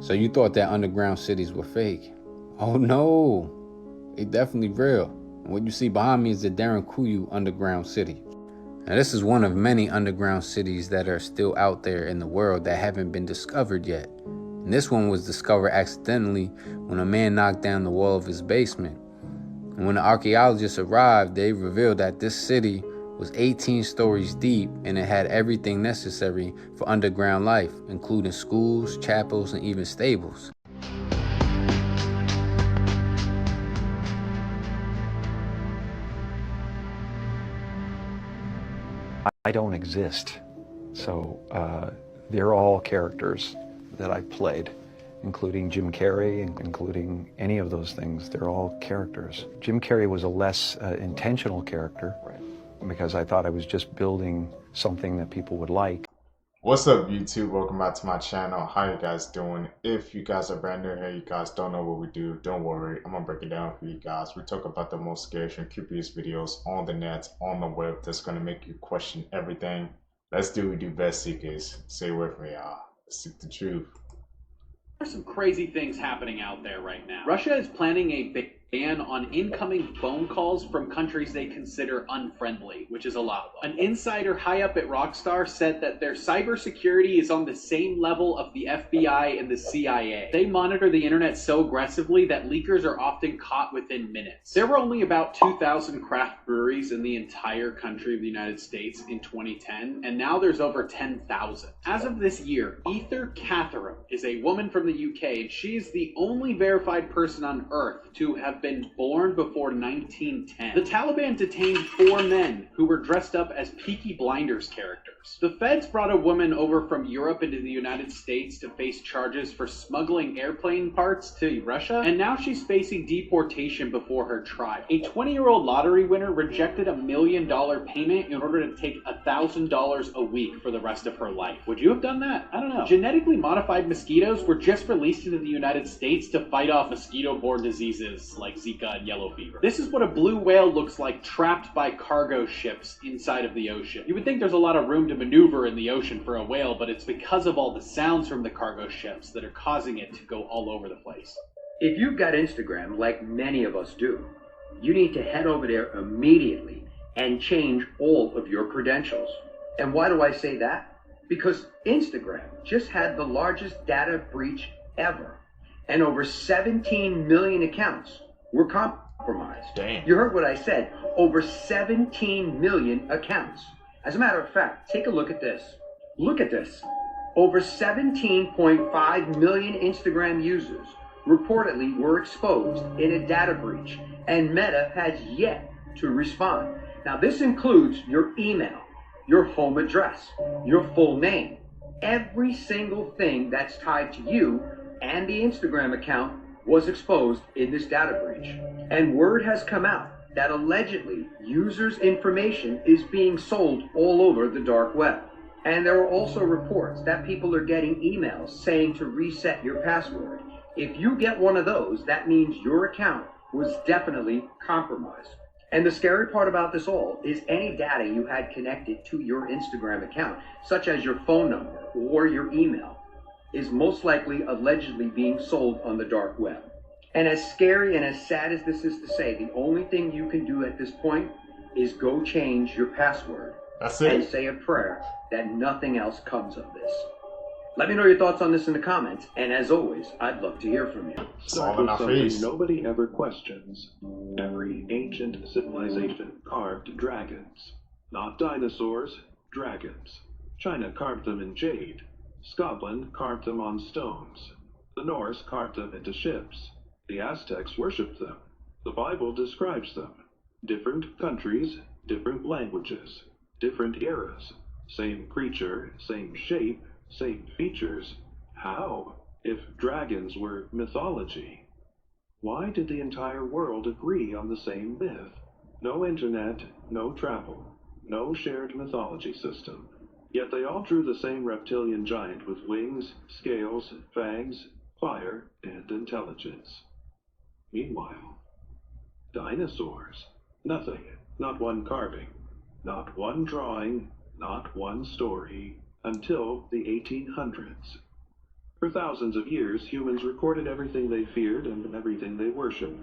So you thought that underground cities were fake? Oh no, they definitely real. And what you see behind me is the Darren Kuyu underground city. Now this is one of many underground cities that are still out there in the world that haven't been discovered yet. And this one was discovered accidentally when a man knocked down the wall of his basement. And when the archaeologists arrived, they revealed that this city was 18 stories deep and it had everything necessary for underground life, including schools, chapels, and even stables. I don't exist. So they're all characters that I played, including Jim Carrey, including any of those things. They're all characters. Jim Carrey was a less intentional character, right, because I thought I was just building something that people would like. What's up, YouTube? Welcome back to my channel. How you guys doing? If you guys are brand new here, you guys don't know what we do, don't worry. I'm gonna break it down for you guys. We talk about the most scariest and creepiest videos on the net, on the web, that's gonna make you question everything. Let's do what we do best, seekers. Say a word for y'all. Seek the truth. There's some crazy things happening out there right now. Russia is planning a ban on incoming phone calls from countries they consider unfriendly, which is a lot of them. An insider high up at Rockstar said that their cybersecurity is on the same level of the FBI and the CIA. They monitor the internet so aggressively that leakers are often caught within minutes. There were only about 2,000 craft breweries in the entire country of the United States in 2010, and now there's over 10,000. As of this year, Ether Catherine is a woman from the UK, and she is the only verified person on Earth to have been born before 1910. The Taliban detained 4 men who were dressed up as Peaky Blinders characters. The feds brought a woman over from Europe into the United States to face charges for smuggling airplane parts to Russia, and now she's facing deportation before her trial. A 20-year-old lottery winner rejected $1 million payment in order to take $1,000 a week for the rest of her life. Would you have done that? I don't know. Genetically modified mosquitoes were just released into the United States to fight off mosquito-borne diseases like Zika and yellow fever. This is what a blue whale looks like trapped by cargo ships inside of the ocean. You would think there's a lot of room to maneuver in the ocean for a whale, but it's because of all the sounds from the cargo ships that are causing it to go all over the place. If you've got Instagram, like many of us do, you need to head over there immediately and change all of your credentials. And why do I say that? Because Instagram just had the largest data breach ever, and over 17 million accounts were compromised. Damn. You heard what I said, over 17 million accounts. As a matter of fact, take a look at this. Look at this. Over 17.5 million Instagram users reportedly were exposed in a data breach, and Meta has yet to respond. Now, this includes your email, your home address, your full name, every single thing that's tied to you and the Instagram account was exposed in this data breach. And word has come out that allegedly users' information is being sold all over the dark web. And there are also reports that people are getting emails saying to reset your password. If you get one of those, that means your account was definitely compromised. And the scary part about this all is any data you had connected to your Instagram account, such as your phone number or your email, is most likely allegedly being sold on the dark web. And as scary and as sad as this is to say, the only thing you can do at this point is go change your password. That's it. And say a prayer that nothing else comes of this. Let me know your thoughts on this in the comments, and as always, I'd love to hear from you. It's all in our face. Nobody ever questions. Every ancient civilization carved dragons. Not dinosaurs, dragons. China carved them in jade. Scotland carved them on stones. The Norse carved them into ships. The Aztecs worshipped them. The Bible describes them. Different countries, different languages, different eras. Same creature, same shape, same features. How? If dragons were mythology, why did the entire world agree on the same myth? No internet, no travel, no shared mythology system. Yet they all drew the same reptilian giant with wings, scales, fangs, fire, and intelligence. Meanwhile, dinosaurs. Nothing. Not one carving. Not one drawing. Not one story. Until the 1800s. For thousands of years, humans recorded everything they feared and everything they worshipped.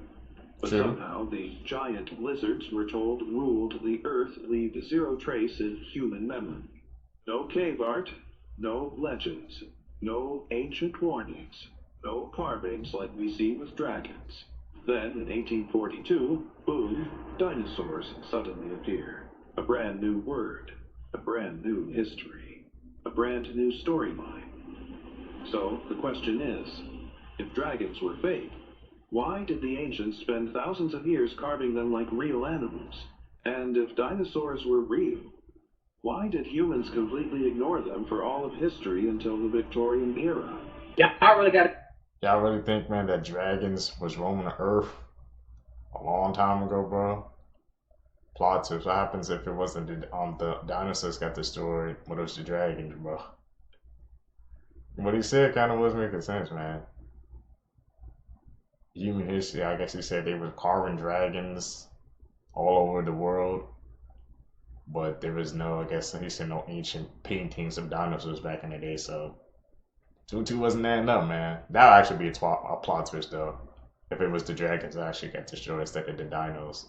But True. somehow, these giant lizards, we're told, ruled the earth, leave zero trace in human memory. No cave art, no legends, no ancient warnings, no carvings like we see with dragons. Then, in 1842, boom, dinosaurs suddenly appear. A brand new word, a brand new history, a brand new storyline. So, the question is, if dragons were fake, why did the ancients spend thousands of years carving them like real animals? And if dinosaurs were real, why did humans completely ignore them for all of history until the Victorian era? Yeah, I really got it. Y'all really think, man, that dragons was roaming the earth a long time ago, bro? Plot twist. What happens if it wasn't the dinosaurs got destroyed? What was the dragons, bro? What he said kind of was making sense, man. Human history, I guess he said they were carving dragons all over the world. But there was no, I guess he said, no ancient paintings of dinosaurs back in the day, so 2-2 wasn't adding up, man. That would actually be a plot twist, though, if it was the dragons that actually got destroyed instead of the dinos.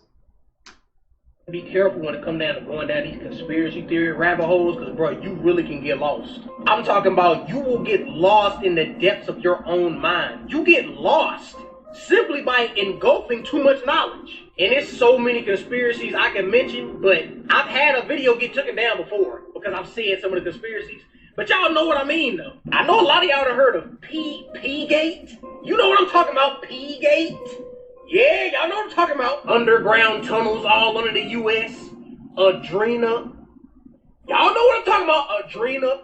Be careful when it comes down to going down these conspiracy theory rabbit holes, because, bro, you really can get lost. I'm talking about you will get lost in the depths of your own mind. You get lost simply by engulfing too much knowledge. And there's so many conspiracies I can mention, but I've had a video get taken down before because I've said some of the conspiracies. But y'all know what I mean, though. I know a lot of y'all have heard of P-Gate. You know what I'm talking about, P-Gate? Yeah, y'all know what I'm talking about. Underground tunnels all under the U.S. Adrena. Y'all know what I'm talking about, Adrena.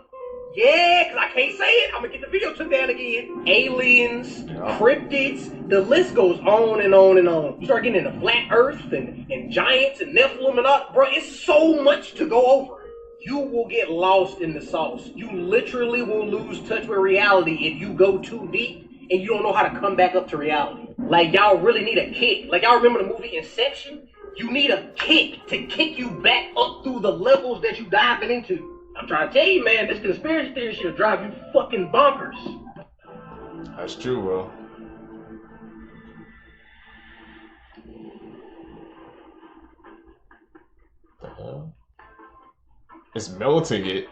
Yeah, because I can't say it. I'm going to get the video took down again. Aliens, cryptids, the list goes on and on and on. You start getting into flat earth and giants and Nephilim and all. Bro, it's so much to go over. You will get lost in the sauce. You literally will lose touch with reality if you go too deep and you don't know how to come back up to reality. Like, y'all really need a kick. Like, y'all remember the movie Inception? You need a kick to kick you back up through the levels that you diving into. I'm trying to tell you, man, this conspiracy theory should drive you fucking bonkers. That's true, bro. The hell? It's melting it.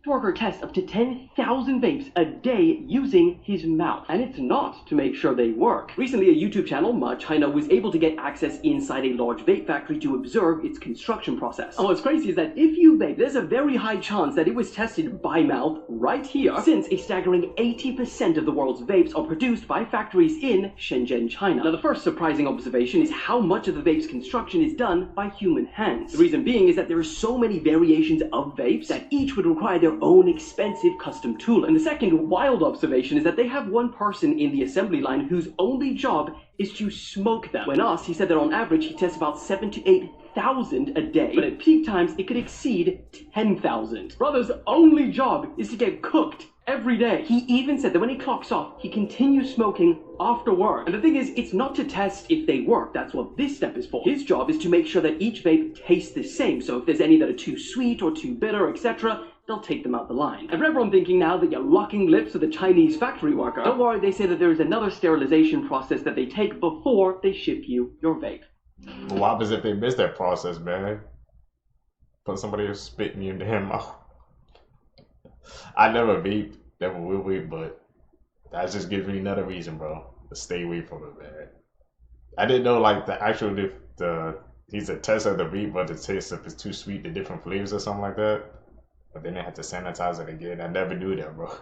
Worker tests up to 10,000 vapes a day using his mouth, and it's not to make sure they work. Recently, a YouTube channel, Ma China, was able to get access inside a large vape factory to observe its construction process. And what's crazy is that if you vape, there's a very high chance that it was tested by mouth right here, since a staggering 80% of the world's vapes are produced by factories in Shenzhen, China. Now, the first surprising observation is how much of the vape's construction is done by human hands. The reason being is that there are so many variations of vapes that each would require their own expensive custom tooling. And the second wild observation is that they have one person in the assembly line whose only job is to smoke them. When asked, he said that on average he tests about 7,000 to 8,000 a day, but at peak times it could exceed 10,000. Brother's only job is to get cooked every day. He even said that when he clocks off, he continues smoking after work. And the thing is, it's not to test if they work. That's what this step is for. His job is to make sure that each vape tastes the same. So if there's any that are too sweet or too bitter, etc., they'll take them out the line. And for everyone thinking now that you're locking lips with a Chinese factory worker, don't worry, they say that there is another sterilization process that they take before they ship you your vape. But what happens if they miss that process, man? Put somebody else spitting you in the mouth. I never vape, never will vape, but that just gives me another reason, bro, to stay away from it, man. I didn't know, like, the actual, he's a test of the vape, but the taste, if it's too sweet, the different flavors or something like that. But then they have to sanitize it again. I never knew that, bro.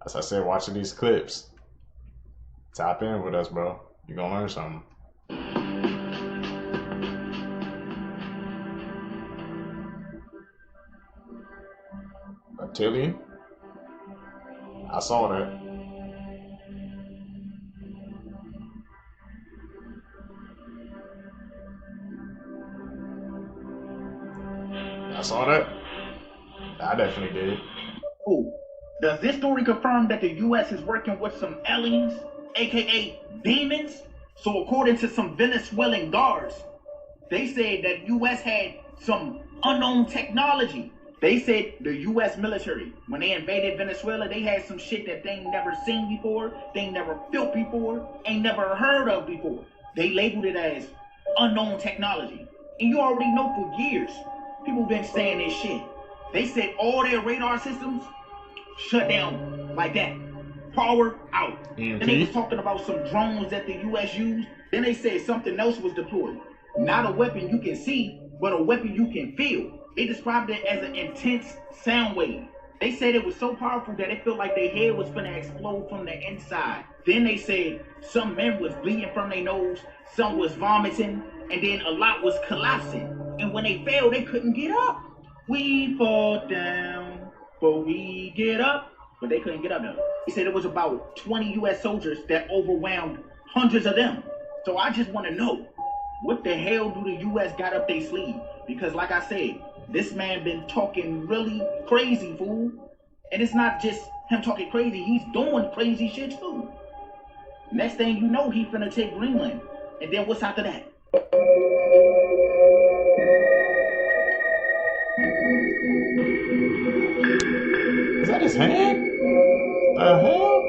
As I said, watching these clips, tap in with us, bro. You're gonna learn something. Reptilian? I saw that. I saw that. I definitely did. Oh, does this story confirm that the U.S. is working with some aliens, aka demons? So according to some Venezuelan guards, they said that U.S. had some unknown technology They said the U.S. military, when they invaded Venezuela, they had some shit that they ain't never seen before, they ain't never felt before, ain't never heard of before. They labeled it as unknown technology. And you already know for years, people been saying this shit. They said all their radar systems shut down like that. Power out. Then they was talking about some drones that the U.S. used. Then they said something else was deployed. Not a weapon you can see, but a weapon you can feel. They described it as an intense sound wave. They said it was so powerful that it felt like their head was gonna explode from the inside. Then they said some men was bleeding from their nose, some was vomiting, and then a lot was collapsing. And when they fell, they couldn't get up. We fall down, but we get up. But they couldn't get up now. He said it was about 20 U.S. soldiers that overwhelmed hundreds of them. So I just want to know, what the hell do the U.S. got up their sleeve? Because like I said, this man been talking really crazy, fool. And it's not just him talking crazy, he's doing crazy shit too. Next thing you know, he finna take Greenland. And then what's after that? Is that his hand? The hell?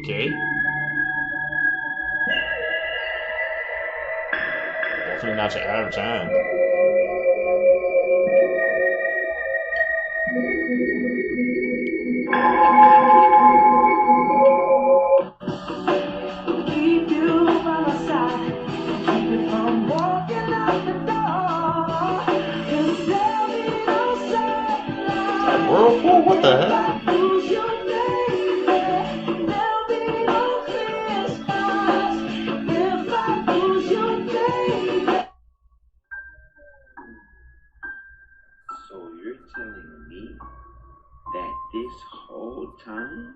Okay. Definitely not your average hand. Whirlpool? What the hell? So you're telling me that this whole time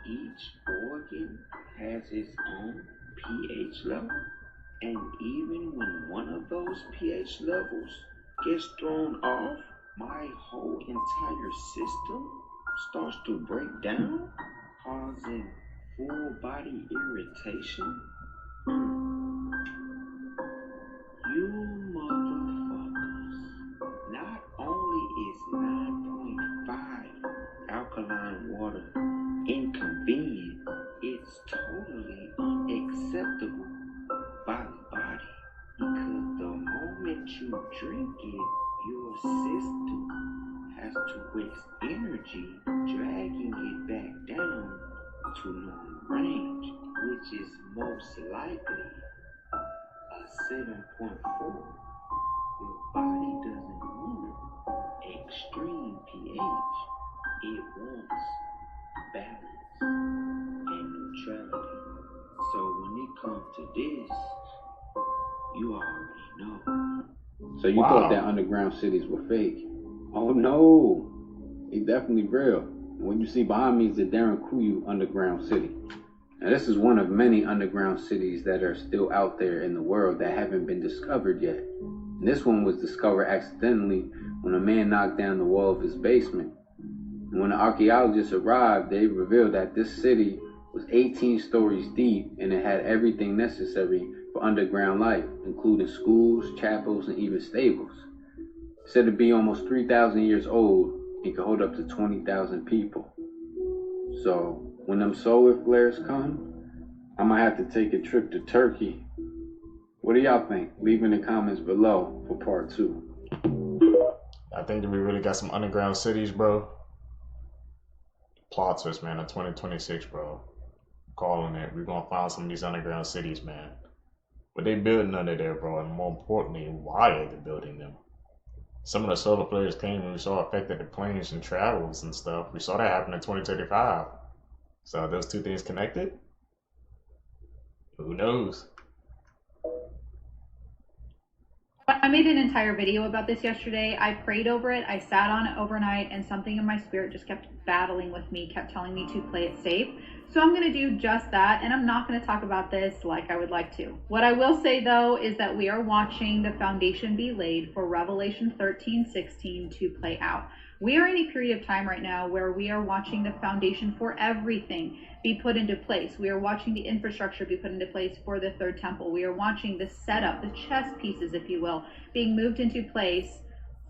each organ has its own pH level? And even when one of those pH levels gets thrown off, my whole entire system starts to break down, causing full body irritation? You motherfuckers. Not only is 9.5 alkaline water inconvenient, it's totally unacceptable by the body. Because the moment you drink it, your system has to waste energy dragging it back down to normal range, which is most likely a 7.4. Your body doesn't want extreme pH. It wants balance and neutrality. So when it comes to this, you already know. So you thought that underground cities were fake? Oh no, they definitely real. And what you see behind me is the Kuyu underground city. Now this is one of many underground cities that are still out there in the world that haven't been discovered yet. And this one was discovered accidentally when a man knocked down the wall of his basement. And when the archaeologists arrived, they revealed that this city was 18 stories deep and it had everything necessary for underground life, including schools, chapels, and even stables. It's said to be almost 3,000 years old and could hold up to 20,000 people. So when them solar flares come, I might have to take a trip to Turkey. What do y'all think? Leave in the comments below for part 2. I think that we really got some underground cities, bro. Plot twist, man, in 2026, bro. I'm calling it. We're gonna find some of these underground cities, man. But they building under there, bro, and more importantly, why are they building them? Some of the solar flares came and we saw affected the planes and travels and stuff. We saw that happen in 2035. So are those two things connected? Who knows? I made an entire video about this yesterday. I prayed over it, I sat on it overnight, and something in my spirit just kept battling with me, kept telling me to play it safe. So I'm going to do just that, and I'm not going to talk about this like I would like to. What I will say though is that we are watching the foundation be laid for Revelation 13:16 to play out. We are in a period of time right now where we are watching the foundation for everything be put into place. We are watching the infrastructure be put into place for the third temple. We are watching the setup, the chess pieces, if you will, being moved into place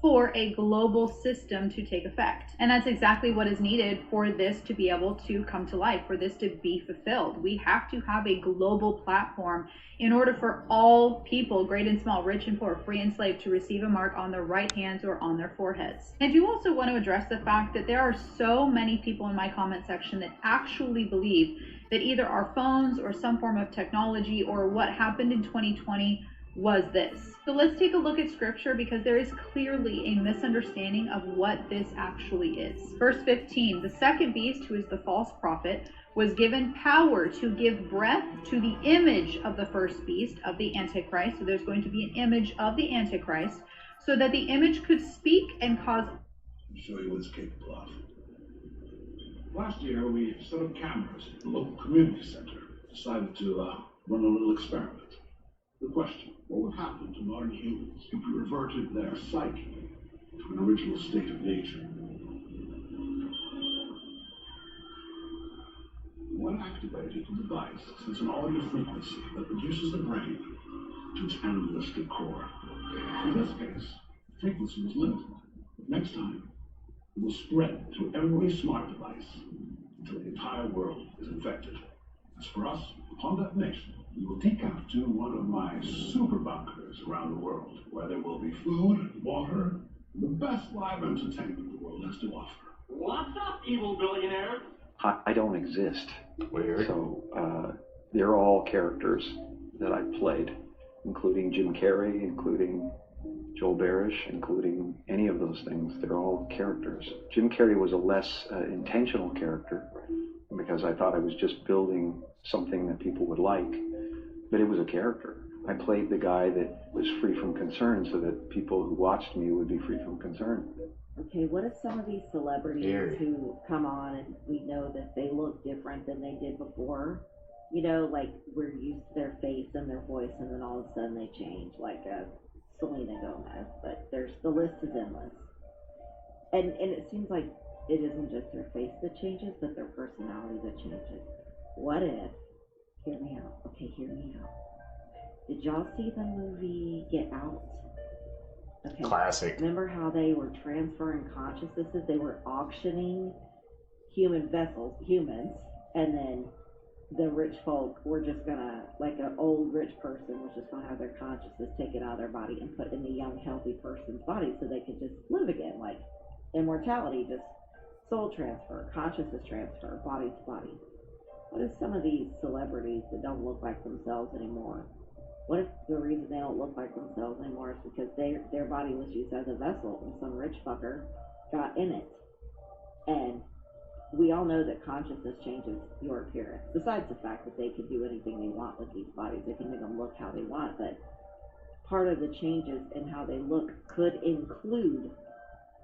for a global system to take effect. And that's exactly what is needed for this to be able to come to life, for this to be fulfilled. We have to have a global platform in order for all people, great and small, rich and poor, free and slave, to receive a mark on their right hands or on their foreheads. I do also want to address the fact that there are so many people in my comment section that actually believe that either our phones or some form of technology or what happened in 2020 was this. So let's take a look at scripture, because there is clearly a misunderstanding of what this actually is. Verse 15, the second beast, who is the false prophet, was given power to give breath to the image of the first beast, of the Antichrist. So there's going to be an image of the Antichrist, so that the image could speak and cause... show you what it's capable of. Last year, we set up cameras at the local community center. Decided to run a little experiment. The question, what would happen to modern humans if we reverted their psyche to an original state of nature? When activated, the device sends an audio frequency that reduces the brain to its animalistic core. In this case, the frequency was limited. But next time, it will spread through every smart device until the entire world is infected. As for us, upon detonation, we will take out to one of my super bunkers around the world, where there will be food, water, and the best live entertainment the world has to offer. What's up, evil billionaire? I don't exist. Weird. So they're all characters that I played, including Jim Carrey, including Joel Barish, including any of those things. They're all characters. Jim Carrey was a less intentional character, because I thought I was just building something that people would like, but it was a character. I played the guy that was free from concern so that people who watched me would be free from concern. Okay, what if some of these celebrities who come on and we know that they look different than they did before, you know, like we're used to their face and their voice, and then all of a sudden they change, like Selena Gomez, but the list is endless. And it seems like it isn't just their face that changes, but their personality that changes. What if, hear me out, okay, hear me out. Did y'all see the movie Get Out? Okay. Classic. Remember how they were transferring consciousnesses? They were auctioning human vessels, humans, and then the rich folk were just gonna, like an old rich person was just gonna have their consciousness taken out of their body and put in the young, healthy person's body so they could just live again, like immortality, just soul transfer, consciousness transfer, body to body. What if some of these celebrities that don't look like themselves anymore, what if the reason they don't look like themselves anymore is because their body was used as a vessel and some rich fucker got in it? And we all know that consciousness changes your appearance, besides the fact that they can do anything they want with these bodies. They can make them look how they want, but part of the changes in how they look could include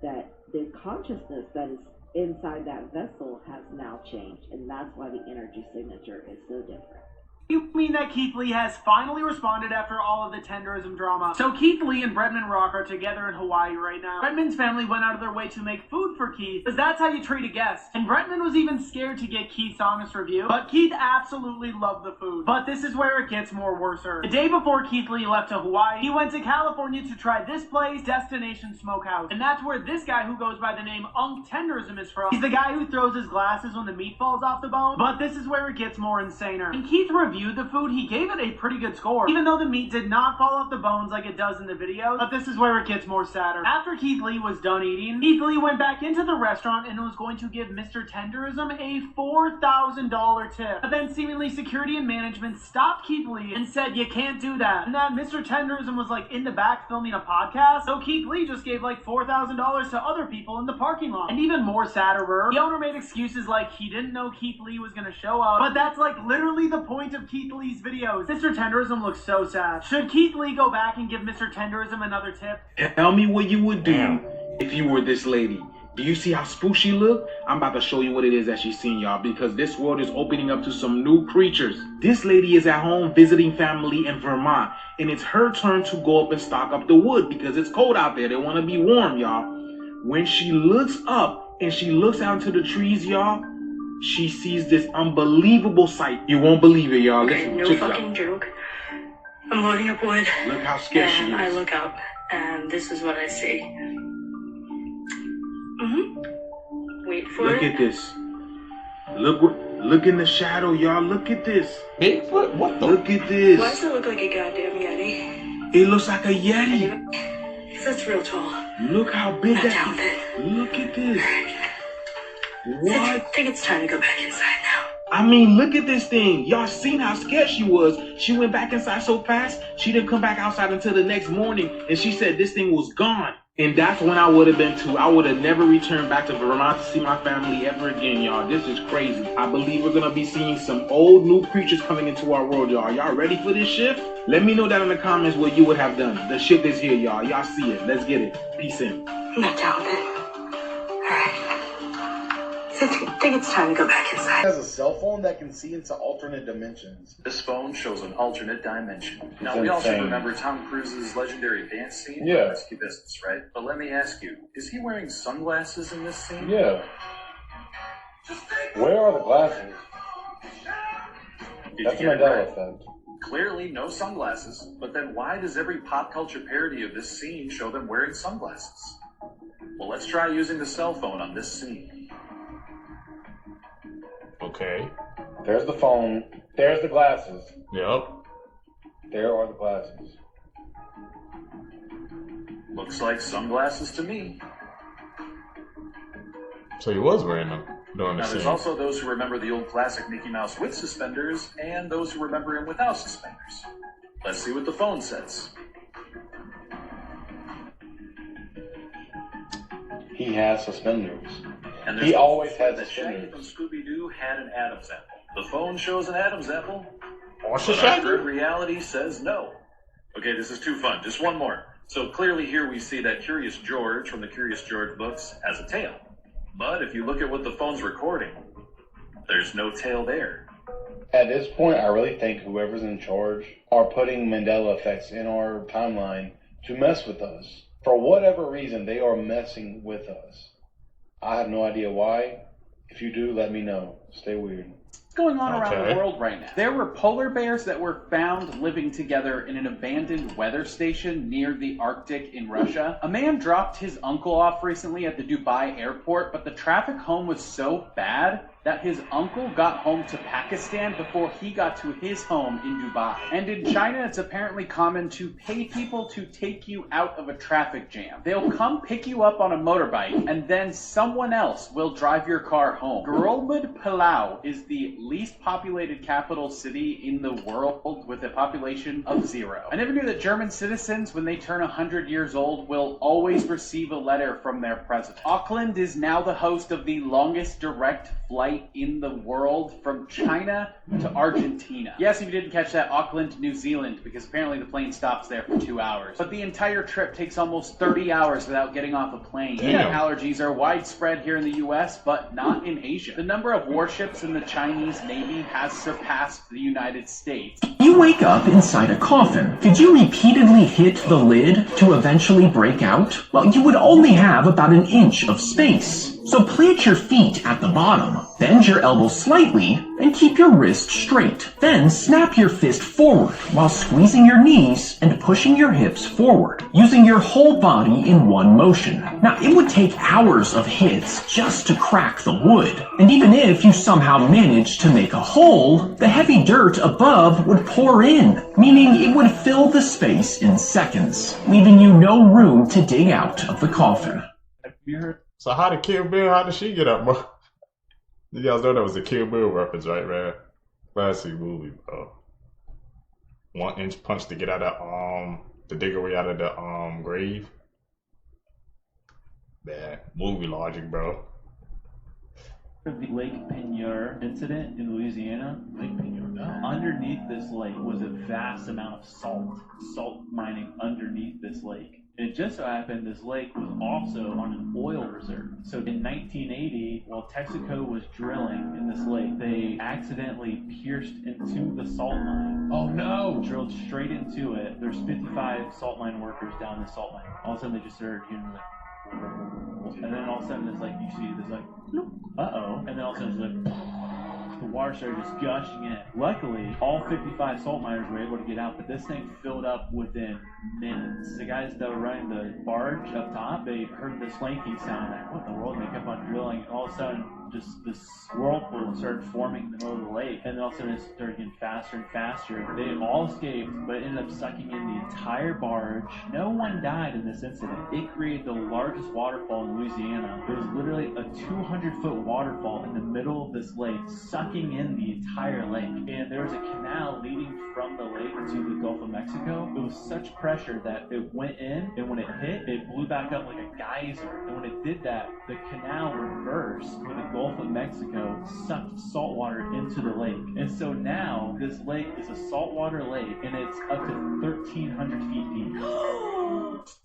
that the consciousness that is inside that vessel has now changed, and that's why the energy signature is so different. You mean that Keith Lee has finally responded after all of the tenderism drama? So Keith Lee and Bretman Rock are together in Hawaii right now. Bretman's family went out of their way to make food for Keith, because that's how you treat a guest. And Bretman was even scared to get Keith's honest review, but Keith absolutely loved the food. But this is where it gets more worser. The day before Keith Lee left to Hawaii, he went to California to try this place, Destination Smokehouse. And that's where this guy who goes by the name Unk Tenderism is from. He's the guy who throws his glasses when the meat falls off the bone. But this is where it gets more insaner. And Keith reviewed the food, he gave it a pretty good score, even though the meat did not fall off the bones like it does in the video. But this is where it gets more sadder. After Keith Lee was done eating, Keith Lee went back into the restaurant and was going to give Mr. Tenderism a $4,000 tip. But then seemingly security and management stopped Keith Lee and said, you can't do that. And that Mr. Tenderism was like in the back filming a podcast, so Keith Lee just gave like $4,000 to other people in the parking lot. And even more sadder, the owner made excuses like he didn't know Keith Lee was gonna show up, but that's like literally the point of Keith Lee's videos. Mr. Tenderism looks so sad. Should Keith Lee go back and give Mr. Tenderism another tip? Tell me what you would do if you were this lady. Do you see how spooked she look? I'm about to show you what it is that she's seeing, y'all, because this world is opening up to some new creatures. This lady is at home visiting family in Vermont, and it's her turn to go up and stock up the wood because it's cold out there. They want to be warm, y'all. When she looks up and she looks out into the trees, y'all, she sees this unbelievable sight. You won't believe it, y'all. Okay, Listen, no check it fucking out. joke. I'm loading up wood. Look how scared she is. I look up, and this is what I see. Wait for Look it. at this. Look in the shadow, y'all. Look at this. Bigfoot? What the? Look at this. Why does it look like a goddamn Yeti? It looks like a Yeti. That's real tall. Look how big Not that down is. bit. Look at this. What? I think it's time to go back inside now. I mean, look at this thing. Y'all seen how scared she was. She went back inside so fast, she didn't come back outside until the next morning. And she said this thing was gone. And that's when I would have been too. I would have never returned back to Vermont to see my family ever again, y'all. This is crazy. I believe we're going to be seeing some old new creatures coming into our world, y'all. Y'all ready for this shift? Let me know down in the comments what you would have done. The shift is here, y'all. Y'all see it. Let's get it. Peace in. Not down bit. Alright. I think it's time to go back inside. He has a cell phone that can see into alternate dimensions. This phone shows an alternate dimension. Now, It's we also insane. remember Tom Cruise's legendary dance scene Yeah. in Risky Business, right? But let me ask you, is he wearing sunglasses in this scene? Yeah. Where are the glasses? Did That's you get it Mandela right? effect. Clearly no sunglasses, but then why does every pop culture parody of this scene show them wearing sunglasses? Well, let's try using the cell phone on this scene. Okay. There's the phone. There's the glasses. Yep. There are the glasses. Looks like sunglasses to me. So he was wearing them during the Now, there's scene. also those who remember the old classic Mickey Mouse with suspenders, and those who remember him without suspenders. Let's see what the phone says. He has suspenders. And He always had that Shaggy suspenders. from Scooby-Doo had an Adam's apple. The phone shows an Adam's apple, What's but the our Shaggy? current reality says no. Okay, this is too fun. Just one more. So clearly here we see that Curious George from the Curious George books has a tail. But if you look at what the phone's recording, there's no tail there. At this point, I really think whoever's in charge are putting Mandela effects in our timeline to mess with us. For whatever reason, they are messing with us. I have no idea why. If you do, let me know. Stay weird. Going on around Okay. the world right now. There were polar bears that were found living together in an abandoned weather station near the Arctic in Russia. A man dropped his uncle off recently at the Dubai airport, but the traffic home was so bad that his uncle got home to Pakistan before he got to his home in Dubai. And in China, it's apparently common to pay people to take you out of a traffic jam. They'll come pick you up on a motorbike, and then someone else will drive your car home. Gorolmud, Palau is the least populated capital city in the world with a population of 0. I never knew that German citizens, when they turn 100 years old, will always receive a letter from their president. Auckland is now the host of the longest direct flight in the world from China to Argentina. Yes, if you didn't catch that, Auckland, New Zealand, because apparently the plane stops there for 2 hours. But the entire trip takes almost 30 hours without getting off a plane. Damn. Allergies are widespread here in the US, but not in Asia. The number of warships in the Chinese Navy has surpassed the United States. You wake up inside a coffin. Did you repeatedly hit the lid to eventually break out? Well, you would only have about an inch of space. So plant your feet at the bottom, bend your elbows slightly, and keep your wrist straight. Then snap your fist forward while squeezing your knees and pushing your hips forward, using your whole body in one motion. Now, it would take hours of hits just to crack the wood. And even if you somehow managed to make a hole, the heavy dirt above would pour in, meaning it would fill the space in seconds, leaving you no room to dig out of the coffin. Have you heard So how did Kill Bill, how did she get up, bro? You guys know that was a Kill Bill reference, right, man? Classic movie, bro. 1-inch punch to get out of the diggery out of the grave. Man, movie logic, bro. The Lake Peigneur incident in Louisiana. Lake Peigneur. Underneath this lake was a vast amount of salt mining underneath this lake. And it just so happened this lake was also on an oil reserve. So in 1980, while Texaco was drilling in this lake, they accidentally pierced into the salt mine. Oh no! Drilled straight into it. There's 55 salt mine workers down the salt mine. All of a sudden they just started hearing like, and then all of a sudden it's like, you see this like, uh-oh, and then all of a sudden it's like, the water started just gushing in. Luckily, all 55 salt miners were able to get out, but this thing filled up within minutes. The guys that were running the barge up top, they heard this clanking sound, like, what in the world? And they kept on drilling, and all of a sudden, just this whirlpool started forming in the middle of the lake, and then all of a sudden it started getting faster and faster. They all escaped, but it ended up sucking in the entire barge. No one died in this incident. It created the largest waterfall in Louisiana. It was literally a 200-foot waterfall in the middle of this lake, sucking in the entire lake. And there was a canal leading from the lake to the Gulf of Mexico. It was such pressure that it went in, and when it hit, it blew back up like a geyser. And when it did that, the canal reversed, where the Gulf of Mexico sucked salt water into the lake. And so now this lake is a saltwater lake, and it's up to 1,300 feet deep.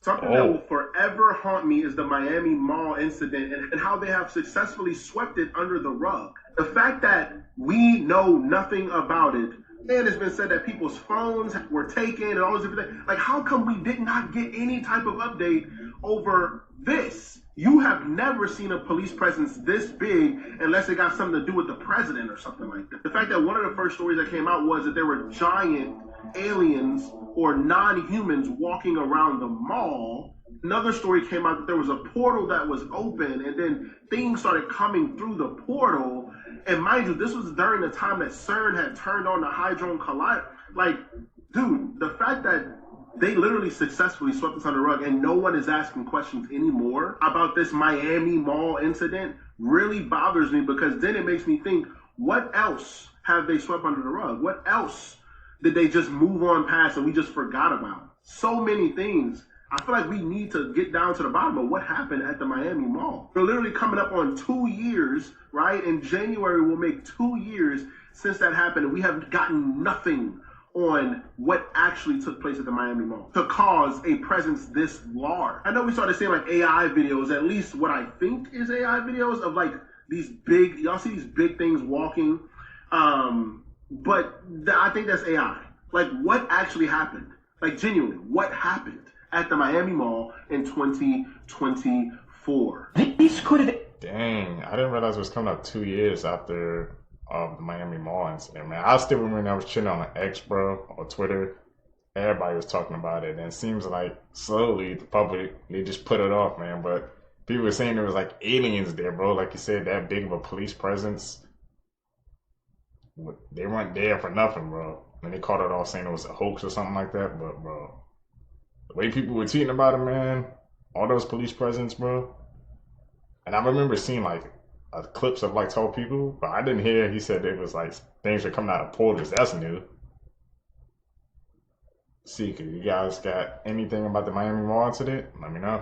Something that will forever haunt me is the Miami Mall incident and how they have successfully swept it under the rug. The fact that we know nothing about it, and it's been said that people's phones were taken and all those different things. Like, how come we did not get any type of update over this? You have never seen a police presence this big unless it got something to do with the president or something like that. The fact that one of the first stories that came out was that there were giant aliens or non-humans walking around the mall. Another story came out that there was a portal that was open and then things started coming through the portal. And mind you, this was during the time that CERN had turned on the Hadron Collider. Like, dude, the fact that they literally successfully swept this under the rug and no one is asking questions anymore about this Miami Mall incident really bothers me, because then it makes me think, what else have they swept under the rug? What else did they just move on past and we just forgot about? So many things. I feel like we need to get down to the bottom of what happened at the Miami Mall. We're literally coming up on 2 years, right? In January, we'll make 2 years since that happened, and we have gotten nothing on what actually took place at the Miami Mall to cause a presence this large. I know we started seeing like AI videos, at least what I think is AI videos of like these big, y'all see these big things walking, but I think that's AI. Like, what actually happened? Like, genuinely, what happened at the Miami Mall in 2024? These could have... Dang, I didn't realize it was coming up 2 years after the Miami Mall incident, man. I still remember when I was chilling on X, bro, or Twitter. Everybody was talking about it, and it seems like slowly the public, they just put it off, man. But people were saying there was like aliens there, bro. Like you said, that big of a police presence. They weren't there for nothing, bro. And they caught it all saying it was a hoax or something like that. But, bro, the way people were tweeting about it, man, all those police presence, bro. And I remember seeing like clips of like tall people, but I didn't hear he said it was like things were coming out of portals. That's new. Seeker, you guys got anything about the Miami Mall incident? Let me know.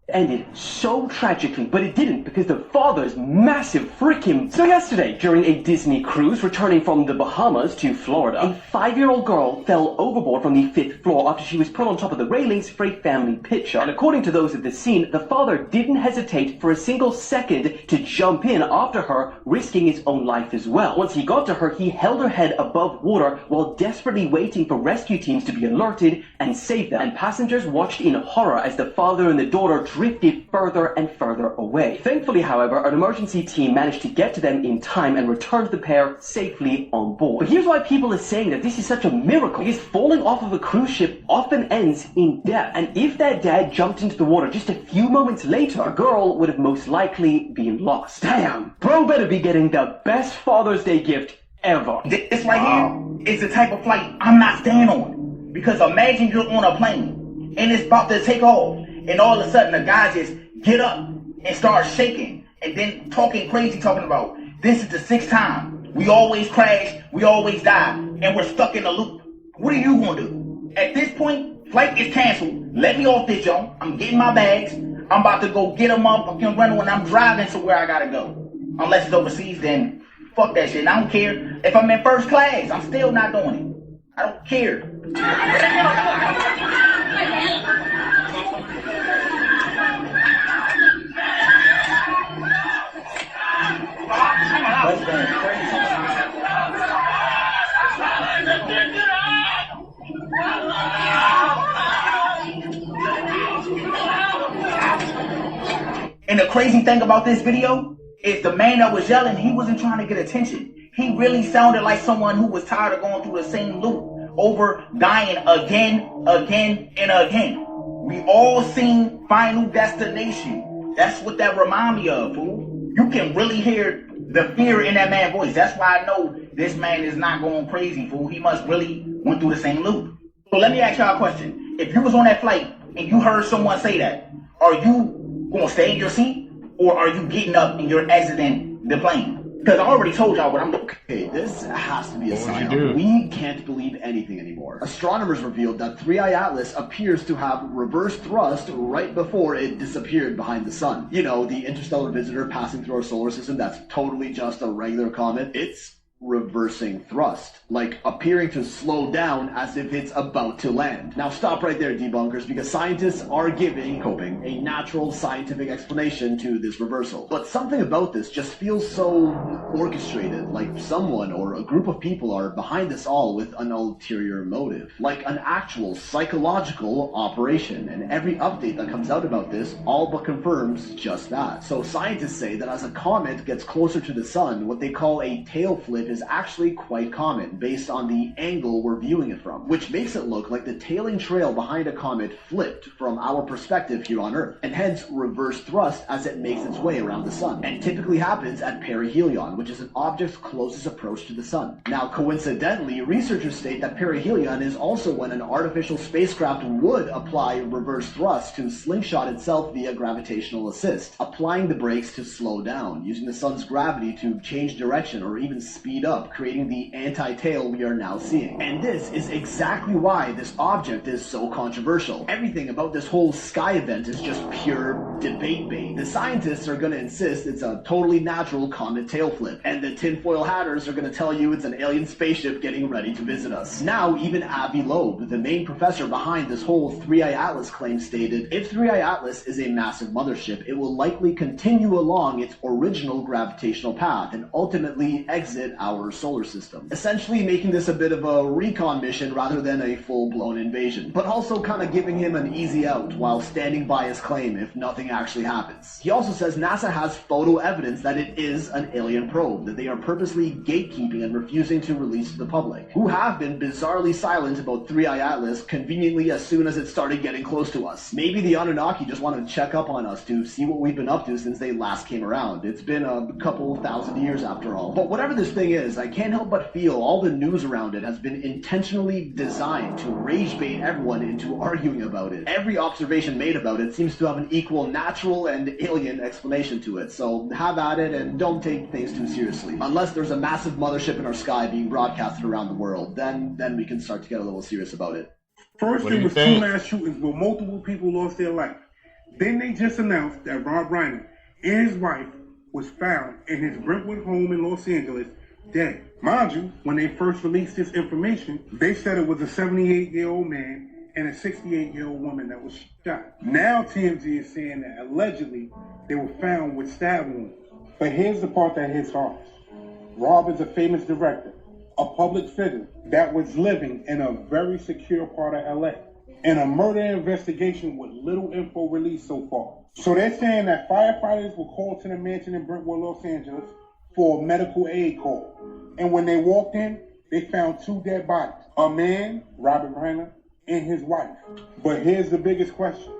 Ended so tragically, but it didn't because the father's massive freaking... So yesterday, during a Disney cruise returning from the Bahamas to Florida, a 5-year-old girl fell overboard from the 5th floor after she was put on top of the railings for a family picture. And according to those at the scene, the father didn't hesitate for a single second to jump in after her, risking his own life as well. Once he got to her, he held her head above water while desperately waiting for rescue teams to be alerted and save them. And passengers watched in horror as the father and the daughter drifted further and further away. Thankfully, however, an emergency team managed to get to them in time and returned the pair safely on board. But here's why people are saying that this is such a miracle. Because falling off of a cruise ship often ends in death. And if their dad jumped into the water just a few moments later, the girl would have most likely been lost. Damn! Bro better be getting the best Father's Day gift ever. This right here is the type of flight I'm not staying on. Because imagine you're on a plane and it's about to take off, and all of a sudden the guy just get up and start shaking and then talking crazy, talking about this is the 6th time. We always crash, we always die, and we're stuck in a loop. What are you gonna do? At this point, flight is canceled. Let me off this, y'all. I'm getting my bags. I'm about to go get a motherfucking rental and I'm driving to where I gotta go. Unless it's overseas, then fuck that shit. I don't care. If I'm in first class, I'm still not doing it. I don't care. And the crazy thing about this video is the man that was yelling, he wasn't trying to get attention. He really sounded like someone who was tired of going through the same loop over dying again, and again. We all seen Final Destination. That's what that remind me of, fool. You can really hear the fear in that man's voice. That's why I know this man is not going crazy, fool. He must really went through the same loop. So let me ask y'all a question. If you was on that flight and you heard someone say that, are you gonna stay in your seat, or are you getting up and you're exiting the plane? Because I already told y'all what I'm doing. Okay, this has to be a sign. We can't believe anything anymore. Astronomers revealed that 3i Atlas appears to have reverse thrust right before it disappeared behind the sun. You know, the interstellar visitor passing through our solar system that's totally just a regular comet. It's reversing thrust, like appearing to slow down as if it's about to land. Now stop right there, debunkers, because scientists are giving a natural scientific explanation to this reversal. But something about this just feels so orchestrated, like someone or a group of people are behind this all with an ulterior motive, like an actual psychological operation. And every update that comes out about this all but confirms just that. So scientists say that as a comet gets closer to the sun, what they call a tail flip is actually quite common based on the angle we're viewing it from, which makes it look like the tailing trail behind a comet flipped from our perspective here on Earth, and hence reverse thrust as it makes its way around the sun, and typically happens at perihelion, which is an object's closest approach to the sun. Now coincidentally, researchers state that perihelion is also when an artificial spacecraft would apply reverse thrust to slingshot itself via gravitational assist, applying the brakes to slow down, using the sun's gravity to change direction or even speed up, creating the anti-tail we are now seeing. And this is exactly why this object is so controversial. Everything about this whole sky event is just pure debate bait. The scientists are going to insist it's a totally natural comet tail flip, and the tinfoil hatters are going to tell you it's an alien spaceship getting ready to visit us. Now even Avi Loeb, the main professor behind this whole 3i Atlas claim, stated, if 3i Atlas is a massive mothership, it will likely continue along its original gravitational path and ultimately exit our solar system, essentially making this a bit of a recon mission rather than a full-blown invasion, but also kind of giving him an easy out while standing by his claim if nothing actually happens. He also says NASA has photo evidence that it is an alien probe, that they are purposely gatekeeping and refusing to release to the public, who have been bizarrely silent about 3i Atlas conveniently as soon as it started getting close to us. Maybe the Anunnaki just wanted to check up on us to see what we've been up to since they last came around. It's been a couple thousand years after all. But whatever this thing is, I can't help but feel all the news around it has been intentionally designed to rage bait everyone into arguing about it. Every observation made about it seems to have an equal natural and alien explanation to it, so have at it and don't take things too seriously. Unless there's a massive mothership in our sky being broadcasted around the world, then we can start to get a little serious about it. First, there was 2 mass shootings where multiple people lost their life. Then they just announced that Rob Reiner and his wife was found in his Brentwood home in Los Angeles dead. Mind you, when they first released this information, they said it was a 78-year-old man and a 68-year-old woman that was shot. Now TMZ is saying that allegedly they were found with stab wounds. But here's the part that hits hard. Rob is a famous director, a public figure that was living in a very secure part of LA, in a murder investigation with little info released so far. So they're saying that firefighters were called to the mansion in Brentwood, Los Angeles for a medical aid call. And when they walked in, they found 2 dead bodies. A man, Robert Reiner, and his wife. But here's the biggest question.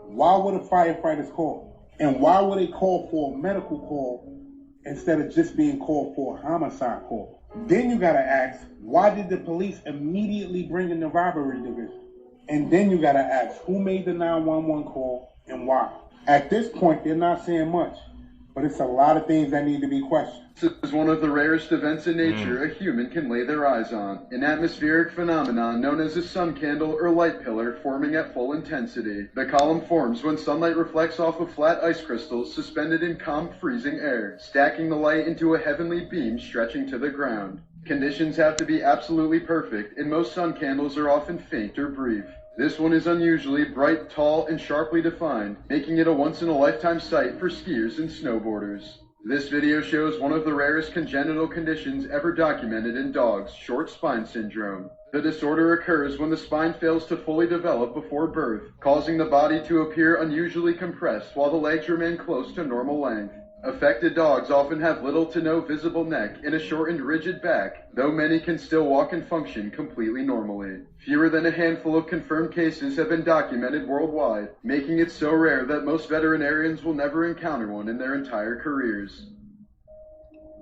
Why were the firefighters called? And why were they called for a medical call instead of just being called for a homicide call? Then you gotta ask, why did the police immediately bring in the robbery division? And then you gotta ask, who made the 911 call and why? At this point, they're not saying much, but it's a lot of things that need to be questioned. This is one of the rarest events in nature a human can lay their eyes on. An atmospheric phenomenon known as a sun candle or light pillar forming at full intensity. The column forms when sunlight reflects off of flat ice crystals suspended in calm, freezing air, stacking the light into a heavenly beam stretching to the ground. Conditions have to be absolutely perfect, and most sun candles are often faint or brief. This one is unusually bright, tall, and sharply defined, making it a once-in-a-lifetime sight for skiers and snowboarders. This video shows one of the rarest congenital conditions ever documented in dogs, short spine syndrome. The disorder occurs when the spine fails to fully develop before birth, causing the body to appear unusually compressed while the legs remain close to normal length. Affected dogs often have little to no visible neck and a shortened, rigid back, though many can still walk and function completely normally. Fewer than a handful of confirmed cases have been documented worldwide, making it so rare that most veterinarians will never encounter one in their entire careers.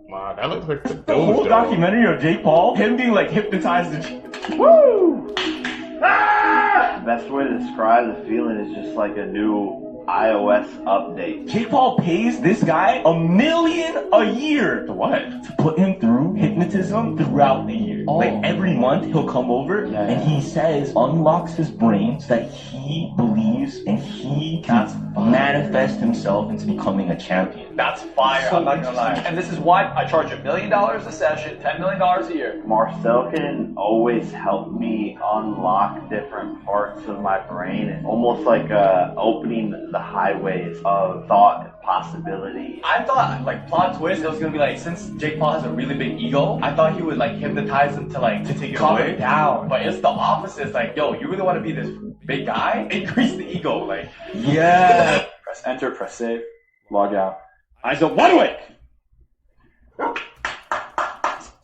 Wow, that looks like the whole documentary of Jake Paul, him being like hypnotized and woo! The best way to describe the feeling is just like a new iOS update. Jake Paul pays this guy $1 million a year. To what? To put him through hypnotism throughout the year. Like every month he'll come over and he says, unlocks his brain so that he believes and he can manifest himself into becoming a champion. That's fire, I'm not gonna lie. And this is why I charge $1 million a session, $10 million a year. Marcel can always help me unlock different parts of my brain, and almost like opening the highways of thought and possibility. I thought, like, plot twist, it was gonna be like, since Jake Paul has a really big ego, I thought he would like hypnotize him to take it calm him down. But it's the opposite. It's like, yo, you really want to be this big guy? Increase the ego, like. Yeah. Press enter, press save, log out. Eyes up, wide awake!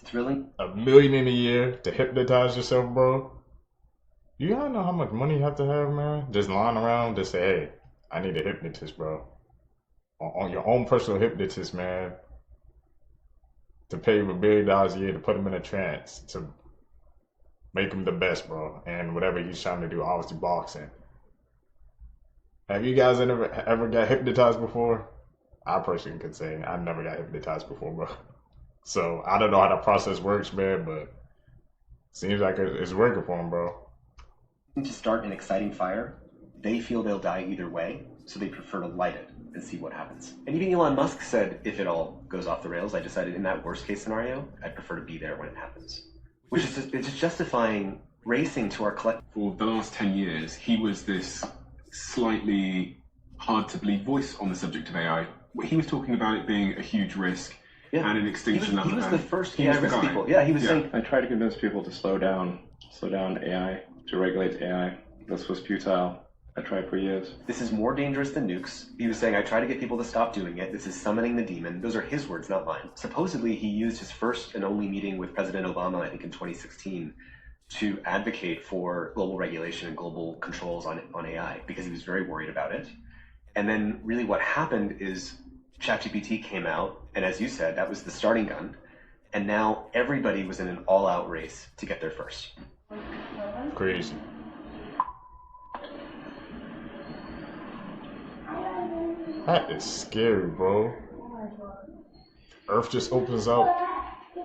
Thrilling. $1 million in a year to hypnotize yourself, bro. You gotta know how much money you have to have, man. Just lying around, just say, hey, I need a hypnotist, bro. On your own personal hypnotist, man. To pay him $1 million a year to put him in a trance, to make him the best, bro. And whatever he's trying to do, obviously boxing. Have you guys ever got hypnotized before? I personally could say I never got hypnotized before, bro. So I don't know how that process works, man, but seems like it's working for him, bro. To start an exciting fire, they feel they'll die either way, so they prefer to light it and see what happens. And even Elon Musk said, if it all goes off the rails, I decided in that worst case scenario, I'd prefer to be there when it happens. Which is it's just justifying racing to our collective. For the last 10 years, he was this slightly hard to believe voice on the subject of AI. He was talking about it being a huge risk and an extinction. He was the first AI risk people. Yeah, he was saying. I try to convince people to slow down AI, to regulate AI. This was futile. I tried for years. This is more dangerous than nukes. He was saying, I try to get people to stop doing it. This is summoning the demon. Those are his words, not mine. Supposedly, he used his first and only meeting with President Obama, I think in 2016, to advocate for global regulation and global controls on AI because he was very worried about it. And then really what happened is ChatGPT came out, and as you said, that was the starting gun. And now everybody was in an all-out race to get there first. Crazy. That is scary, bro. Earth just opens up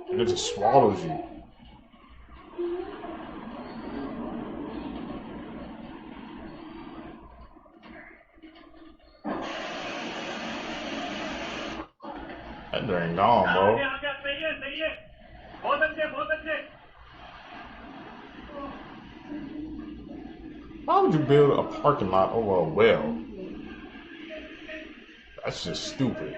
and it just swallows you. That thing gone, bro. Why would you build a parking lot over a well? That's just stupid.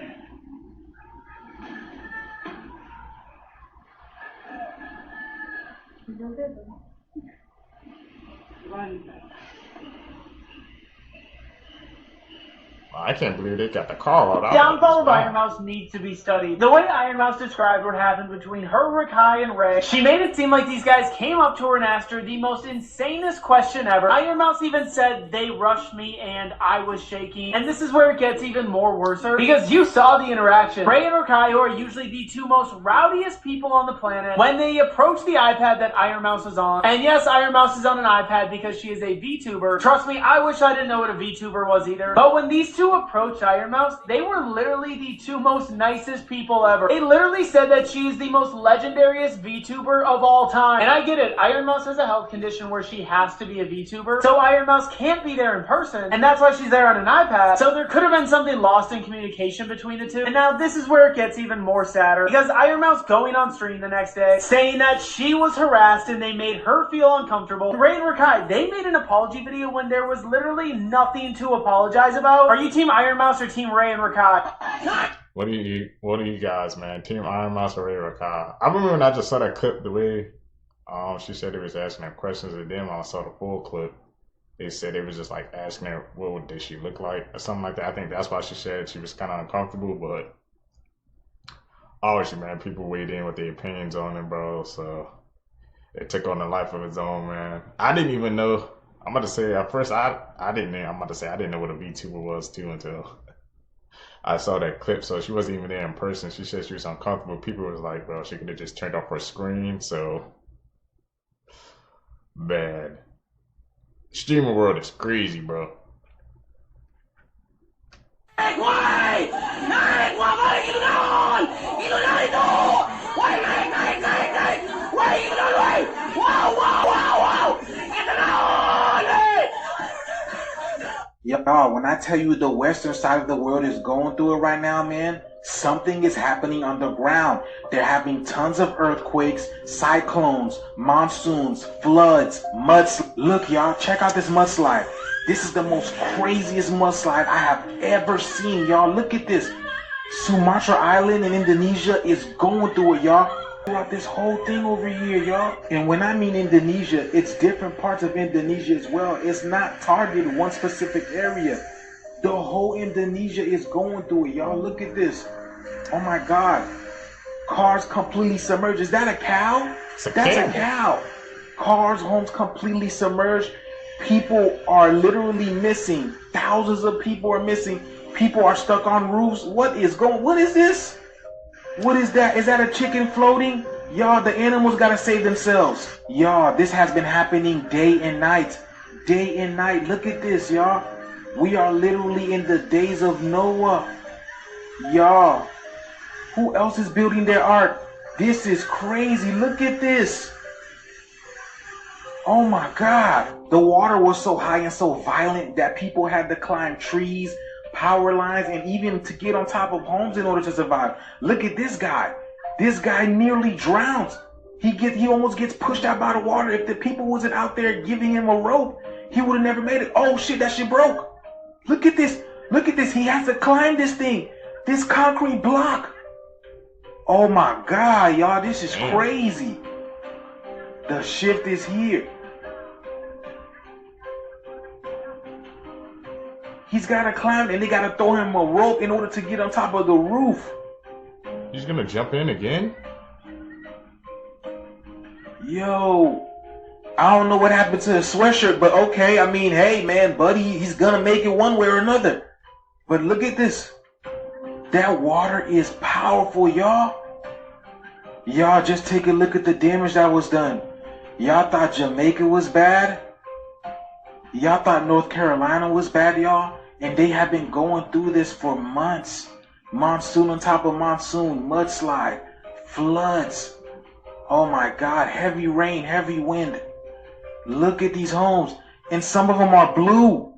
I can't believe they got the car out. The downfall of Iron Mouse needs to be studied. The way Iron Mouse described what happened between her, Rakai, and Ray, she made it seem like these guys came up to her and asked her the most insanest question ever. Iron Mouse even said, they rushed me and I was shaking. And this is where it gets even more worser, because you saw the interaction. Ray and Rakai, who are usually the two most rowdiest people on the planet, when they approached the iPad that Iron Mouse is on, and yes, Iron Mouse is on an iPad because she is a VTuber. Trust me, I wish I didn't know what a VTuber was either. But when these two who approached Iron Mouse, they were literally the two most nicest people ever. They literally said that she is the most legendariest VTuber of all time. And I get it, Iron Mouse has a health condition where she has to be a VTuber, so Iron Mouse can't be there in person, and that's why she's there on an iPad. So there could have been something lost in communication between the two. And now this is where it gets even more sadder, because Iron Mouse going on stream the next day saying that she was harassed and they made her feel uncomfortable. Ray and Rakai, they made an apology video when there was literally nothing to apologize about. Are you team Iron Mouse or team Ray and Rakai? What do you guys, man? Team Iron Mouse or Ray Rakai? I remember when I just saw that clip, the way she said they was asking her questions, and then when I saw the full clip, they said they was just like asking her what did she look like or something like that. I think that's why she said she was kind of uncomfortable, but obviously, man, people weighed in with their opinions on it, bro, so it took on a life of its own, man. I didn't even know. I'm about to say at first I didn't know what a VTuber was too until I saw that clip. So she wasn't even there in person. She said she was uncomfortable. People was like, bro, she could have just turned off her screen. So bad. Streamer world is crazy, bro. Y'all, when I tell you the western side of the world is going through it right now, man, something is happening underground. They're having tons of earthquakes, cyclones, monsoons, floods, mudslides. Look, y'all, check out this mudslide. This is the most craziest mudslide I have ever seen, y'all. Look at this. Sumatra Island in Indonesia is going through it, y'all. Throughout this whole thing over here, y'all. And when I mean Indonesia, it's different parts of Indonesia as well. It's not targeted one specific area. The whole Indonesia is going through it, y'all. Look at this. Oh my God. Cars completely submerged. Is that a cow? That's a cow. Cars, homes completely submerged. People are literally missing. Thousands of people are missing. People are stuck on roofs. What is this? What is that? Is that a chicken floating? Y'all, the animals gotta save themselves. Y'all, this has been happening day and night. Day and night. Look at this, y'all. We are literally in the days of Noah. Y'all, who else is building their ark? This is crazy. Look at this. Oh my God. The water was so high and so violent that people had to climb trees, power lines, and even to get on top of homes in order to survive. Look at this guy. This guy nearly drowns. He almost gets pushed out by the water. If the people wasn't out there giving him a rope, he would have never made it. Oh shit, that shit broke. Look at this. Look at this. He has to climb this thing. This concrete block. Oh my God, y'all, this is crazy. The shift is here. He's got to climb, and they got to throw him a rope in order to get on top of the roof. He's going to jump in again? Yo, I don't know what happened to his sweatshirt, but okay. I mean, hey, man, buddy, he's going to make it one way or another. But look at this. That water is powerful, y'all. Y'all, just take a look at the damage that was done. Y'all thought Jamaica was bad? Y'all thought North Carolina was bad, y'all? And they have been going through this for months. Monsoon on top of monsoon, mudslide, floods. Oh my God, heavy rain, heavy wind. Look at these homes. And some of them are blue.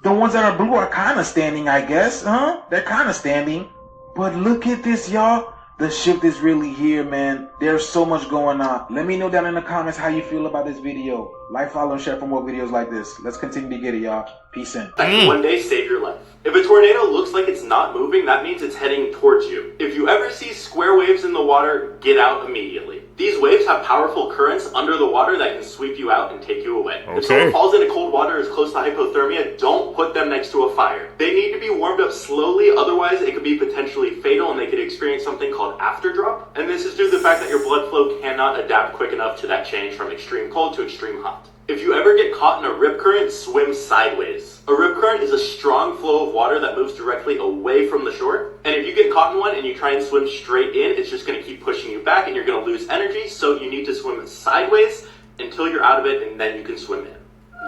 The ones that are blue are kind of standing, I guess, huh? They're kind of standing. But look at this, y'all. The shift is really here, man. There's so much going on. Let me know down in the comments how you feel about this video. Like, follow, and share for more videos like this. Let's continue to get it, y'all. Peace in. That can one day save your life. If a tornado looks like it's not moving, that means it's heading towards you. If you ever see square waves in the water, get out immediately. These waves have powerful currents under the water that can sweep you out and take you away. If someone falls into cold water or is close to hypothermia, don't put them next to a fire. They need to be warmed up slowly, otherwise it could be potentially fatal and they could experience something called afterdrop. And this is due to the fact that your blood flow cannot adapt quick enough to that change from extreme cold to extreme hot. If you ever get caught in a rip current, swim sideways. A rip current is a strong flow of water that moves directly away from the shore. And if you get caught in one and you try and swim straight in, it's just going to keep pushing you back and you're going to lose energy. So you need to swim sideways until you're out of it and then you can swim in.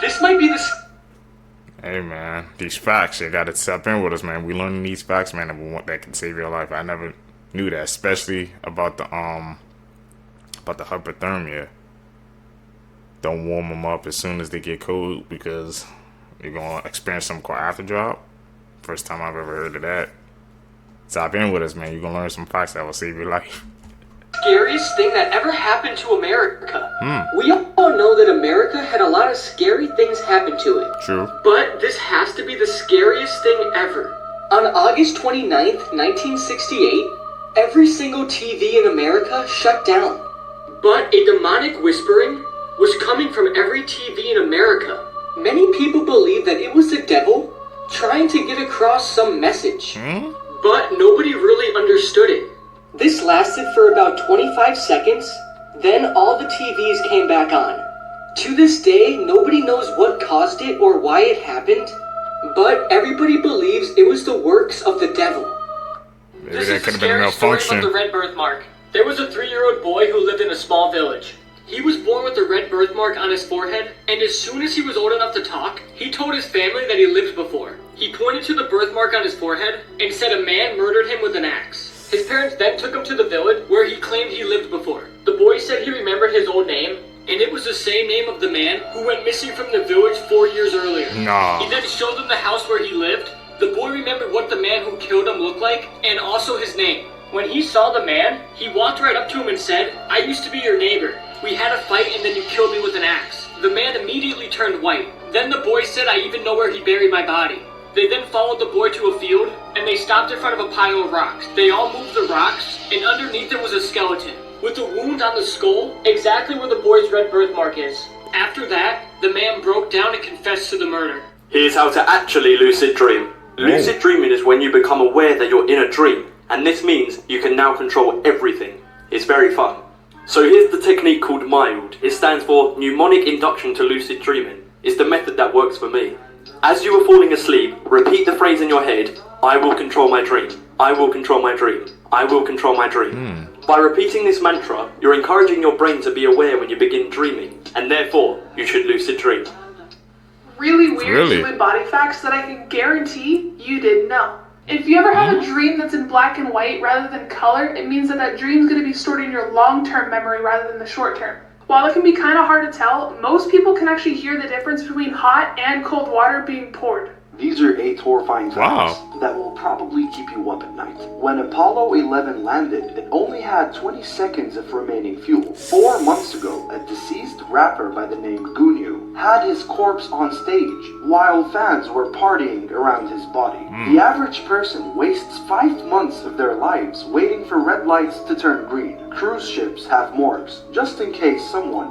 This might be the... Hey man, these facts, you gotta step in with us, man. We learning these facts, man, and we want that can save your life. I never knew that, especially about the hypothermia. Don't warm them up as soon as they get cold because you're gonna experience something called after First time I've ever heard of that. Tap in with us, man. You're gonna learn some facts that will save your life. Scariest thing that ever happened to America. We all know that America had a lot of scary things happen to it. True. But this has to be the scariest thing ever. On August 29th, 1968, every single TV in America shut down. But a demonic whispering was coming from every TV in America. Many people believe that it was the devil trying to get across some message. But nobody really understood it. This lasted for about 25 seconds, then all the TVs came back on. To this day, nobody knows what caused it or why it happened, but everybody believes it was the works of the devil. Maybe that could have been a malfunction. Story about the red birthmark. There was a 3-year-old boy who lived in a small village. He was born with a red birthmark on his forehead, and as soon as he was old enough to talk, he told his family that he lived before. He pointed to the birthmark on his forehead and said a man murdered him with an axe. His parents then took him to the village where he claimed he lived before. The boy said he remembered his old name, and it was the same name of the man who went missing from the village 4 years earlier. Nah. He then showed them the house where he lived. The boy remembered what the man who killed him looked like, and also his name. When he saw the man, he walked right up to him and said, "I used to be your neighbor. We had a fight and then you killed me with an axe." The man immediately turned white. Then the boy said, "I even know where he buried my body." They then followed the boy to a field, and they stopped in front of a pile of rocks. They all moved the rocks, and underneath there was a skeleton, with a wound on the skull, exactly where the boy's red birthmark is. After that, the man broke down and confessed to the murder. Here's how to actually lucid dream. Lucid dreaming is when you become aware that you're in a dream, and this means you can now control everything. It's very fun. So here's the technique called MILD. It stands for Mnemonic Induction to Lucid Dreaming. It's the method that works for me. As you are falling asleep, repeat the phrase in your head, "I will control my dream. I will control my dream. I will control my dream." By repeating this mantra, you're encouraging your brain to be aware when you begin dreaming, and therefore, you should lucid dream. Really weird human body facts that I can guarantee you didn't know. If you ever have a dream that's in black and white rather than color, it means that that dream's going to be stored in your long-term memory rather than the short-term. While it can be kind of hard to tell, most people can actually hear the difference between hot and cold water being poured. These are 8 horrifying facts that will probably keep you up at night. When Apollo 11 landed, it only had 20 seconds of remaining fuel. 4 months ago, a deceased rapper by the name Gunyu had his corpse on stage while fans were partying around his body. The average person wastes 5 months of their lives waiting for red lights to turn green. Cruise ships have morgues, just in case someone,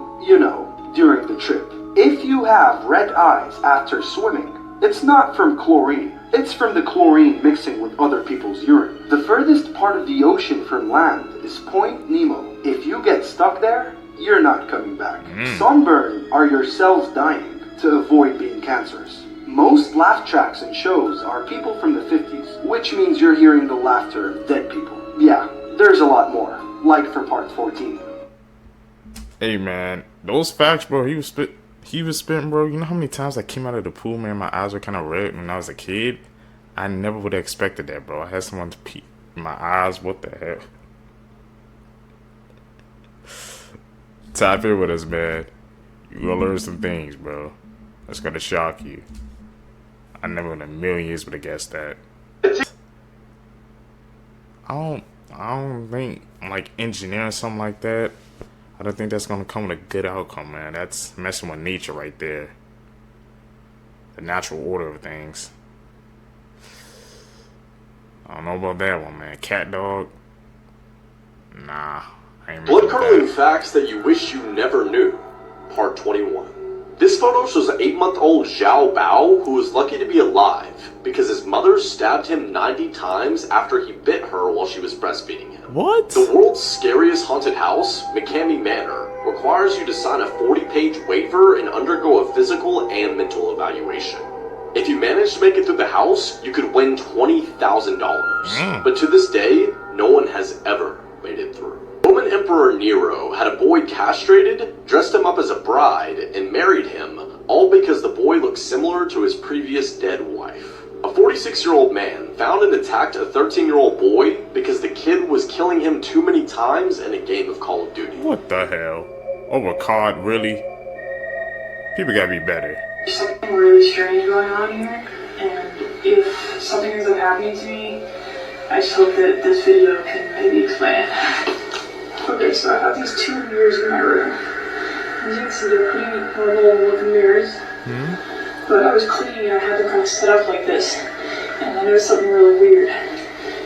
during the trip. If you have red eyes after swimming, it's not from chlorine. It's from the chlorine mixing with other people's urine. The furthest part of the ocean from land is Point Nemo. If you get stuck there, you're not coming back. Sunburn are your cells dying to avoid being cancerous. Most laugh tracks and shows are people from the 50s, which means you're hearing the laughter of dead people. Yeah, there's a lot more, like for part 14. Hey man, those facts, bro, he was spitting, bro. You know how many times I came out of the pool, man, my eyes were kind of red when I was a kid? I never would have expected that, bro. I had someone to pee in my eyes. What the heck? Tap in with us, man. You gonna learn some things, bro. That's gonna shock you. I never in a million years would have guessed that. I don't think, like, engineering something like that, I don't think that's gonna come with a good outcome, man. That's messing with nature right there. The natural order of things. I don't know about that one, man. Cat dog? Nah, I ain't Blood messing with curdling that. facts that you wish you never knew. Part 21. This photo shows an 8-month-old Xiao Bao who was lucky to be alive because his mother stabbed him 90 times after he bit her while she was breastfeeding him. What? The world's scariest haunted house, McCamey Manor, requires you to sign a 40-page waiver and undergo a physical and mental evaluation. If you manage to make it through the house, you could win $20,000. But to this day, no one has ever made it through. Roman Emperor Nero had a boy castrated, dressed him up as a bride, and married him all because the boy looked similar to his previous dead wife. A 46-year-old man found and attacked a 13-year-old boy because the kid was killing him too many times in a game of Call of Duty. What the hell? Over COD, really? People gotta be better. There's something really strange going on here, and if something ends up happening to me, I just hope that this video can maybe explain it. Okay, so I have these two mirrors in my room. As you can see, they're pretty normal looking mirrors. But I was cleaning and I had them kind of set up like this. And I noticed something really weird.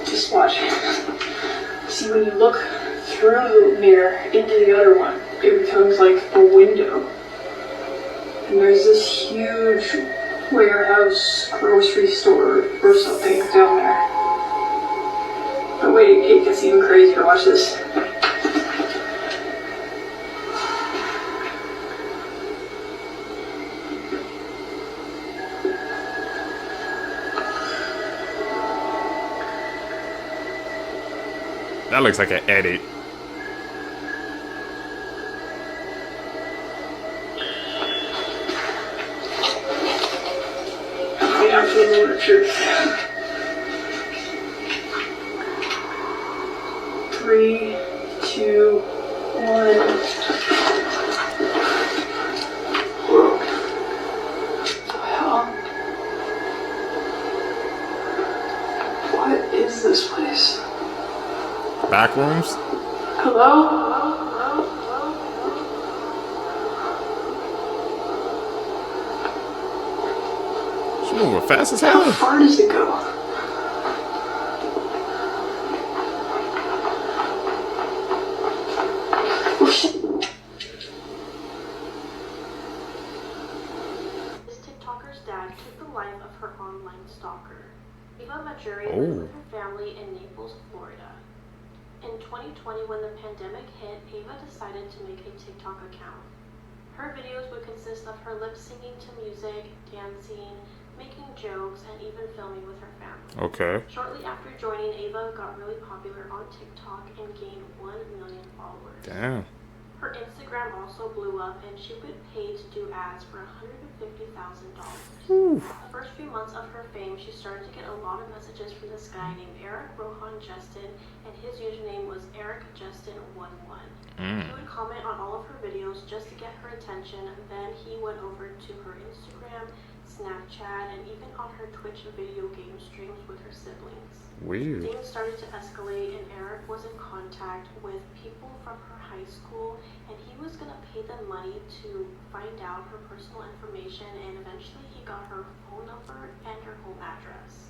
Just watch. See, when you look through the mirror into the other one, it becomes like a window. And there's this huge warehouse, grocery store or something down there. But wait, it gets even crazier. Watch this. That looks like an edit. Three, two, one. What is this place? Back rooms? Hello? She's moving fast as hell. How far does it go? Oh shit. This TikToker's dad took the life of her online stalker. Eva Majuri lives with her family in Naples, Florida. In 2020, when the pandemic hit, Ava decided to make a TikTok account. Her videos would consist of her lip syncing to music, dancing, making jokes, and even filming with her family. Okay. Shortly after joining, Ava got really popular on TikTok and gained 1 million followers. Damn. Her Instagram also blew up, and she would pay to do ads for $150,000. The first few months of her fame, she started to get a lot of messages from this guy named Eric Rohan Justin, and his username was EricJustin11. He would comment on all of her videos just to get her attention. Then he went over to her Instagram, Snapchat, and even on her Twitch video game streams with her siblings. Weird. Things started to escalate, and Eric was in contact with people from her high school, and he was going to pay them money to find out her personal information, and eventually he got her phone number and her home address.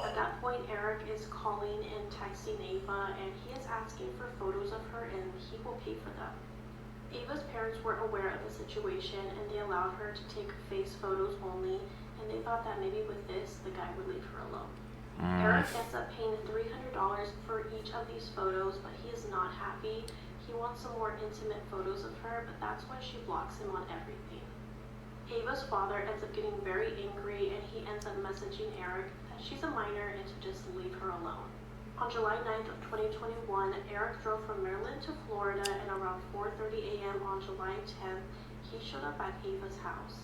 At that point, Eric is calling and texting Ava, and he is asking for photos of her, and he will pay for them. Ava's parents weren't aware of the situation, and they allowed her to take face photos only, and they thought that maybe with this, the guy would leave her alone. Eric ends up paying $300 for each of these photos, but he is not happy. He wants some more intimate photos of her, but that's why she blocks him on everything. Ava's father ends up getting very angry, and he ends up messaging Eric that she's a minor and to just leave her alone. On July 9th of 2021, Eric drove from Maryland to Florida, and around 4:30 a.m. on July 10th, he showed up at Ava's house.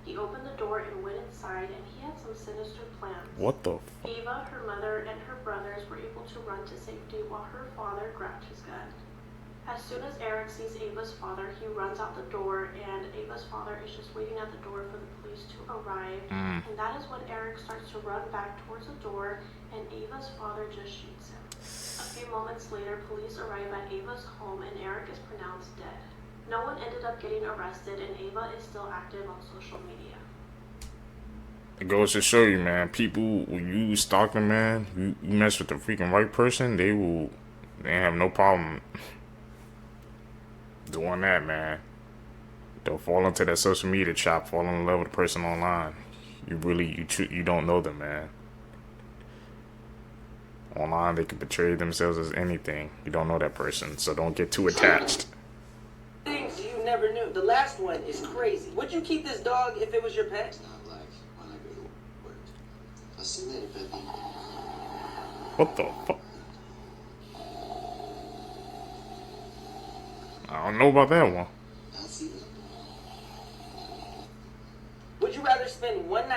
He opened the door and went inside, and he had some sinister plans. What the f? Ava, her mother, and her brothers were able to run to safety while her father grabbed his gun. As soon as Eric sees Ava's father, he runs out the door, and Ava's father is just waiting at the door for the police to arrive. And that is when Eric starts to run back towards the door, and Ava's father just shoots him. A few moments later, police arrive at Ava's home, and Eric is pronounced dead. No one ended up getting arrested, and Ava is still active on social media. It goes to show you, man, people, when you stalk them, man, you mess with the freaking right person, they have no problem doing that, man. They'll fall into that social media trap, fall in love with a person online. You don't know them, man. Online, they can betray themselves as anything. You don't know that person, so don't get too attached. Things you never knew. The last one is crazy. Would you keep this dog if it was your pet? What the fuck? I don't know about that one.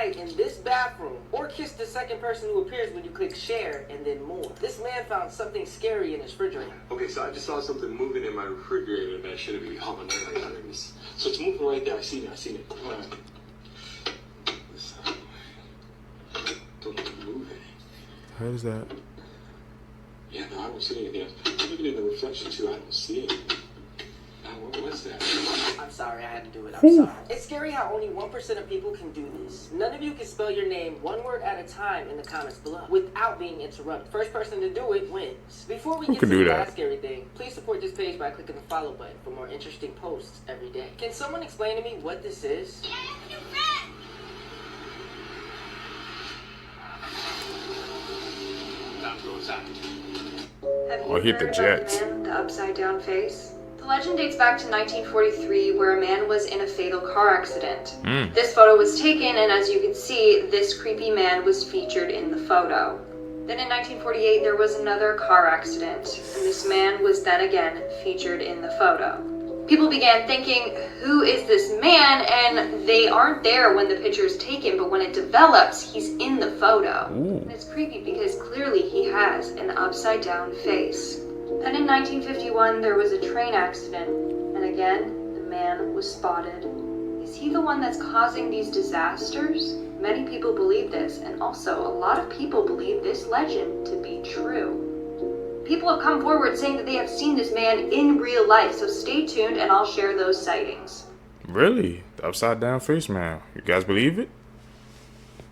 night in this bathroom, or kiss the second person who appears when you click share, and then more. This man found something scary in his refrigerator. Okay, so I just saw something moving in my refrigerator that shouldn't be hovering right there. So it's moving right there. I seen it. Don't move it. How is that? Yeah, no, I don't see anything else. I'm looking in the reflection too. I don't see it. What's that? I'm sorry, I had to do it. I'm sorry. It's scary how only 1% of people can do this. None of you can spell your name one word at a time in the comments below without being interrupted. First person to do it wins. Before we get to the last scary thing, please support this page by clicking the follow button for more interesting posts every day. Can someone explain to me what this is? Have you Or hit the heard Jets. about the man with the upside down face? The legend dates back to 1943, where a man was in a fatal car accident. This photo was taken, and as you can see, this creepy man was featured in the photo. Then in 1948, there was another car accident, and this man was then again featured in the photo. People began thinking, who is this man? And they aren't there when the picture is taken, but when it develops, he's in the photo. And it's creepy because clearly he has an upside down face. Then in 1951, there was a train accident, and again, the man was spotted. Is he the one that's causing these disasters? Many people believe this, and also a lot of people believe this legend to be true. People have come forward saying that they have seen this man in real life, so stay tuned and I'll share those sightings. Really? The upside down face man. You guys believe it?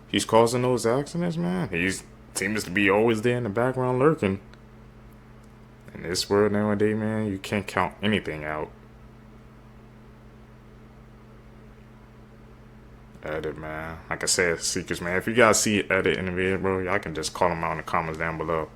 He's causing those accidents, man. He seems to be always there in the background lurking. In this world nowadays, man, you can't count anything out. Edit, man. Like I said, Seekers, man. If you guys see Edit in the video, bro, y'all can just call them out in the comments down below.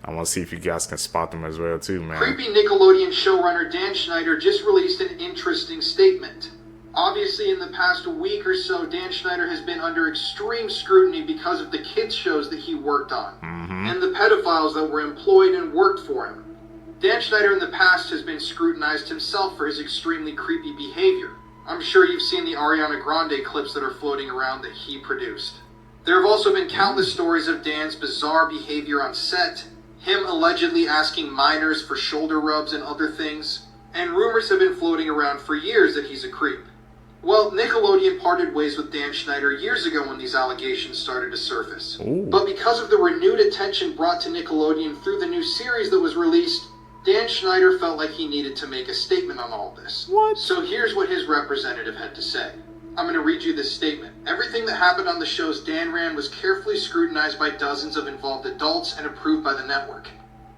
I want to see if you guys can spot them as well, too, man. Creepy Nickelodeon showrunner Dan Schneider just released an interesting statement. Obviously, in the past week or so, Dan Schneider has been under extreme scrutiny because of the kids' shows that he worked on, and the pedophiles that were employed and worked for him. Dan Schneider in the past has been scrutinized himself for his extremely creepy behavior. I'm sure you've seen the Ariana Grande clips that are floating around that he produced. There have also been countless stories of Dan's bizarre behavior on set, him allegedly asking minors for shoulder rubs and other things, and rumors have been floating around for years that he's a creep. Well, Nickelodeon parted ways with Dan Schneider years ago when these allegations started to surface. But because of the renewed attention brought to Nickelodeon through the new series that was released, Dan Schneider felt like he needed to make a statement on all this. So here's what his representative had to say. I'm going to read you this statement. Everything that happened on the shows Dan ran was carefully scrutinized by dozens of involved adults and approved by the network.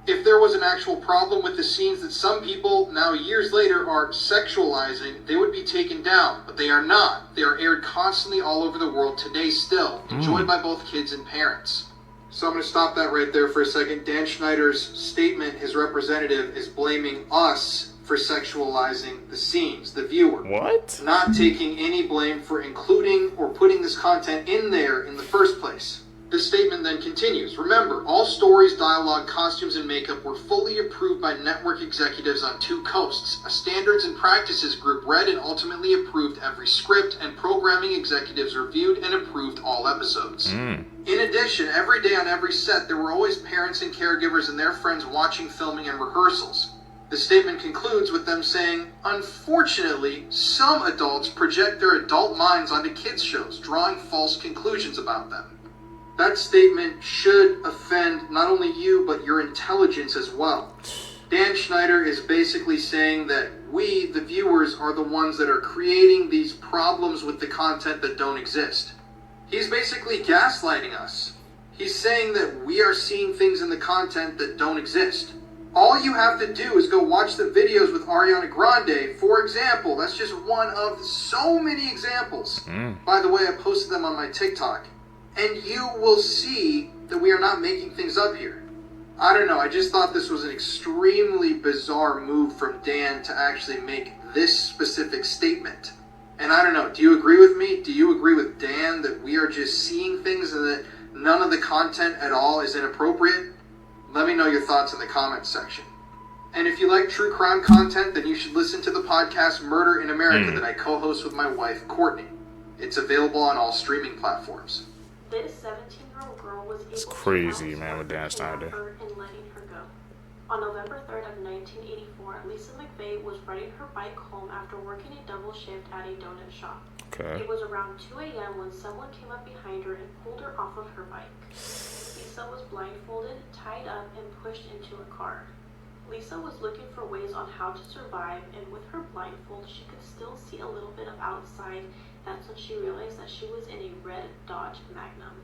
If there was an actual problem with the scenes that some people, now years later, are sexualizing, they would be taken down, but they are not. They are aired constantly all over the world today still, enjoyed by both kids and parents. So I'm going to stop that right there for a second. Dan Schneider's statement, his representative, is blaming us for sexualizing the scenes, the viewer. What? Not taking any blame for including or putting this content in there in the first place. The statement then continues. Remember, all stories, dialogue, costumes, and makeup were fully approved by network executives on 2 coasts. A standards and practices group read and ultimately approved every script, and programming executives reviewed and approved all episodes. In addition, every day on every set, there were always parents and caregivers and their friends watching filming and rehearsals. The statement concludes with them saying, unfortunately, some adults project their adult minds onto kids' shows, drawing false conclusions about them. That statement should offend not only you, but your intelligence as well. Dan Schneider is basically saying that we, the viewers, are the ones that are creating these problems with the content that don't exist. He's basically gaslighting us. He's saying that we are seeing things in the content that don't exist. All you have to do is go watch the videos with Ariana Grande, for example. That's just one of so many examples. By the way, I posted them on my TikTok. And you will see that we are not making things up here. I don't know, I just thought this was an extremely bizarre move from Dan to actually make this specific statement. And I don't know, do you agree with me? Do you agree with Dan that we are just seeing things and that none of the content at all is inappropriate? Let me know your thoughts in the comments section. And if you like true crime content, then you should listen to the podcast Murder in America that I co-host with my wife, Courtney. It's available on all streaming platforms. This 17-year-old girl was able It's to crazy, man, with Dan kidnap Snyder. her and letting her go. On November 3rd of 1984, Lisa McVeigh was riding her bike home after working a double shift at a donut shop. Okay. It was around 2 a.m. when someone came up behind her and pulled her off of her bike. Lisa was blindfolded, tied up, and pushed into a car. Lisa was looking for ways on how to survive, and with her blindfold, she could still see a little bit of outside. That's when she realized that she was in a red Dodge Magnum.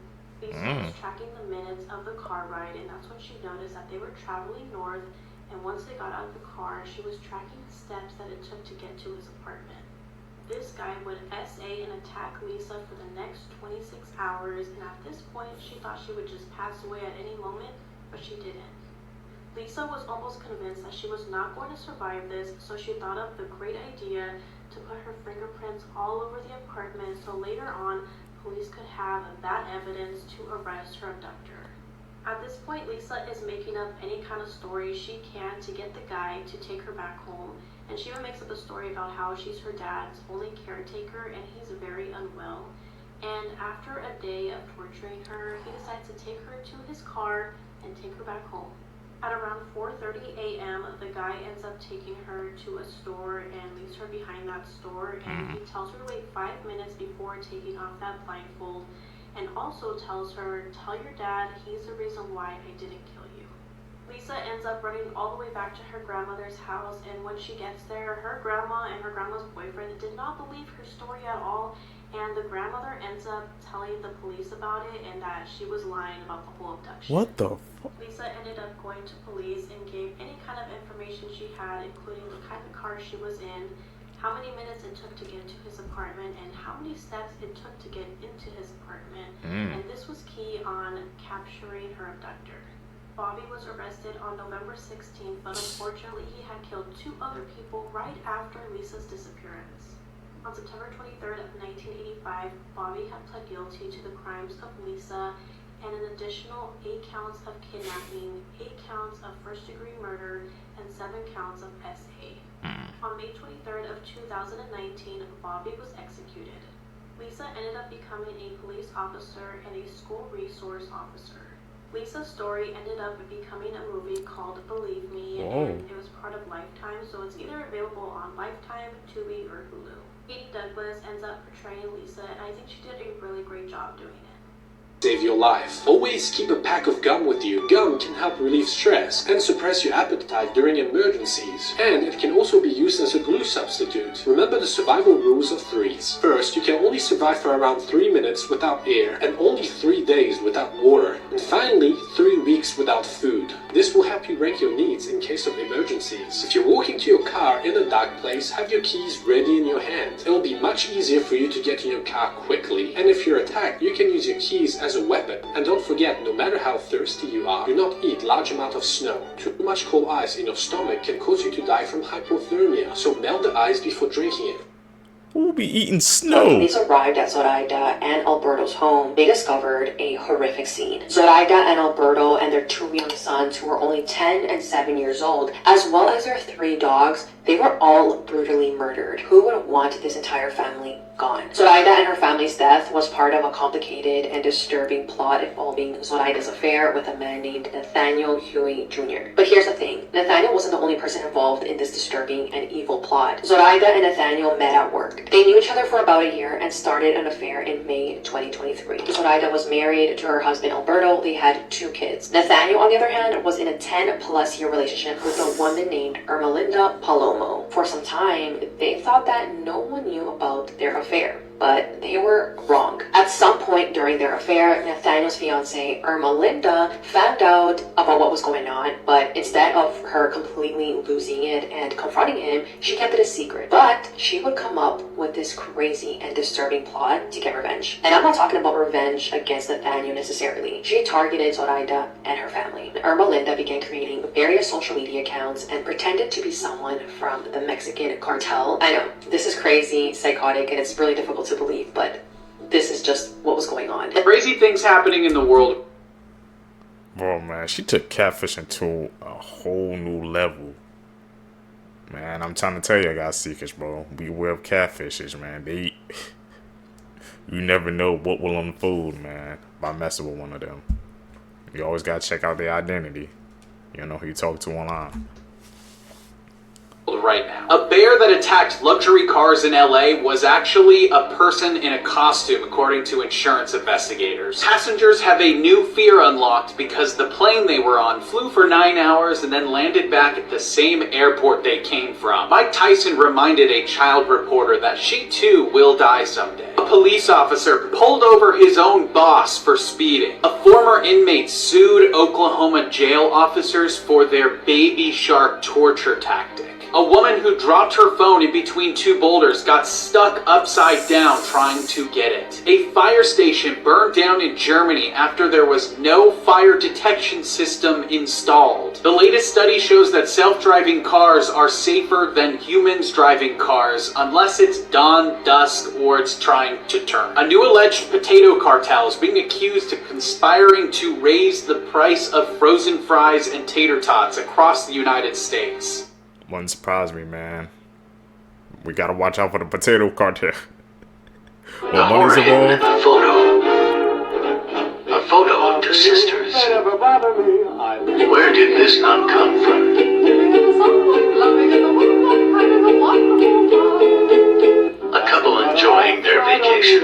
Lisa was tracking the minutes of the car ride, and that's when she noticed that they were traveling north, and once they got out of the car, she was tracking the steps that it took to get to his apartment. This guy would SA and attack Lisa for the next 26 hours, and at this point, she thought she would just pass away at any moment, but she didn't. Lisa was almost convinced that she was not going to survive this, so she thought of the great idea to put her fingerprints all over the apartment so later on, police could have that evidence to arrest her abductor. At this point, Lisa is making up any kind of story she can to get the guy to take her back home, and she even makes up a story about how she's her dad's only caretaker and he's very unwell. And after a day of torturing her, he decides to take her to his car and take her back home. At around 4:30 a.m., the guy ends up taking her to a store and leaves her behind that store, and he tells her to wait 5 minutes before taking off that blindfold, and also tells her, tell your dad he's the reason why I didn't kill you. Lisa ends up running all the way back to her grandmother's house, and when she gets there, her grandma and her grandma's boyfriend did not believe her story at all, and the grandmother ends up telling the police about it and that she was lying about the whole abduction. What the fuck? Lisa ended up going to police and gave any kind of information she had, including the kind of car she was in, how many minutes it took to get to his apartment, and how many steps it took to get into his apartment. And this was key on capturing her abductor. Bobby was arrested on November 16th, but unfortunately he had killed 2 other people right after Lisa's disappearance. On September 23rd of 1985, Bobby had pled guilty to the crimes of Lisa and an additional 8 counts of kidnapping, 8 counts of first-degree murder, and 7 counts of SA. On May 23rd of 2019, Bobby was executed. Lisa ended up becoming a police officer and a school resource officer. Lisa's story ended up becoming a movie called Believe Me, and it was part of Lifetime, so it's either available on Lifetime, Tubi, or Hulu. Katie Douglas ends up portraying Lisa, and I think she did a really great job doing it. Save your life. Always keep a pack of gum with you. Gum can help relieve stress and suppress your appetite during emergencies. And it can also be used as a glue substitute. Remember the survival rules of 3s. First, you can only survive for around 3 minutes without air, and only 3 days without water. And finally, 3 weeks without food. This will help you rank your needs in case of emergencies. If you're walking to your car in a dark place, have your keys ready in your hand. It will be much easier for you to get in your car quickly. And if you're attacked, you can use your keys as a weapon. And don't forget, no matter how thirsty you are, do not eat large amount of snow. Too much cold ice in your stomach can cause you to die from hypothermia, so melt the ice before drinking it. Who will be eating snow? When police arrived at Zoraida and Alberto's home, they discovered a horrific scene. Zoraida and Alberto and their 2 young sons, who were only 10 and 7 years old, as well as their 3 dogs, they were all brutally murdered. Who would want this entire family gone? Zoraida and her family's death was part of a complicated and disturbing plot involving Zoraida's affair with a man named Nathaniel Huey Jr. But here's the thing, Nathaniel wasn't the only person involved in this disturbing and evil plot. Zoraida and Nathaniel met at work. They knew each other for about a year and started an affair in May 2023. Zoraida was married to her husband Alberto. They had 2 kids. Nathaniel, on the other hand, was in a 10+ year relationship with a woman named Ermelinda Palomo. For some time, they thought that no one knew about their affair, but they were wrong. At some point during their affair, Nathaniel's fiancée, Ermelinda, found out about what was going on, but instead of her completely losing it and confronting him, she kept it a secret. But she would come up with this crazy and disturbing plot to get revenge. And I'm not talking about revenge against Nathaniel necessarily. She targeted Zoraida and her family. Ermelinda began creating various social media accounts and pretended to be someone from the Mexican cartel. I know, this is crazy, psychotic, and it's really difficult to believe, but this is just what was going on. Crazy things happening in the world. Bro, man, she took catfishing to a whole new level. Man, I'm trying to tell you guys, seekers, bro. Beware of catfishes, man. You never know what will unfold, man, by messing with one of them. You always gotta check out their identity. You know who you talk to online. Right now. A bear that attacked luxury cars in LA was actually a person in a costume, according to insurance investigators. Passengers have a new fear unlocked because the plane they were on flew for 9 hours and then landed back at the same airport they came from. Mike Tyson reminded a child reporter that she too will die someday. A police officer pulled over his own boss for speeding. A former inmate sued Oklahoma jail officers for their baby shark torture tactic. A woman who dropped her phone in between two boulders got stuck upside down trying to get it. A fire station burned down in Germany after there was no fire detection system installed. The latest study shows that self-driving cars are safer than humans driving cars unless it's dawn, dusk, or it's trying to turn. A new alleged potato cartel is being accused of conspiring to raise the price of frozen fries and tater tots across the United States. Wouldn't surprise me, man. We gotta watch out for the potato cartel. Well, money's involved. A photo of two sisters. Where did this nun come from? A couple enjoying their vacation.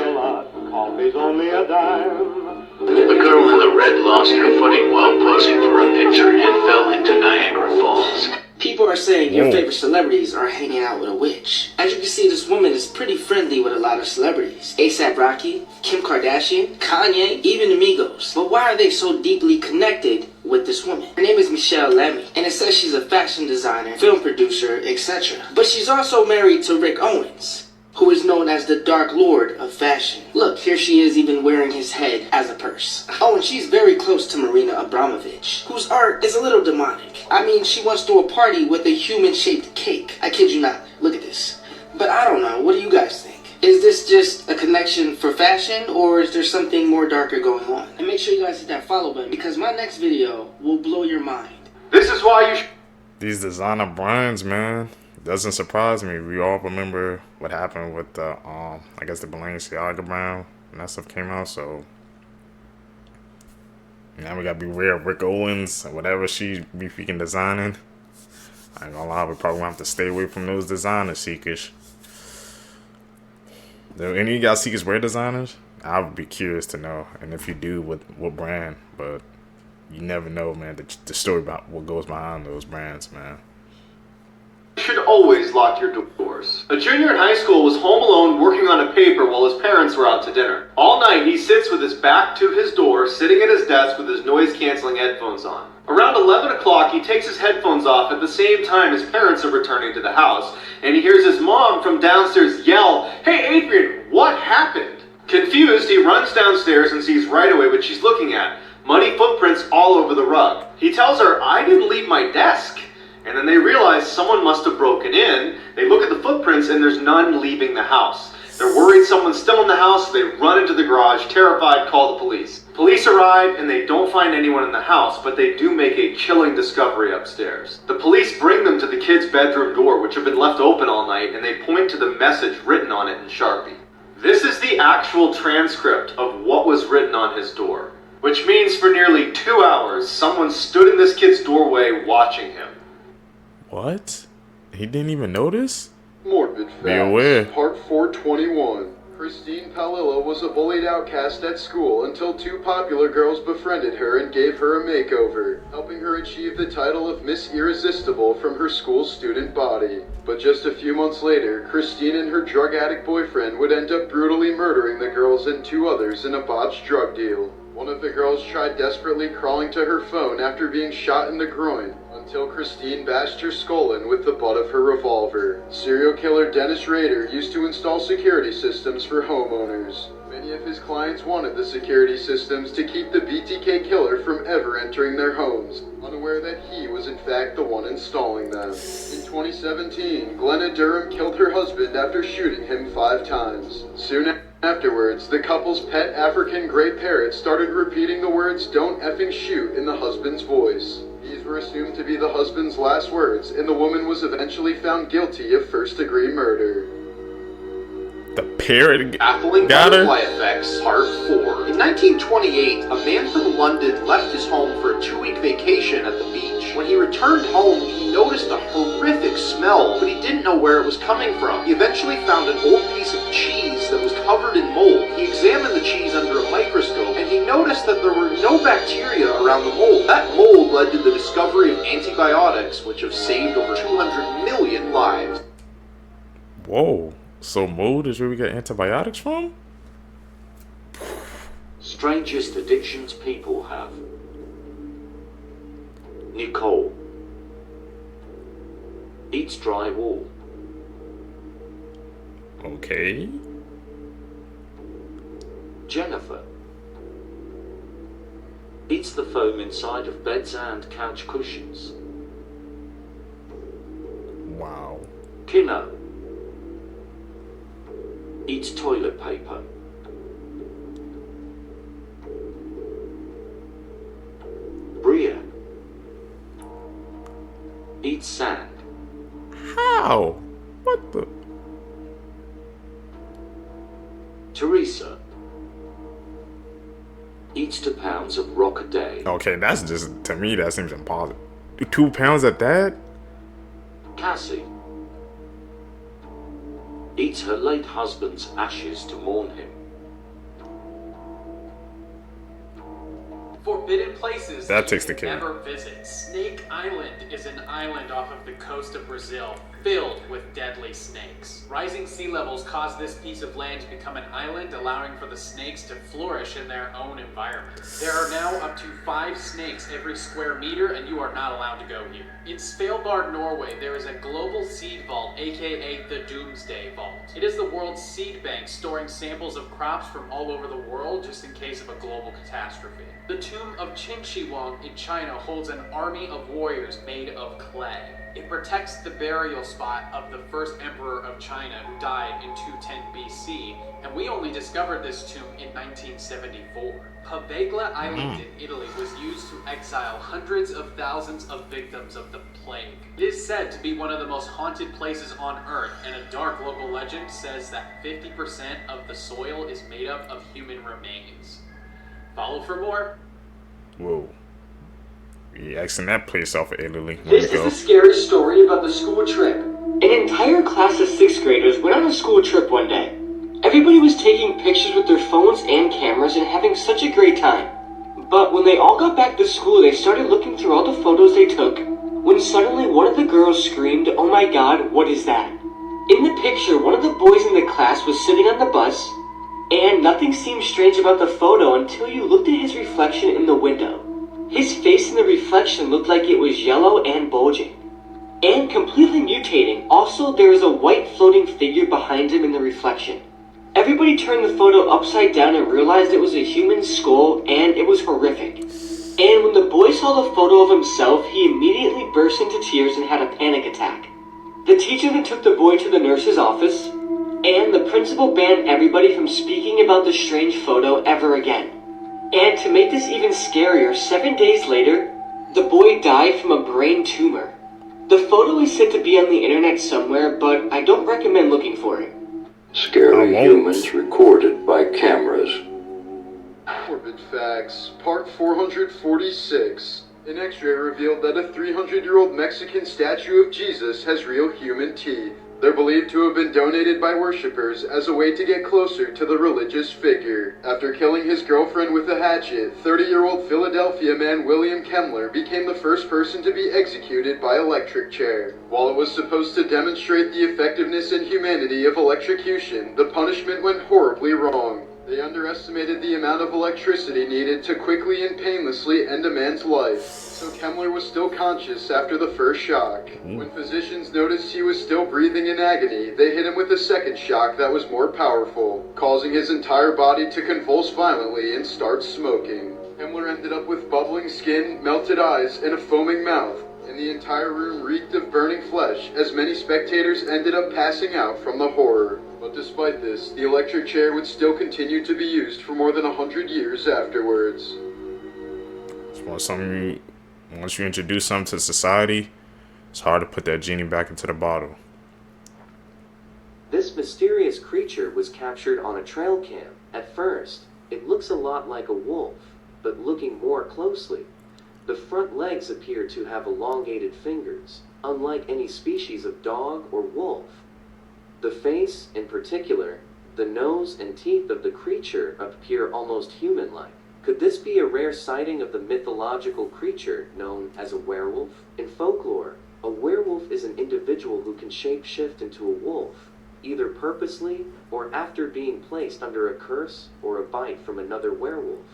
The girl in the red lost her footing while posing for a picture and fell into Niagara Falls. People are saying your favorite celebrities are hanging out with a witch. As you can see, this woman is pretty friendly with a lot of celebrities. A$AP Rocky, Kim Kardashian, Kanye, even Amigos. But why are they so deeply connected with this woman? Her name is Michelle Lemmy, and it says she's a fashion designer, film producer, etc. But she's also married to Rick Owens, who is known as the Dark Lord of fashion. Look, here she is even wearing his head as a purse. Oh, and she's very close to Marina Abramovich, whose art is a little demonic. I mean, she once threw a party with a human-shaped cake. I kid you not. Look at this. But I don't know. What do you guys think? Is this just a connection for fashion, or is there something more darker going on? And make sure you guys hit that follow button, because my next video will blow your mind. This is why you These designer brands, man. Doesn't surprise me. We all remember what happened with the, I guess the Balenciaga brand and that stuff came out, so now we gotta beware of Rick Owens and whatever she be freaking designing. I ain't gonna lie, we probably gonna have to stay away from those designer seekers. Do any of you guys seekers wear designers? I would be curious to know, and if you do, what brand, but you never know, man, the story about what goes behind those brands, man. should always lock your doors. A junior in high school was home alone working on a paper while his parents were out to dinner. All night he sits with his back to his door, sitting at his desk with his noise-canceling headphones on. Around 11 o'clock he takes his headphones off at the same time his parents are returning to the house, and he hears his mom from downstairs yell, "Hey Adrian, what happened?" Confused, he runs downstairs and sees right away what she's looking at. Muddy footprints all over the rug. He tells her, "I didn't leave my desk." And then they realize someone must have broken in. They look at the footprints and there's none leaving the house. They're worried someone's still in the house. They run into the garage, terrified, call the police. Police arrive and they don't find anyone in the house, but they do make a chilling discovery upstairs. The police bring them to the kid's bedroom door, which had been left open all night, and they point to the message written on it in Sharpie. This is the actual transcript of what was written on his door, which means for nearly 2 hours, someone stood in this kid's doorway watching him. What? He didn't even notice? Morbid Facts, Be aware. Part 421. Christine Palillo was a bullied outcast at school until two popular girls befriended her and gave her a makeover, helping her achieve the title of Miss Irresistible from her school's student body. But just a few months later, Christine and her drug addict boyfriend would end up brutally murdering the girls and two others in a botched drug deal. One of the girls tried desperately crawling to her phone after being shot in the groin, until Christine bashed her skull in with the butt of her revolver. Serial killer Dennis Rader used to install security systems for homeowners. Many of his clients wanted the security systems to keep the BTK killer from ever entering their homes, unaware that he was in fact the one installing them. In 2017, Glenna Durham killed her husband after shooting him 5 times. Soon afterwards, the couple's pet African gray parrot started repeating the words "don't effing shoot" in the husband's voice. These were assumed to be the husband's last words, and the woman was eventually found guilty of first-degree murder. The Parrot Baffling got her. Butterfly Effects, Part 4. In 1928, a man from London left his home for a 2-week vacation at the beach. When he returned home, he noticed a horrific smell, but he didn't know where it was coming from. He eventually found an old piece of cheese that was covered in mold. He examined the cheese under a microscope, and he noticed that there were no bacteria around the mold. That mold led to the discovery of antibiotics, which have saved over 200 million lives. Whoa. So mold is where we get antibiotics from? Strangest addictions people have. Nicole eats drywall. Okay. Jennifer eats the foam inside of beds and couch cushions. Wow. Kinno eats toilet paper. Bria eats sand. How? What the? Teresa eats 2 pounds of rock a day. Okay, that's just, to me, that seems impossible. 2 pounds at that? Cassie eats her late husband's ashes to mourn him. Forbidden places That takes the cake. never visit. Snake Island is an island off of the coast of Brazil, filled with deadly snakes. Rising sea levels cause this piece of land to become an island, allowing for the snakes to flourish in their own environment. There are now up to 5 snakes every square meter, and you are not allowed to go here. In Svalbard, Norway, there is a global seed vault, aka the Doomsday Vault. It is the world's seed bank, storing samples of crops from all over the world just in case of a global catastrophe. The tomb of Qin Shi Huang in China holds an army of warriors made of clay. It protects the burial spot of the first emperor of China who died in 210 BC, and we only discovered this tomb in 1974. Pavegla Island in Italy was used to exile hundreds of thousands of victims of the plague. It is said to be one of the most haunted places on Earth, and a dark local legend says that 50% of the soil is made up of human remains. Follow for more. Whoa. We asking that place off of Italy. This is a scary story about the school trip. An entire class of 6th graders went on a school trip one day. Everybody was taking pictures with their phones and cameras and having such a great time. But when they all got back to school, they started looking through all the photos they took, when suddenly one of the girls screamed, "Oh my god, what is that?" In the picture, one of the boys in the class was sitting on the bus, and nothing seemed strange about the photo until you looked at his reflection in the window. His face in the reflection looked like it was yellow and bulging, and completely mutating. Also, there was a white floating figure behind him in the reflection. Everybody turned the photo upside down and realized it was a human skull, and it was horrific. And when the boy saw the photo of himself, he immediately burst into tears and had a panic attack. The teacher then took the boy to the nurse's office, and the principal banned everybody from speaking about the strange photo ever again. And to make this even scarier, 7 days later, the boy died from a brain tumor. The photo is said to be on the internet somewhere, but I don't recommend looking for it. Scary humans recorded by cameras. Morbid Facts, Part 446. An X-ray revealed that a 300-year-old Mexican statue of Jesus has real human teeth. They're believed to have been donated by worshippers as a way to get closer to the religious figure. After killing his girlfriend with a hatchet, 30-year-old Philadelphia man William Kemmler became the first person to be executed by electric chair. While it was supposed to demonstrate the effectiveness and humanity of electrocution, the punishment went horribly wrong. They underestimated the amount of electricity needed to quickly and painlessly end a man's life, so Kemmler was still conscious after the first shock. When physicians noticed he was still breathing in agony, they hit him with a second shock that was more powerful, causing his entire body to convulse violently and start smoking. Kemmler ended up with bubbling skin, melted eyes, and a foaming mouth, and the entire room reeked of burning flesh as many spectators ended up passing out from the horror. But despite this, the electric chair would still continue to be used for more than 100 years afterwards. Once you introduce something to society, it's hard to put that genie back into the bottle. This This mysterious creature was captured on a trail cam. At first, it looks a lot like a wolf, but looking more closely, the front legs appear to have elongated fingers, unlike any species of dog or wolf. The face, in particular, the nose and teeth of the creature appear almost human-like. Could this be a rare sighting of the mythological creature known as a werewolf? In folklore, a werewolf is an individual who can shape-shift into a wolf, either purposely or after being placed under a curse or a bite from another werewolf,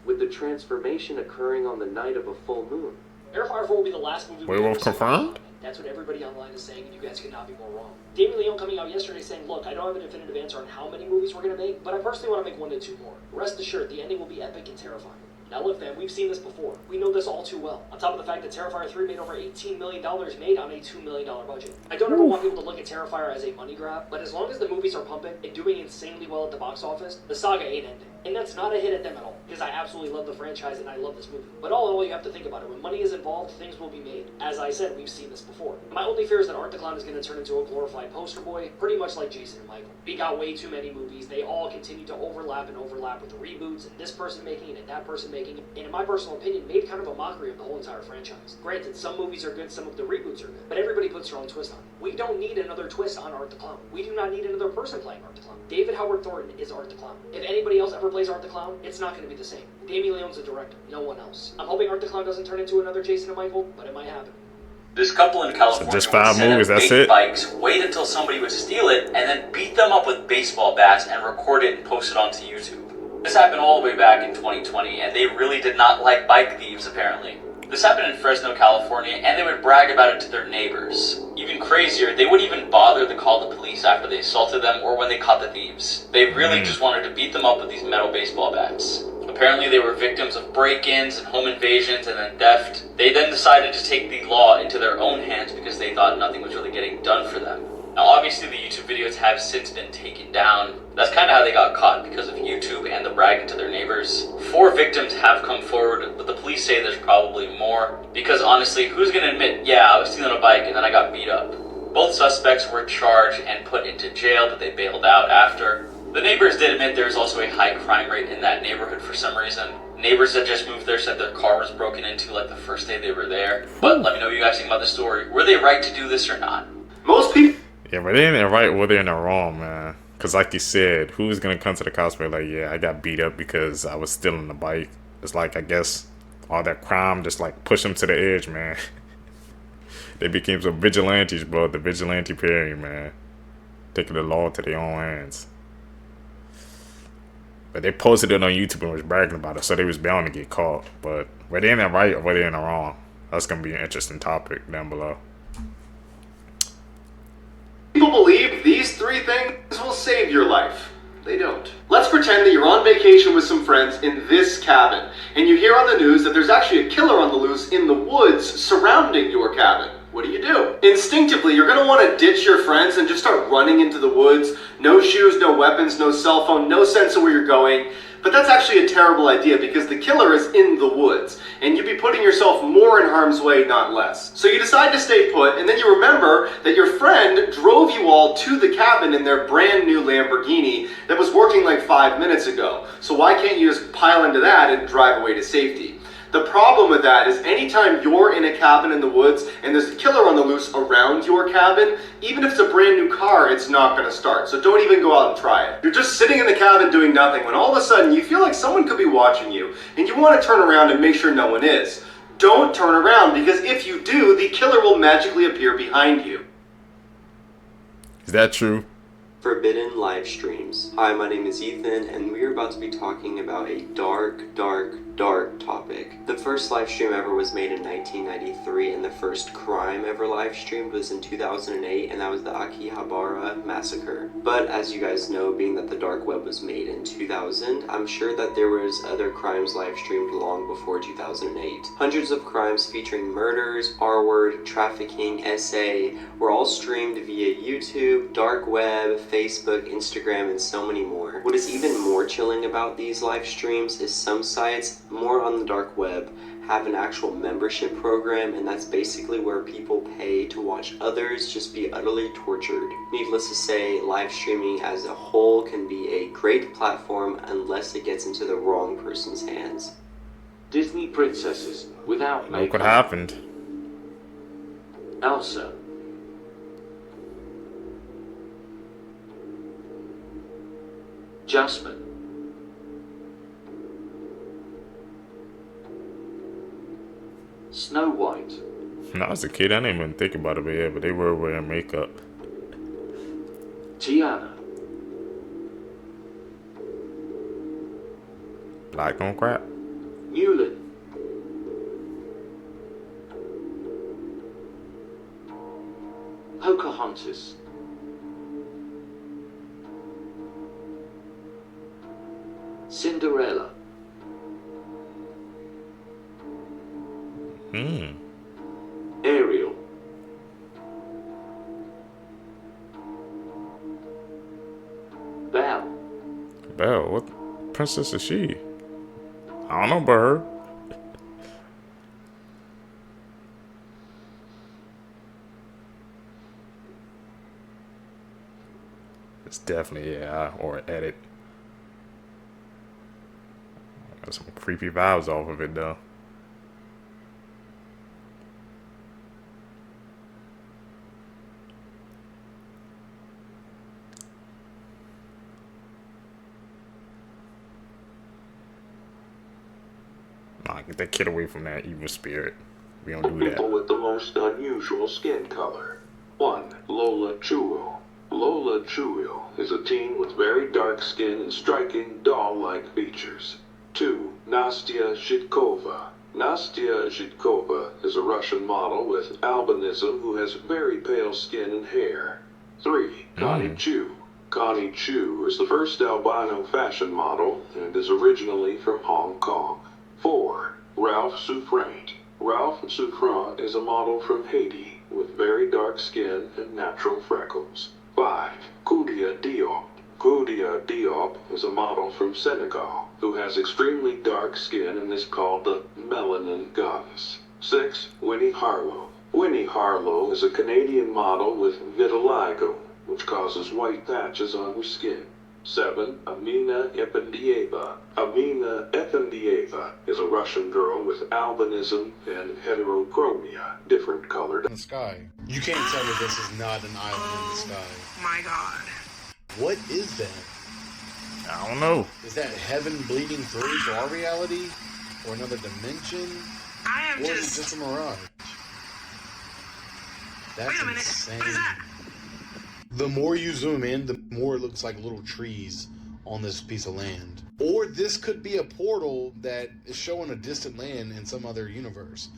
with the transformation occurring on the night of a full moon. Terrifier 4 will be the last movie Werewolf confirmed? That's what everybody online is saying, and you guys could not be more wrong. Damien Leone coming out yesterday saying, look, I don't have a definitive answer on how many movies we're going to make, but I personally want to make 1 to 2 more. Rest assured, the ending will be epic and terrifying. Now look, fam, we've seen this before. We know this all too well. On top of the fact that Terrifier 3 made over $18 million made on a $2 million budget. I don't ever want people to look at Terrifier as a money grab, but as long as the movies are pumping and doing insanely well at the box office, the saga ain't ending. And that's not a hit at them at all, because I absolutely love the franchise and I love this movie. But all in all, you have to think about it. When money is involved, things will be made. As I said, we've seen this before. My only fear is that Art the Clown is going to turn into a glorified poster boy, pretty much like Jason and Michael. We got way too many movies. They all continue to overlap with the reboots and this person making it and that person making it. And in my personal opinion, made kind of a mockery of the whole entire franchise. Granted, some movies are good, some of the reboots are good, but everybody puts their own twist on it. We don't need another twist on Art the Clown. We do not need another person playing Art the Clown. David Howard Thornton is Art the Clown. If anybody else ever plays Art the Clown, it's not going to be the same. Damien Leone's the director, no one else. I'm hoping Art the Clown doesn't turn into another Jason and Michael, but it might happen. This couple in California So just 5 would set up movies, that's fake it? bikes, wait until somebody would steal it, and then beat them up with baseball bats and record it and post it onto YouTube. This happened all the way back in 2020, and they really did not like bike thieves, apparently. This happened in Fresno, California, and they would brag about it to their neighbors. Even crazier, they wouldn't even bother to call the police after they assaulted them or when they caught the thieves. They really just wanted to beat them up with these metal baseball bats. Apparently they were victims of break-ins and home invasions and then theft. They then decided to take the law into their own hands because they thought nothing was really getting done for them. Now obviously the YouTube videos have since been taken down. That's kind of how they got caught, because of YouTube and the bragging to their neighbors. 4 victims have come forward, but the police say there's probably more. Because honestly, who's gonna admit, yeah, I was stealing a bike and then I got beat up? Both suspects were charged and put into jail, but they bailed out after. The neighbors did admit there's also a high crime rate in that neighborhood for some reason. Neighbors that just moved there said their car was broken into like the first day they were there. But let me know what you guys think about the story. Were they right to do this or not? Most people... Yeah, but they ain't right or they're in the wrong, man. Because like you said, who's going to come to the cops and be like, yeah, I got beat up because I was stealing the bike. It's like, I guess, all that crime just like push them to the edge, man. They became some vigilantes, bro. The vigilante period, man. Taking the law to their own hands. But they posted it on YouTube and was bragging about it, so they was bound to get caught. But were they in the right or were they in the wrong? That's going to be an interesting topic down below. People believe these 3 things will save your life. They don't. Let's pretend that you're on vacation with some friends in this cabin, and you hear on the news that there's actually a killer on the loose in the woods surrounding your cabin. What do? Instinctively, you're going to want to ditch your friends and just start running into the woods. No shoes, no weapons, no cell phone, no sense of where you're going. But that's actually a terrible idea because the killer is in the woods, and you'd be putting yourself more in harm's way, not less. So you decide to stay put, and then you remember that your friend drove you all to the cabin in their brand new Lamborghini that was working like 5 minutes ago. So why can't you just pile into that and drive away to safety? The problem with that is anytime you're in a cabin in the woods and there's a killer on the loose around your cabin, even if it's a brand new car, it's not going to start. So don't even go out and try it. You're just sitting in the cabin doing nothing when all of a sudden you feel like someone could be watching you and you want to turn around and make sure no one is. Don't turn around, because if you do, the killer will magically appear behind you. Is that true? Forbidden live streams. Hi, my name is Ethan, and we are about to be talking about a dark topic. The first live stream ever was made in 1993, and the first crime ever live streamed was in 2008, and that was the Akihabara massacre. But as you guys know, being that the dark web was made in 2000, I'm sure that there was other crimes live streamed long before 2008. Hundreds of crimes featuring murders, R-word, trafficking, SA were all streamed via YouTube, dark web, Facebook, Instagram, and so many more. What is even more chilling about these live streams is some sites, more on the dark web, have an actual membership program, and that's basically where people pay to watch others just be utterly tortured. Needless to say, live streaming as a whole can be a great platform unless it gets into the wrong person's hands. Disney princesses without Look makeup. what happened. Elsa. Jasmine. Snow White. When I was a kid, I didn't even think about it, but yeah, but they were wearing makeup. Tiana. Black on crack. Mulan. Pocahontas. Cinderella. Ariel. Belle. Belle, what princess is she? I don't know about her. It's definitely, yeah, or edit. Got some creepy vibes off of it, though. Nah, get that kid away from that evil spirit. We don't do that. People with the most unusual skin color. 1. Lola Chuo. Lola Chuo is a teen with very dark skin and striking doll-like features. 2. Nastya Zhitkova. Nastya Zhitkova is a Russian model with albinism who has very pale skin and hair. 3. Connie Chu. Connie Chu is the first albino fashion model and is originally from Hong Kong. 4. Ralph Souffrant. Ralph Souffrant is a model from Haiti with very dark skin and natural freckles. 5. Koudia Diop. Koudia Diop is a model from Senegal who has extremely dark skin and is called the Melanin Goddess. 6. Winnie Harlow. Winnie Harlow is a Canadian model with vitiligo, which causes white patches on her skin. 7. Amina Ependieva. Amina Ependieva is a Russian girl with albinism and heterochromia, different colored. In the sky. You can't tell me this is not an island in the sky. My God. What is that? I don't know. Is that heaven bleeding through to our reality? Or another dimension? Or is it just a mirage? That's insane. What is that? The more you zoom in, the more it looks like little trees on this piece of land. Or this could be a portal that is showing a distant land in some other universe.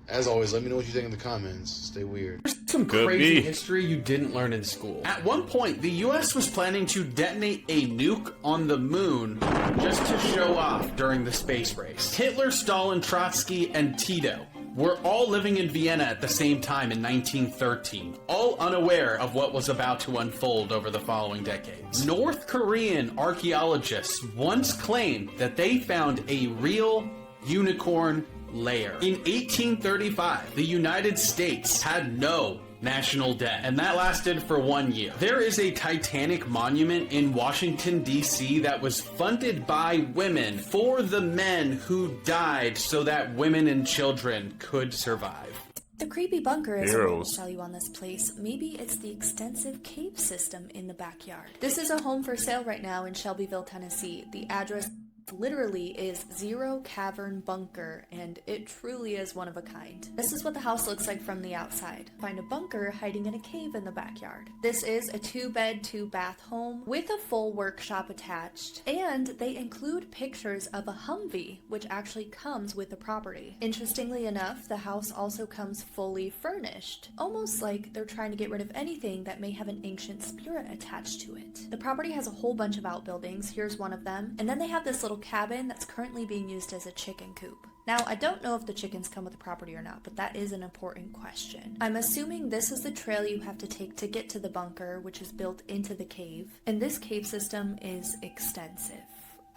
As always, let me know what you think in the comments. Stay weird. There's some crazy history you didn't learn in school. At one point, the US was planning to detonate a nuke on the moon just to show off during the space race. Hitler, Stalin, Trotsky, and Tito were all living in Vienna at the same time in 1913, all unaware of what was about to unfold over the following decades. North Korean archaeologists once claimed that they found a real unicorn lair. In 1835, the United States had no national debt, and that lasted for 1 year. There is a Titanic monument in Washington, D.C. that was funded by women for the men who died so that women and children could survive. The creepy bunker is what Heroes. will tell you on this place. Maybe it's the extensive cave system in the backyard. This is a home for sale right now in Shelbyville, Tennessee. The address literally is Zero Cavern Bunker, and it truly is one of a kind. This is what the house looks like from the outside. Find a bunker hiding in a cave in the backyard. This is a 2-bed, 2-bath home with a full workshop attached, and they include pictures of a Humvee, which actually comes with the property. Interestingly enough, the house also comes fully furnished, almost like they're trying to get rid of anything that may have an ancient spirit attached to it. The property has a whole bunch of outbuildings. Here's one of them, and then they have this little cabin that's currently being used as a chicken coop. Now, I don't know if the chickens come with the property or not, but that is an important question. I'm assuming this is the trail you have to take to get to the bunker, which is built into the cave. And this cave system is extensive.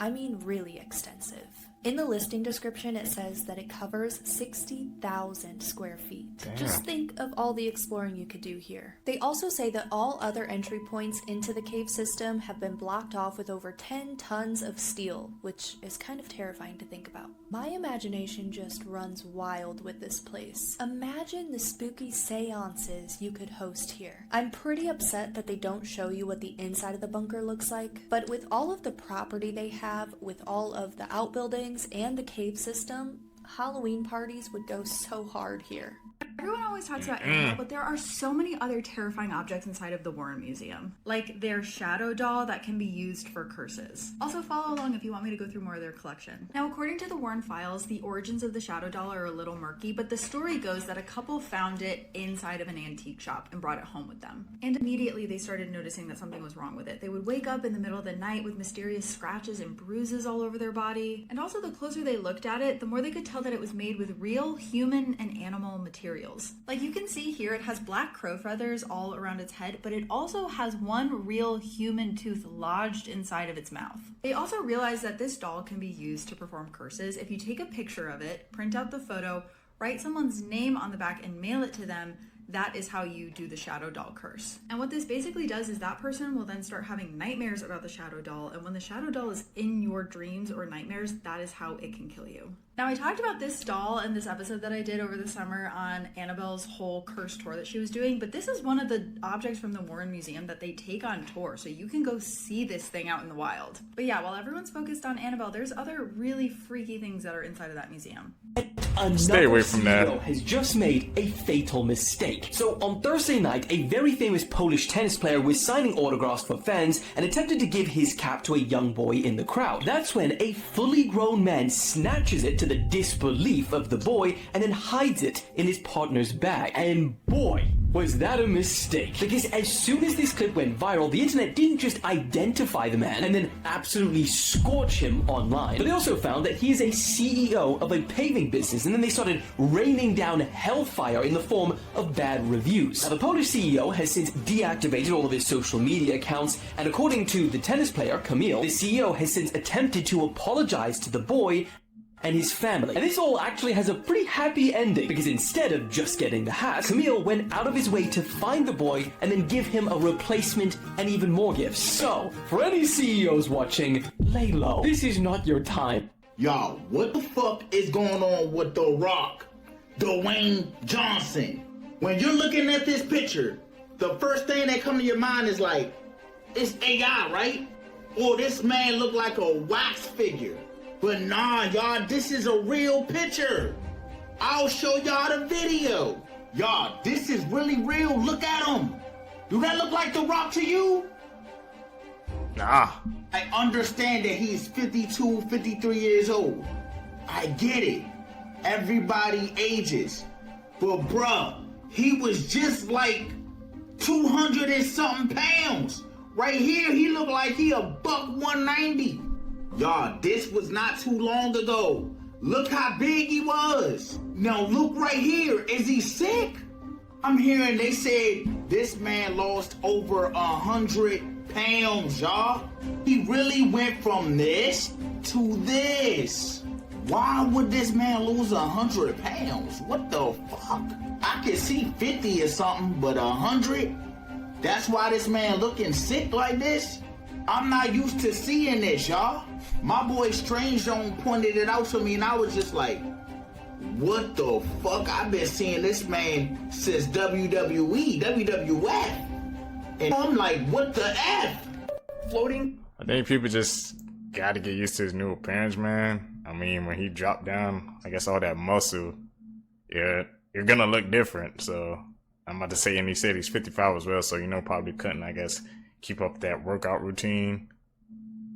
I mean really extensive. In the listing description, it says that it covers 60,000 square feet. Damn. Just think of all the exploring you could do here. They also say that all other entry points into the cave system have been blocked off with over 10 tons of steel, which is kind of terrifying to think about. My imagination just runs wild with this place. Imagine the spooky seances you could host here. I'm pretty upset that they don't show you what the inside of the bunker looks like, but with all of the property they have, with all of the outbuildings and the cave system, Halloween parties would go so hard here. Everyone always talks about Annabelle, but there are so many other terrifying objects inside of the Warren Museum. Like their shadow doll that can be used for curses. Also follow along if you want me to go through more of their collection. Now, according to the Warren files, the origins of the shadow doll are a little murky, but the story goes that a couple found it inside of an antique shop and brought it home with them. And immediately they started noticing that something was wrong with it. They would wake up in the middle of the night with mysterious scratches and bruises all over their body. And also, the closer they looked at it, the more they could tell that it was made with real human and animal materials. Like you can see here, it has black crow feathers all around its head, but it also has one real human tooth lodged inside of its mouth. They also realized that this doll can be used to perform curses. If you take a picture of it, print out the photo, write someone's name on the back and mail it to them, that is how you do the shadow doll curse. And what this basically does is that person will then start having nightmares about the shadow doll, and when the shadow doll is in your dreams or nightmares, that is how it can kill you. Now, I talked about this doll in this episode that I did over the summer on Annabelle's whole curse tour that she was doing, but this is one of the objects from the Warren Museum that they take on tour, so you can go see this thing out in the wild. But yeah, while everyone's focused on Annabelle, there's other really freaky things that are inside of that museum. Stay away from that. CEO has just made a fatal mistake. So on Thursday night, a very famous Polish tennis player was signing autographs for fans and attempted to give his cap to a young boy in the crowd. That's when a fully grown man snatches it to the disbelief of the boy and then hides it in his partner's bag. And boy, was that a mistake. Because as soon as this clip went viral, the internet didn't just identify the man and then absolutely scorch him online, but they also found that he is a CEO of a paving business, and then they started raining down hellfire in the form of bad reviews. Now, the Polish CEO has since deactivated all of his social media accounts, and according to the tennis player, Camille, the CEO has since attempted to apologize to the boy and his family. And this all actually has a pretty happy ending, because instead of just getting the hat, Camille went out of his way to find the boy and then give him a replacement and even more gifts. So, for any CEOs watching, lay low. This is not your time. Y'all, what the fuck is going on with The Rock, Dwayne Johnson? When you're looking at this picture, the first thing that comes to your mind is like, it's AI, right? Or this man look like a wax figure. But nah, y'all, this is a real picture. I'll show y'all the video. Y'all, this is really real. Look at him. Do that look like The Rock to you? Nah. I understand that he's 52, 53 years old. I get it. Everybody ages. But bruh, he was just like 200 and something pounds. Right here, he looked like he a $190. Y'all, this was not too long ago. Look how big he was. Now look right here. Is he sick? I'm hearing they said this man lost over 100 pounds, y'all. He really went from this to this. Why would this man lose 100 pounds? What the fuck? I can see 50 or something, but 100? That's why this man looking sick like this? I'm not used to seeing this, y'all. My boy Strange Zone pointed it out to me, and I was just like, what the fuck? I've been seeing this man since WWE, WWF. And I'm like, what the F? Floating? I think people just gotta get used to his new appearance, man. I mean, when he dropped down, I guess all that muscle, yeah, you're gonna look different. So I'm about to say, and he said he's 55 as well, so probably couldn't, I guess, keep up that workout routine.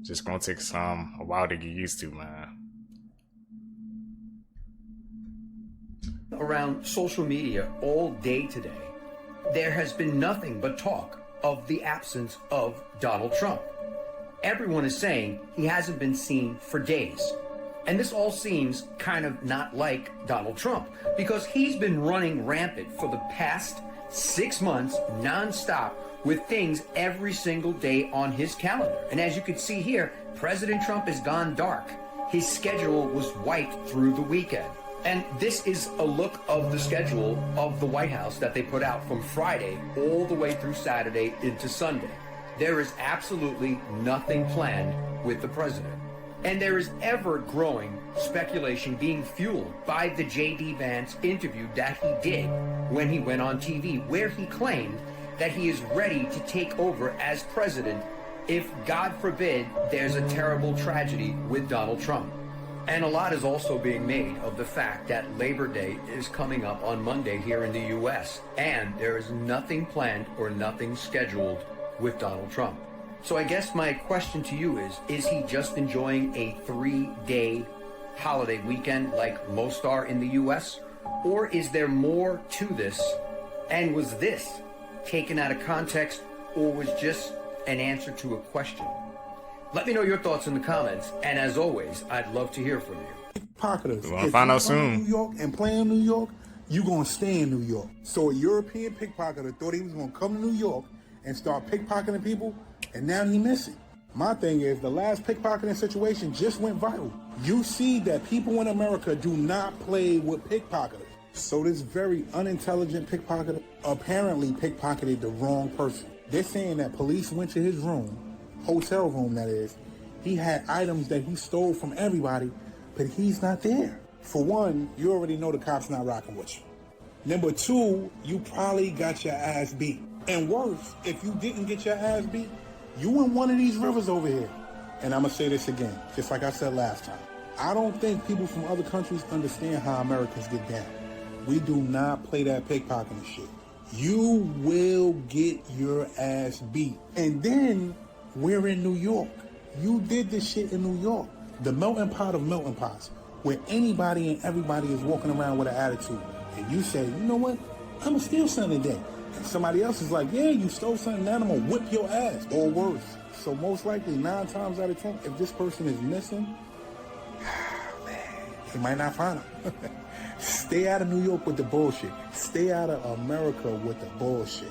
Just gonna take a while to get used to, man. Around social media all day today, there has been nothing but talk of the absence of Donald Trump. Everyone is saying he hasn't been seen for days. And this all seems kind of not like Donald Trump, because he's been running rampant for the past 6 months nonstop with things every single day on his calendar. And as you can see here, President Trump has gone dark. his schedule was wiped through the weekend. And this is a look of the schedule of the White House that they put out from Friday all the way through Saturday into Sunday. There is absolutely nothing planned with the president. And there is ever-growing speculation being fueled by the J.D. Vance interview that he did when he went on TV, where he claimed that he is ready to take over as president if, God forbid, there's a terrible tragedy with Donald Trump. And a lot is also being made of the fact that Labor Day is coming up on Monday here in the U.S., and there is nothing planned or nothing scheduled with Donald Trump. So I guess my question to you is he just enjoying a 3-day holiday weekend like most are in the U.S.? Or is there more to this? And was this taken out of context or was just an answer to a question? Let me know your thoughts in the comments, and as always, I'd love to hear from you. Pickpocketers. We're gonna find out soon. New York and play in New York, you gonna stay in New York. So a European pickpocketer thought he was gonna come to New York and start pickpocketing people, and now he missing. My thing is, the last pickpocketing situation just went viral. You see that people in America do not play with pickpocketers. So this very unintelligent pickpocketer apparently pickpocketed the wrong person. They're saying that police went to his room, hotel room that is. He had items that he stole from everybody, but he's not there. For one, you already know the cops not rocking with you. Number two, you probably got your ass beat. And worse, if you didn't get your ass beat, you in one of these rivers over here. And I'm gonna say this again, just like I said last time. I don't think people from other countries understand how Americans get down. We do not play that pickpocketing shit. You will get your ass beat. And then we're in New York. You did this shit in New York. The melting pot of melting pots, where anybody and everybody is walking around with an attitude. And you say, you know what? I'm gonna steal something today. And somebody else is like, yeah, you stole something, now I'm gonna whip your ass. Or worse. So most likely, 9 times out of 10, if this person is missing, man, they might not find him. Stay out of New York with the bullshit. Stay out of America with the bullshit.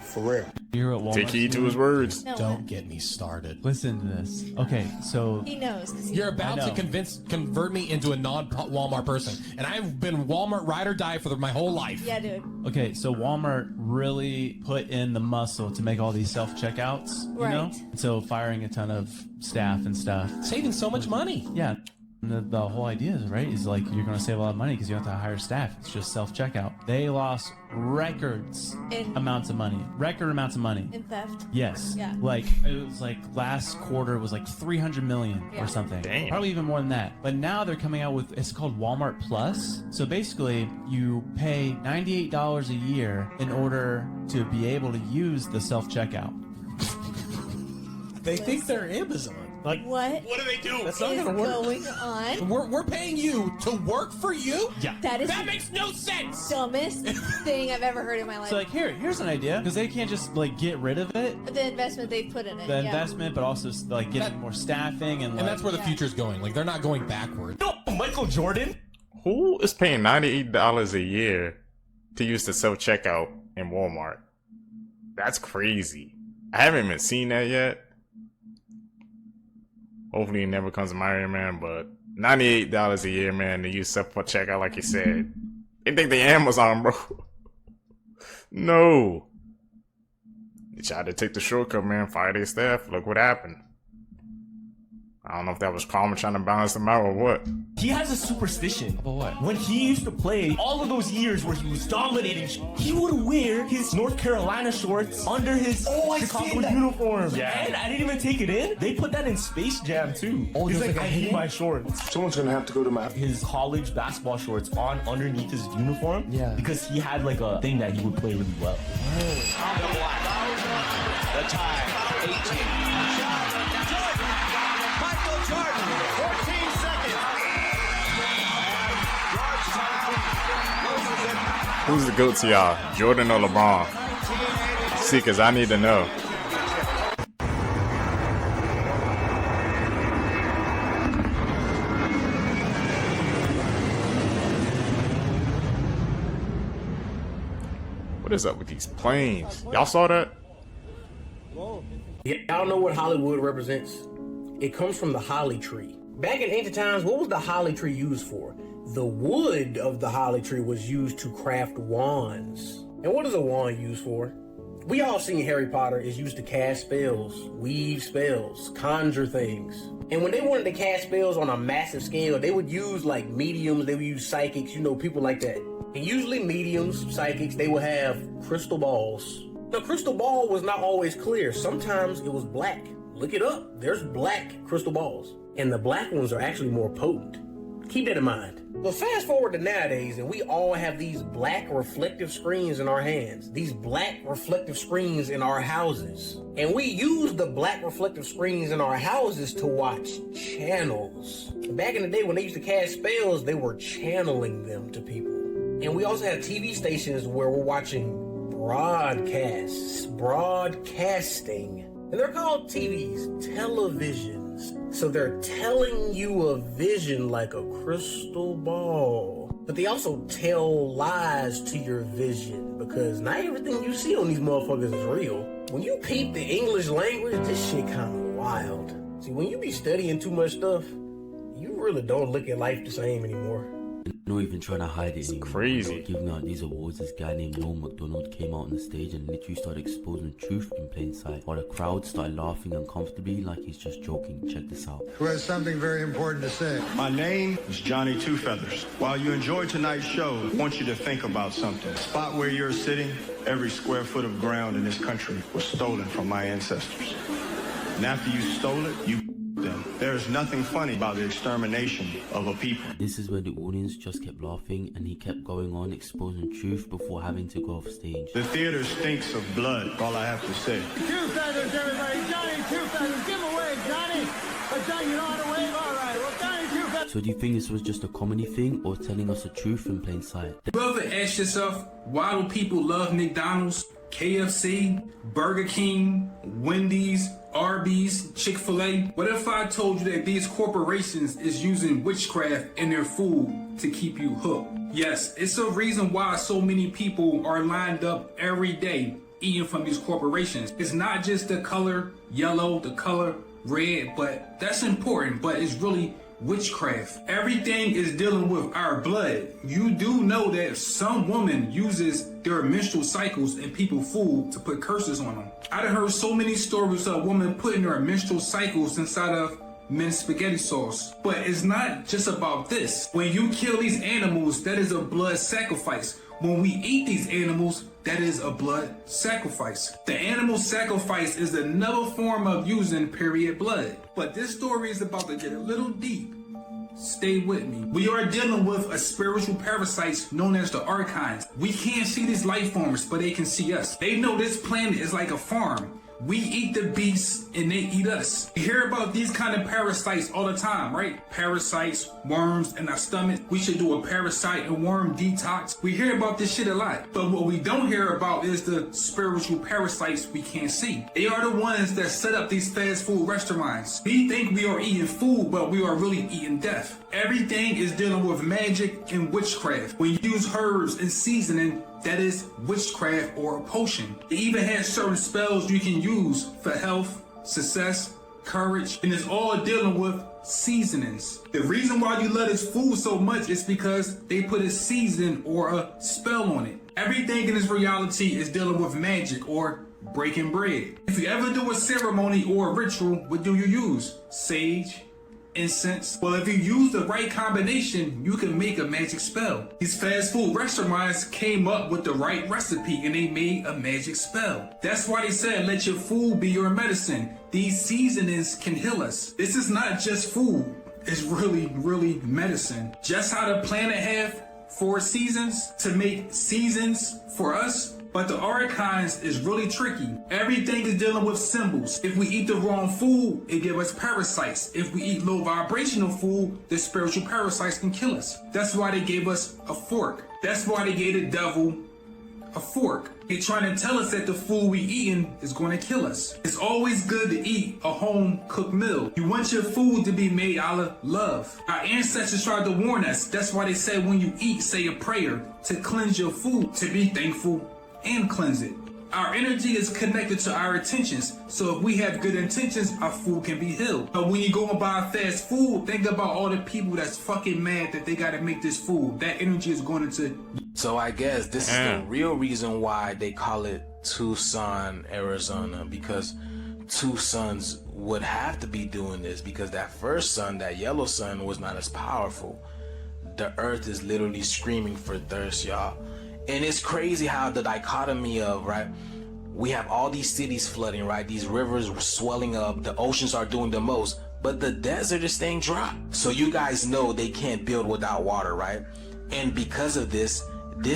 For real. You're at Walmart. Take heed to his words. No, Don't get me started. Listen to this. Okay, so he knows. You're about to convert me into a non-Walmart person, and I've been Walmart ride or die for my whole life. Yeah, dude. Okay, so Walmart really put in the muscle to make all these self-checkouts, you know? So firing a ton of staff and stuff. Saving so much money. Yeah. The whole idea is, right, is like you're going to save a lot of money because you don't have to hire staff. It's just self-checkout. They lost records amounts of money. Record amounts of money. In theft? Yes. Yeah. Like, it was like last quarter was like 300 million or something. Damn. Probably even more than that. But now they're coming out with, it's called Walmart Plus. So basically, you pay $98 a year in order to be able to use the self-checkout. They think they're Amazon. Like, what? What do they do? That's not gonna work. Going on? We're paying you to work for you? Yeah. That makes no sense. Dumbest thing I've ever heard in my life. So like, here's an idea, because they can't just like get rid of it. The investment they put in it. The investment, but also like getting more staffing and that's where the future's going. Like they're not going backward. No, Michael Jordan. Who is paying $98 a year to use the self-checkout in Walmart? That's crazy. I haven't even seen that yet. Hopefully it never comes to my area, man, but $98 a year, man, to use self-checkout like you said. They think they Amazon, bro. No. They tried to take the shortcut, man, fire their staff. Look what happened. I don't know if that was karma trying to balance them out or what. He has a superstition. About what? When he used to play, all of those years where he was dominating, he would wear his North Carolina shorts under his Chicago uniform. Yeah. And I didn't even take it in. They put that in Space Jam too. He's like, I hate my shorts. Someone's gonna have to go to his college basketball shorts on underneath his uniform. Yeah. Because he had like a thing that he would play really well. The time, 18. Michael Jordan, 14 seconds. Who's the GOAT to y'all? Jordan or LeBron? See, because I need to know. What is up with these planes? Y'all saw that? Yeah, I don't know what Hollywood represents. It comes from the holly tree. Back in ancient times, what was the holly tree used for? The wood of the holly tree was used to craft wands. And what is a wand used for? We all seen Harry Potter is used to cast spells, weave spells, conjure things. And when they wanted to cast spells on a massive scale, they would use like mediums, they would use psychics, people like that. And usually mediums, psychics, they would have crystal balls. The crystal ball was not always clear. Sometimes it was black. Look it up. There's black crystal balls. And the black ones are actually more potent. Keep that in mind. But fast forward to nowadays, and we all have these black reflective screens in our hands. These black reflective screens in our houses. And we use the black reflective screens in our houses to watch channels. Back in the day when they used to cast spells, they were channeling them to people. And we also have TV stations where we're watching broadcasting. And they're called TVs, televisions. So they're telling you a vision like a crystal ball. But they also tell lies to your vision because not everything you see on these motherfuckers is real. When you peep the English language, this shit kind of wild. See, when you be studying too much stuff, you really don't look at life the same anymore. Not even trying to hide it anymore. Crazy. Giving out these awards, this guy named Noel McDonald came out on the stage and literally started exposing the truth in plain sight, while the crowd started laughing uncomfortably like he's just joking. Check this out. Who has something very important to say. My name is Johnny Two Feathers. While you enjoy tonight's show, I want you to think about something. The spot where you're sitting, every square foot of ground in this country was stolen from my ancestors. And after you stole it, you them. There's nothing funny about the extermination of a people. This is where the audience just kept laughing and he kept going on exposing truth before having to go off stage. The theater stinks of blood, all I have to say. Two Feathers, everybody. Johnny Two Feathers. Give him a wave, Johnny. Johnny, you know how to wave? All right. Well, Johnny Two Feathers. So do you think this was just a comedy thing or telling us the truth in plain sight? You ever ask yourself, why do people love McDonald's, KFC, Burger King, Wendy's, Arby's, Chick-fil-A? What if I told you that these corporations is using witchcraft in their food to keep you hooked? Yes, it's a reason why so many people are lined up every day eating from these corporations. It's not just the color yellow, the color red, but that's important, but it's really witchcraft. Everything is dealing with our blood. You do know that some woman uses their menstrual cycles in people's food to put curses on them. I done heard so many stories of a woman putting her menstrual cycles inside of men's spaghetti sauce. But it's not just about this. When you kill these animals, that is a blood sacrifice. When we eat these animals, that is a blood sacrifice. The animal sacrifice is another form of using period blood. But this story is about to get a little deep. Stay with me. We are dealing with a spiritual parasites known as the archons. We can't see these life forms, but they can see us. They know this planet is like a farm. We eat the beasts and they eat us. You hear about these kind of parasites all the time, right? Parasites, worms in our stomach. We should do a parasite and worm detox. We hear about this shit a lot. But what we don't hear about is the spiritual parasites we can't see. They are the ones that set up these fast food restaurants. We think we are eating food, but we are really eating death. Everything is dealing with magic and witchcraft. When you use herbs and seasoning, that is witchcraft or a potion. They even have certain spells you can use for health, success, courage, and it's all dealing with seasonings. The reason why you love this food so much is because they put a season or a spell on it. Everything in this reality is dealing with magic or breaking bread. If you ever do a ceremony or a ritual, what do you use? Sage, incense. Well, if you use the right combination, you can make a magic spell. These fast food restaurants came up with the right recipe and they made a magic spell. That's why they said, let your food be your medicine. These seasonings can heal us. This is not just food. It's really, really medicine. Just how the planet have 4 seasons to make seasons for us. But the archons is really tricky. Everything is dealing with symbols. If we eat the wrong food, it gives us parasites. If we eat low vibrational food, the spiritual parasites can kill us. That's why they gave us a fork. That's why they gave the devil a fork. They're trying to tell us that the food we eating is going to kill us. It's always good to eat a home cooked meal. You want your food to be made out of love. Our ancestors tried to warn us. That's why they said when you eat, say a prayer to cleanse your food, to be thankful and cleanse it. Our energy is connected to our intentions. So if we have good intentions, our food can be healed. But when you go and buy fast food, think about all the people that's fucking mad that they gotta make this food. That energy is going into... So I guess this is the real reason why they call it Tucson, Arizona, because two suns would have to be doing this, because that first sun, that yellow sun, was not as powerful. The earth is literally screaming for thirst, y'all. And it's crazy how the dichotomy of, right, we have all these cities flooding, right, these rivers swelling up, the oceans are doing the most, but the desert is staying dry. So you guys know they can't build without water, right? And because of this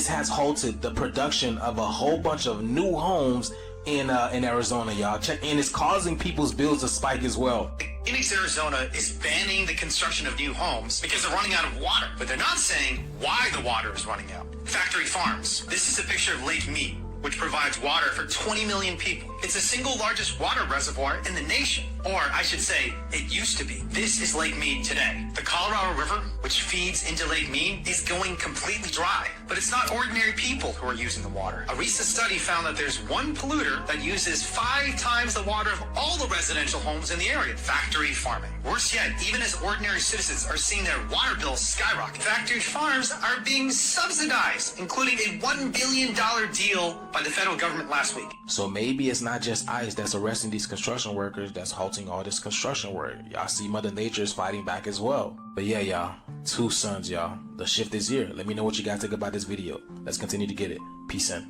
has halted the production of a whole bunch of new homes in Arizona, y'all. Check, and it's causing people's bills to spike as well. Phoenix, Arizona is banning the construction of new homes because they're running out of water. But they're not saying why the water is running out. Factory farms. This is a picture of Lake Mead, which provides water for 20 million people. It's the single largest water reservoir in the nation. Or I should say, it used to be. This is Lake Mead today. The Colorado River, which feeds into Lake Mead, is going completely dry. But it's not ordinary people who are using the water. A recent study found that there's one polluter that uses 5 times the water of all the residential homes in the area. Factory farming. Worse yet, even as ordinary citizens are seeing their water bills skyrocket, factory farms are being subsidized, including a $1 billion deal by the federal government last week. So maybe it's not just ICE that's arresting these construction workers, that's halting all this construction work. Y'all see Mother Nature is fighting back as well. But yeah, y'all, two suns, y'all. The shift is here. Let me know what you guys think about this video. Let's continue to get it. Peace in.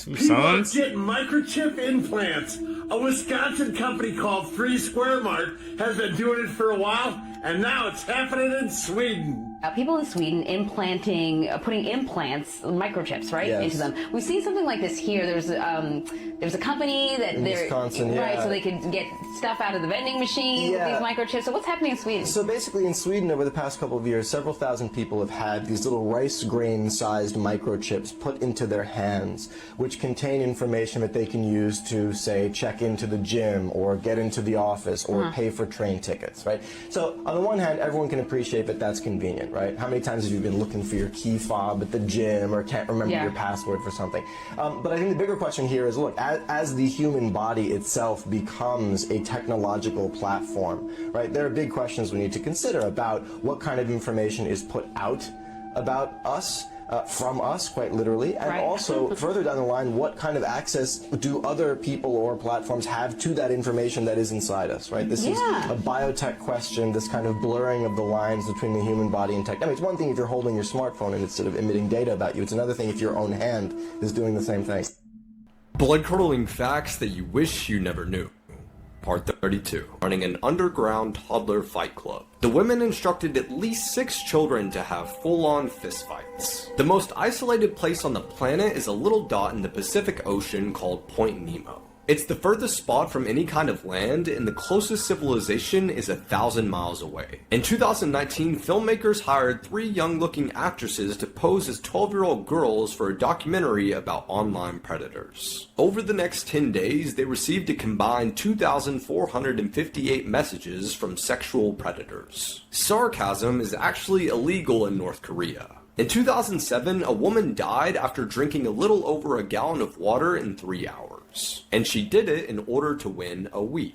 People are getting microchip implants. A Wisconsin company called 3 Square Mart has been doing it for a while, and now it's happening in Sweden. People in Sweden putting implants, microchips, right, into them. We've seen something like this here. There's a company that in Wisconsin, right, so they could get stuff out of the vending machine with these microchips. So what's happening in Sweden? So basically, in Sweden, over the past couple of years, several thousand people have had these little rice grain-sized microchips put into their hands, which contain information that they can use to, say, check into the gym or get into the office or pay for train tickets, right? So on the one hand, everyone can appreciate that that's convenient, right? How many times have you been looking for your key fob at the gym or can't remember your password for something? But I think the bigger question here is, look, as the human body itself becomes a technological platform, right, there are big questions we need to consider about what kind of information is put out about us, from us, quite literally, and also further down the line, what kind of access do other people or platforms have to that information that is inside us, right? This is a biotech question, this kind of blurring of the lines between the human body and tech. I mean, it's one thing if you're holding your smartphone and it's sort of emitting data about you. It's another thing if your own hand is doing the same thing. Blood-curdling facts that you wish you never knew. Part 32. Running an underground toddler fight club. The women instructed at least 6 children to have full-on fistfights. The most isolated place on the planet is a little dot in the Pacific Ocean called Point Nemo. It's the furthest spot from any kind of land, and the closest civilization is 1,000 miles away. In 2019, filmmakers hired 3 young-looking actresses to pose as 12-year-old girls for a documentary about online predators. Over the next 10 days, they received a combined 2,458 messages from sexual predators. Sarcasm is actually illegal in North Korea. In 2007, a woman died after drinking a little over a gallon of water in 3 hours. And she did it in order to win a Wii.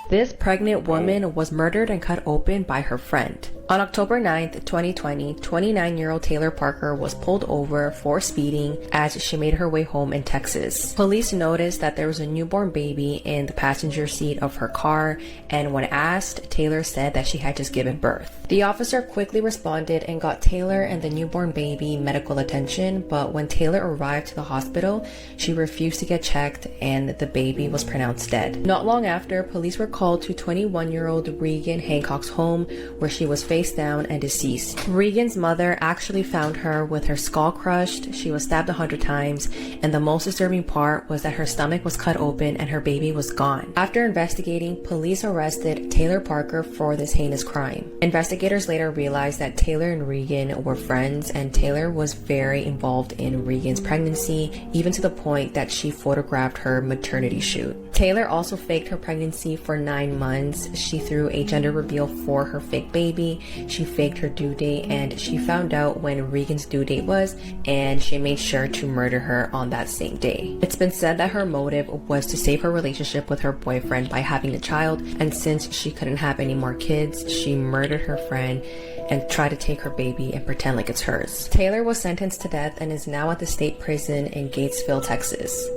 This pregnant woman was murdered and cut open by her friend. On October 9th, 2020, 29-year-old Taylor Parker was pulled over for speeding as she made her way home in Texas. Police noticed that there was a newborn baby in the passenger seat of her car, and when asked, Taylor said that she had just given birth. The officer quickly responded and got Taylor and the newborn baby medical attention, but when Taylor arrived to the hospital, she refused to get checked and the baby was pronounced dead. Not long after, police were called to 21-year-old Regan Hancock's home, where she was face down and deceased. Regan's mother actually found her with her skull crushed, she was stabbed 100 times, and the most disturbing part was that her stomach was cut open and her baby was gone. After investigating, police arrested Taylor Parker for this heinous crime. Investigators later realized that Taylor and Regan were friends, and Taylor was very involved in Regan's pregnancy, even to the point that she photographed her maternity shoot. Taylor also faked her pregnancy for 9 months, she threw a gender reveal for her fake baby. She faked her due date, and she found out when Regan's due date was, and she made sure to murder her on that same day. It's been said that her motive was to save her relationship with her boyfriend by having a child, and since she couldn't have any more kids, she murdered her friend and tried to take her baby and pretend like it's hers. Taylor was sentenced to death and is now at the state prison in Gatesville, Texas.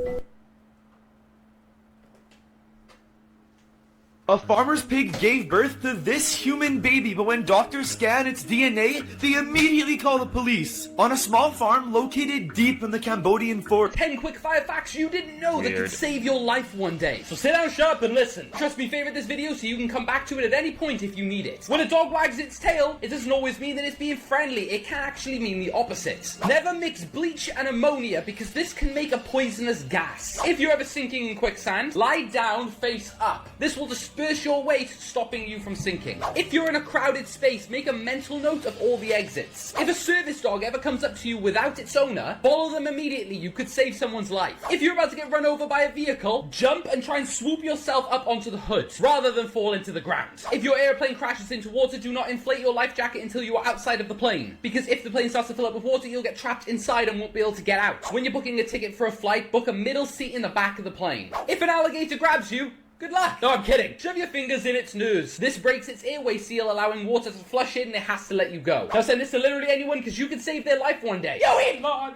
A farmer's pig gave birth to this human baby, but when doctors scan its DNA, they immediately call the police. On a small farm located deep in the Cambodian forest. 10 quick fire facts you didn't know that could save your life one day. So sit down, shut up, and listen. Trust me, favorite this video so you can come back to it at any point if you need it. When a dog wags its tail, it doesn't always mean that it's being friendly. It can actually mean the opposite. Never mix bleach and ammonia because this can make a poisonous gas. If you're ever sinking in quicksand, lie down face up. This will disperse your weight, stopping you from sinking. If you're in a crowded space, make a mental note of all the exits. If a service dog ever comes up to you without its owner, follow them immediately. You could save someone's life. If you're about to get run over by a vehicle, jump and try and swoop yourself up onto the hood, rather than fall into the ground. If your airplane crashes into water, do not inflate your life jacket until you are outside of the plane, because if the plane starts to fill up with water, you'll get trapped inside and won't be able to get out. When you're booking a ticket for a flight, book a middle seat in the back of the plane. If an alligator grabs you, good luck. No, I'm kidding. Shove your fingers in its nose. This breaks its airway seal, allowing water to flush in, and it has to let you go. Now send this to literally anyone because you could save their life one day. Yo, Edmond!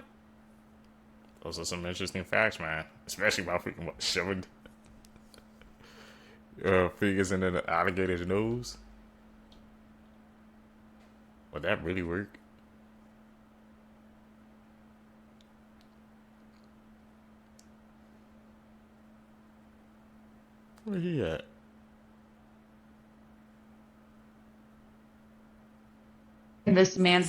Those are some interesting facts, man. Especially about freaking shoving fingers in an alligator's nose. Would that really work? Where he at? This man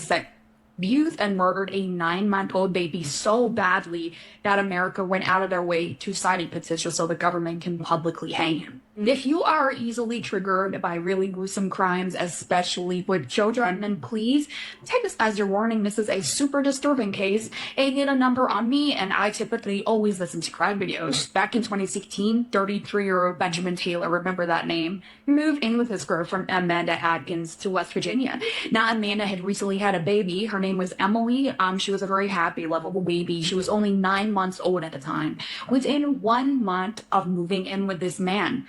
abused and murdered a 9-month-old baby so badly that America went out of their way to sign a petition so the government can publicly hang him. If you are easily triggered by really gruesome crimes, especially with children, then please take this as your warning. This is a super disturbing case. And get a number on me, and I typically always listen to crime videos. Back in 2016, 33-year-old Benjamin Taylor, remember that name, moved in with his girlfriend Amanda Atkins to West Virginia. Now, Amanda had recently had a baby. Her name was Emily. She was a very happy, lovable baby. She was only 9 months old at the time. Within 1 month of moving in with this man,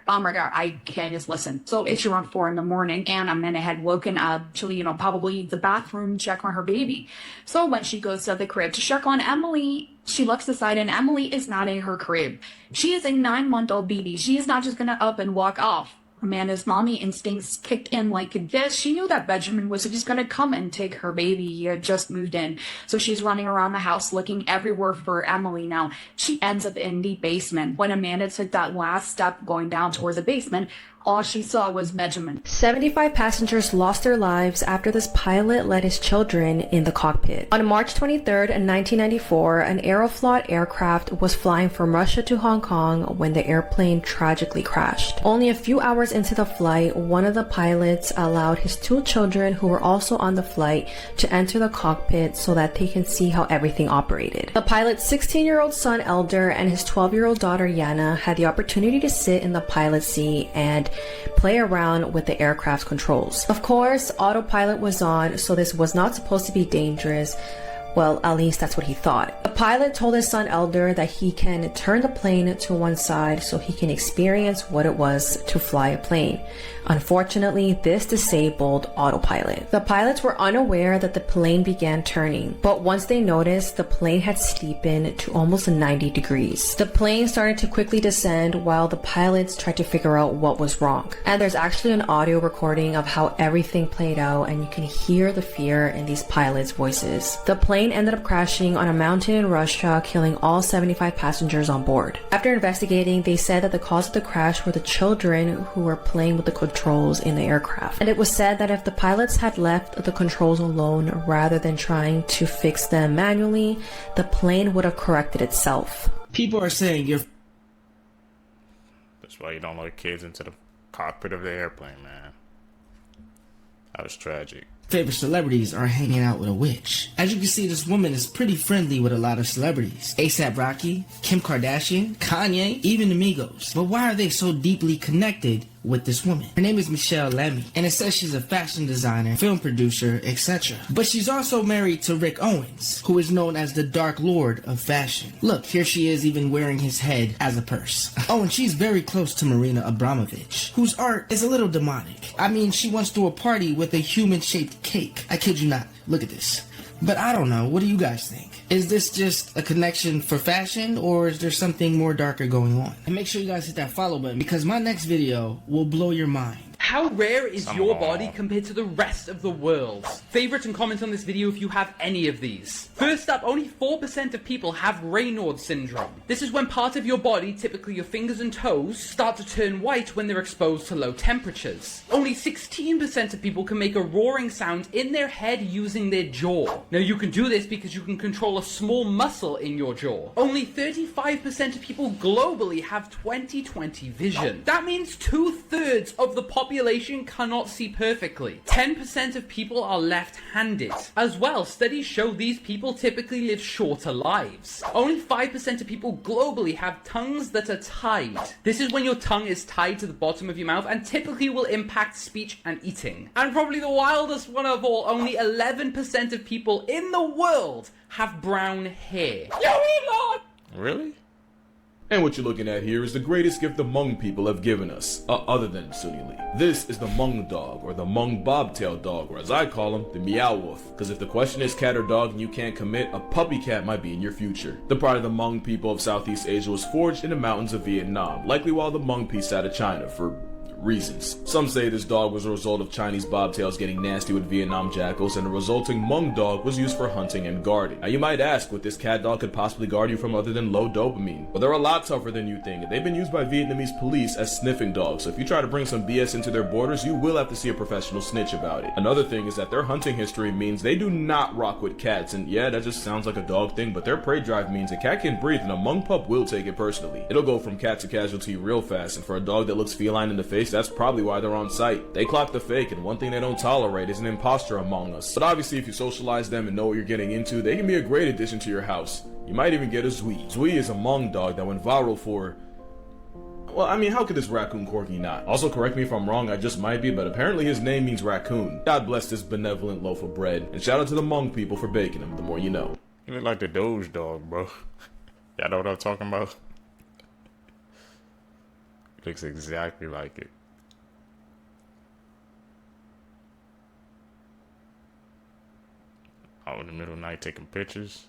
oh my God, I can't just listen. So it's around 4 a.m, and Amanda had woken up to, probably the bathroom, check on her baby. So when she goes to the crib to check on Emily, she looks aside and Emily is not in her crib. She is a 9-month-old baby. She is not just gonna up and walk off. Amanda's mommy instincts kicked in like this. She knew that Benjamin was just gonna come and take her baby. He had just moved in. So she's running around the house looking everywhere for Emily. Now, she ends up in the basement. When Amanda took that last step going down towards the basement, all she saw was Benjamin. 75 passengers lost their lives after this pilot let his children in the cockpit. On March 23rd, 1994, an Aeroflot aircraft was flying from Russia to Hong Kong when the airplane tragically crashed. Only a few hours into the flight, one of the pilots allowed his 2 children who were also on the flight to enter the cockpit so that they can see how everything operated. The pilot's 16-year-old son Elder and his 12-year-old daughter Yana had the opportunity to sit in the pilot's seat and play around with the aircraft's controls. Of course, autopilot was on, so this was not supposed to be dangerous. Well, at least that's what he thought. The pilot told his son Elder that he can turn the plane to one side so he can experience what it was to fly a plane. Unfortunately, this disabled autopilot. The pilots were unaware that the plane began turning, but once they noticed, the plane had steepened to almost 90 degrees. The plane started to quickly descend while the pilots tried to figure out what was wrong. And there's actually an audio recording of how everything played out, and you can hear the fear in these pilots' voices. The plane ended up crashing on a mountain in Russia, killing all 75 passengers on board. After investigating, they said that the cause of the crash were the children who were playing with the controls in the aircraft. And it was said that if the pilots had left the controls alone rather than trying to fix them manually, the plane would have corrected itself. People are saying you're... That's why you don't let kids into the cockpit of the airplane, man. That was tragic. favorite celebrities are hanging out with a witch. As you can see, this woman is pretty friendly with a lot of celebrities. A$AP Rocky, Kim Kardashian, Kanye, even the Migos. But why are they so deeply connected with this woman? Her name is Michelle Lamy, and it says she's a fashion designer, film producer, etc. But she's also married to Rick Owens, who is known as the Dark Lord of fashion. Look, here she is even wearing his head as a purse. Oh, and she's very close to Marina Abramovich, whose art is a little demonic. I mean, she once threw a party with a human-shaped cake. I kid you not. Look at this. But I don't know. What do you guys think? Is this just a connection for fashion, or is there something more darker going on? And make sure you guys hit that follow button, because my next video will blow your mind. How rare is your body compared to the rest of the world? Favorite and comment on this video if you have any of these. First up, only 4% of people have Raynaud's syndrome. This is when part of your body, typically your fingers and toes, start to turn white when they're exposed to low temperatures. Only 16% of people can make a roaring sound in their head using their jaw. Now you can do this because you can control a small muscle in your jaw. Only 35% of people globally have 20/20 vision. That means 2/3 of the population cannot see perfectly. 10% of people are left-handed. As well, studies show these people typically live shorter lives. Only 5% of people globally have tongues that are tied. This is when your tongue is tied to the bottom of your mouth and typically will impact speech and eating. And probably the wildest one of all, only 11% of people in the world have brown hair. Yo, Elon! Really? And what you're looking at here is the greatest gift the Hmong people have given us, other than Sunny Lee. This is the Hmong dog, or the Hmong bobtail dog, or as I call him, the meow wolf. Because if the question is cat or dog and you can't commit, a puppy cat might be in your future. The pride of the Hmong people of Southeast Asia was forged in the mountains of Vietnam, likely while the Hmong pieced out of China for reasons. Some say this dog was a result of Chinese bobtails getting nasty with Vietnam jackals, and the resulting Hmong dog was used for hunting and guarding. Now you might ask what this cat dog could possibly guard you from other than low dopamine. Well, they're a lot tougher than you think, and they've been used by Vietnamese police as sniffing dogs, so if you try to bring some BS into their borders, you will have to see a professional snitch about it. Another thing is that their hunting history means they do not rock with cats, and yeah, that just sounds like a dog thing, but their prey drive means a cat can breathe, and a Hmong pup will take it personally. It'll go from cat to casualty real fast, and for a dog that looks feline in the face, that's probably why they're on site. They clock the fake, and one thing they don't tolerate is an imposter among us. But obviously, if you socialize them and know what you're getting into, they can be a great addition to your house. You might even get a Zui. Zui is a Hmong dog that went viral for... well, I mean, how could this raccoon corgi not? Also, correct me if I'm wrong, I just might be, but apparently his name means raccoon. God bless this benevolent loaf of bread. And shout out to the Hmong people for baking him, the more you know. You look like the Doge dog, bro. Y'all know what I'm talking about? Looks exactly like it. Out in the middle of the night taking pictures.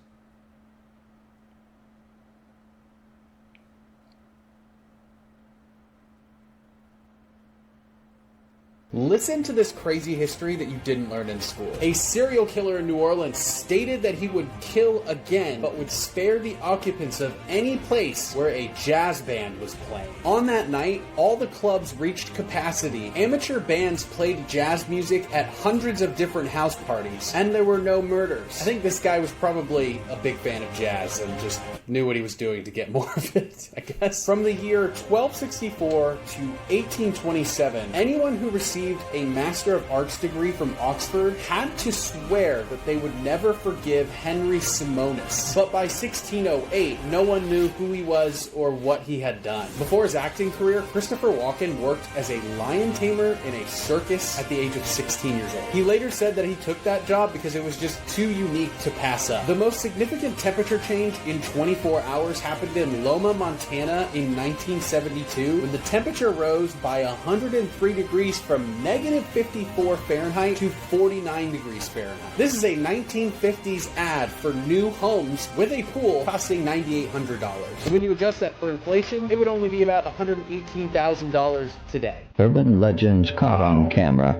Listen to this crazy history that you didn't learn in school. A serial killer in New Orleans stated that he would kill again, but would spare the occupants of any place where a jazz band was playing. On that night, all the clubs reached capacity. Amateur bands played jazz music at hundreds of different house parties, and there were no murders. I think this guy was probably a big fan of jazz and just knew what he was doing to get more of it, I guess. From the year 1264 to 1827, anyone who received a Master of Arts degree from Oxford had to swear that they would never forgive Henry Simonis. But by 1608, no one knew who he was or what he had done. Before his acting career, Christopher Walken worked as a lion tamer in a circus at the age of 16 years old. He later said that he took that job because it was just too unique to pass up. The most significant temperature change in 24 hours happened in Loma, Montana in 1972, when the temperature rose by 103 degrees from negative 54 Fahrenheit to 49 degrees Fahrenheit. This is a 1950s ad for new homes with a pool costing $9,800. So when you adjust that for inflation, it would only be about $118,000 today. Urban legends caught on camera.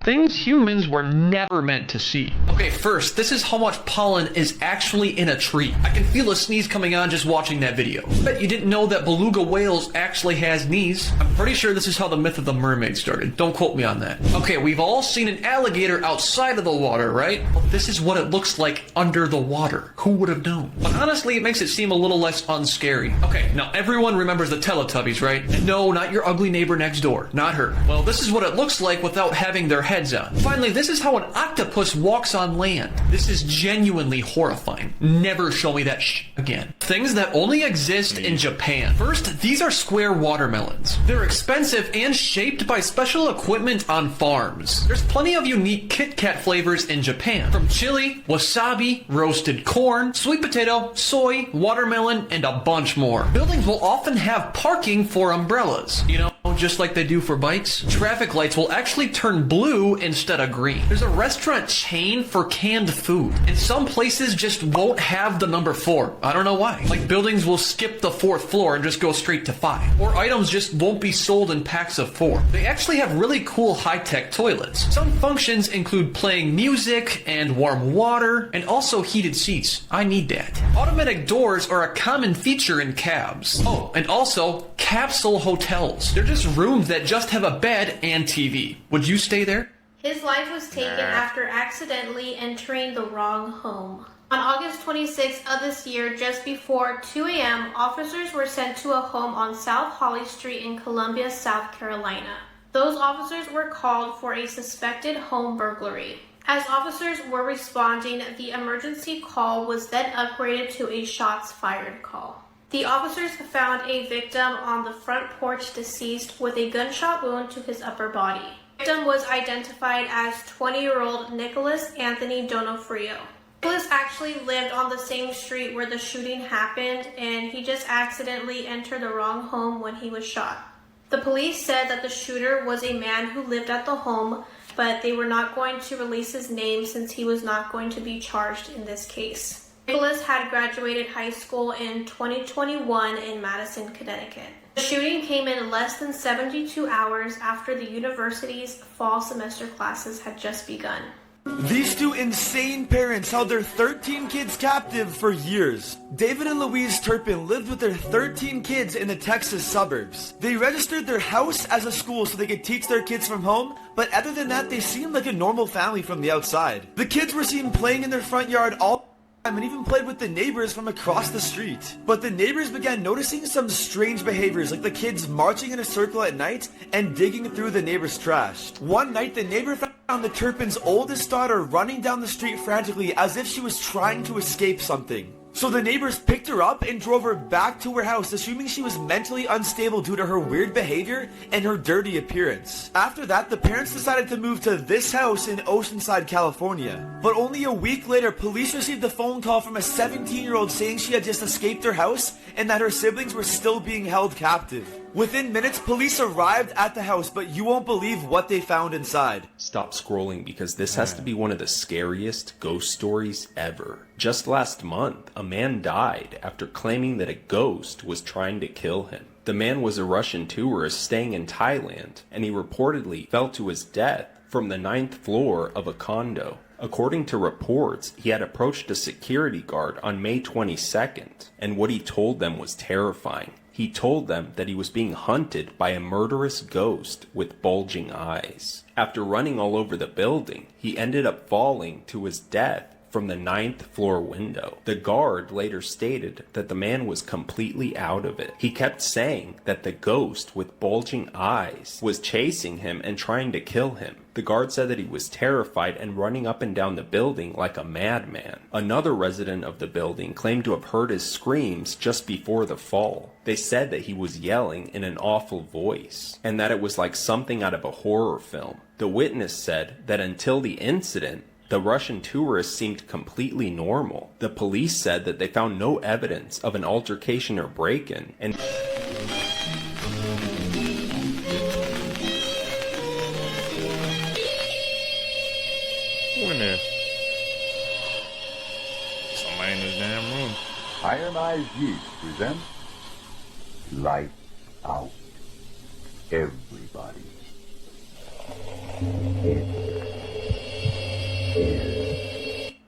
things humans were never meant to see. Okay, first, this is how much pollen is actually in a tree. I can feel a sneeze coming on just watching that video. Bet you didn't know that beluga whales actually has knees. I'm pretty sure this is how the myth of the mermaid started. Don't quote me on that. Okay, we've all seen an alligator outside of the water, right? Well, this is what it looks like under the water. Who would have known? But honestly, it makes it seem a little less unscary. Okay, now everyone remembers the Teletubbies, right? No, not your ugly neighbor next door. Not her. Well, this is what it looks like without having their heads on. Finally, this is how an octopus walks on land. This is genuinely horrifying. Never show me that again. Things that only exist in Japan. First, these are square watermelons. They're expensive and shaped by special equipment on farms. There's plenty of unique Kit Kat flavors in Japan. From chili, wasabi, roasted corn, sweet potato, soy, watermelon, and a bunch more. Buildings will often have parking for umbrellas. You know, just like they do for bikes. Traffic lights will actually turn blue instead of green. There's a restaurant chain for canned food, and some places just won't have the number 4. I don't know why. Like buildings will skip the 4th floor and just go straight to 5. Or items just won't be sold in packs of 4. They actually have really cool high-tech toilets. Some functions include playing music and warm water and also heated seats. I need that. Automatic doors are a common feature in cabs. Oh, and also capsule hotels. They're just rooms that just have a bed and TV. Would you stay there? His life was taken after accidentally entering the wrong home. On August 26th of this year, just before 2 a.m., officers were sent to a home on South Holly Street in Columbia, South Carolina. Those officers were called for a suspected home burglary. As officers were responding, the emergency call was then upgraded to a shots fired call. The officers found a victim on the front porch deceased with a gunshot wound to his upper body. The victim was identified as 20-year-old Nicholas Anthony Donofrio. Nicholas actually lived on the same street where the shooting happened, and he just accidentally entered the wrong home when he was shot. The police said that the shooter was a man who lived at the home, but they were not going to release his name since he was not going to be charged in this case. Nicholas had graduated high school in 2021 in Madison, Connecticut. The shooting came in less than 72 hours after the university's fall semester classes had just begun. These two insane parents held their 13 kids captive for years. David and Louise Turpin lived with their 13 kids in the Texas suburbs. They registered their house as a school so they could teach their kids from home, but other than that, they seemed like a normal family from the outside. The kids were seen playing in their front yard all and even played with the neighbors from across the street. But the neighbors began noticing some strange behaviors, like the kids marching in a circle at night and digging through the neighbor's trash. One night, the neighbor found the Turpin's oldest daughter running down the street frantically as if she was trying to escape something. So the neighbors picked her up and drove her back to her house, assuming she was mentally unstable due to her weird behavior and her dirty appearance. After that, the parents decided to move to this house in Oceanside, California. But only a week later, police received a phone call from a 17-year-old saying she had just escaped her house and that her siblings were still being held captive. Within minutes, police arrived at the house, but you won't believe what they found inside. Stop scrolling because this has to be one of the scariest ghost stories ever. Just last month, a man died after claiming that a ghost was trying to kill him. The man was a Russian tourist staying in Thailand, and he reportedly fell to his death from the 9th floor of a condo. According to reports, he had approached a security guard on May 22nd, and what he told them was terrifying. He told them that he was being hunted by a murderous ghost with bulging eyes. After running all over the building, he ended up falling to his death from the 9th floor window. The guard later stated that the man was completely out of it. He kept saying that the ghost with bulging eyes was chasing him and trying to kill him. The guard said that he was terrified and running up and down the building like a madman. Another resident of the building claimed to have heard his screams just before the fall. They said that he was yelling in an awful voice, and that it was like something out of a horror film. The witness said that until the incident, the Russian tourist seemed completely normal. The police said that they found no evidence of an altercation or break-in, and Who in there? Somebody in this damn room. Iron Eyes Yeast presents Light Out. Everybody, it's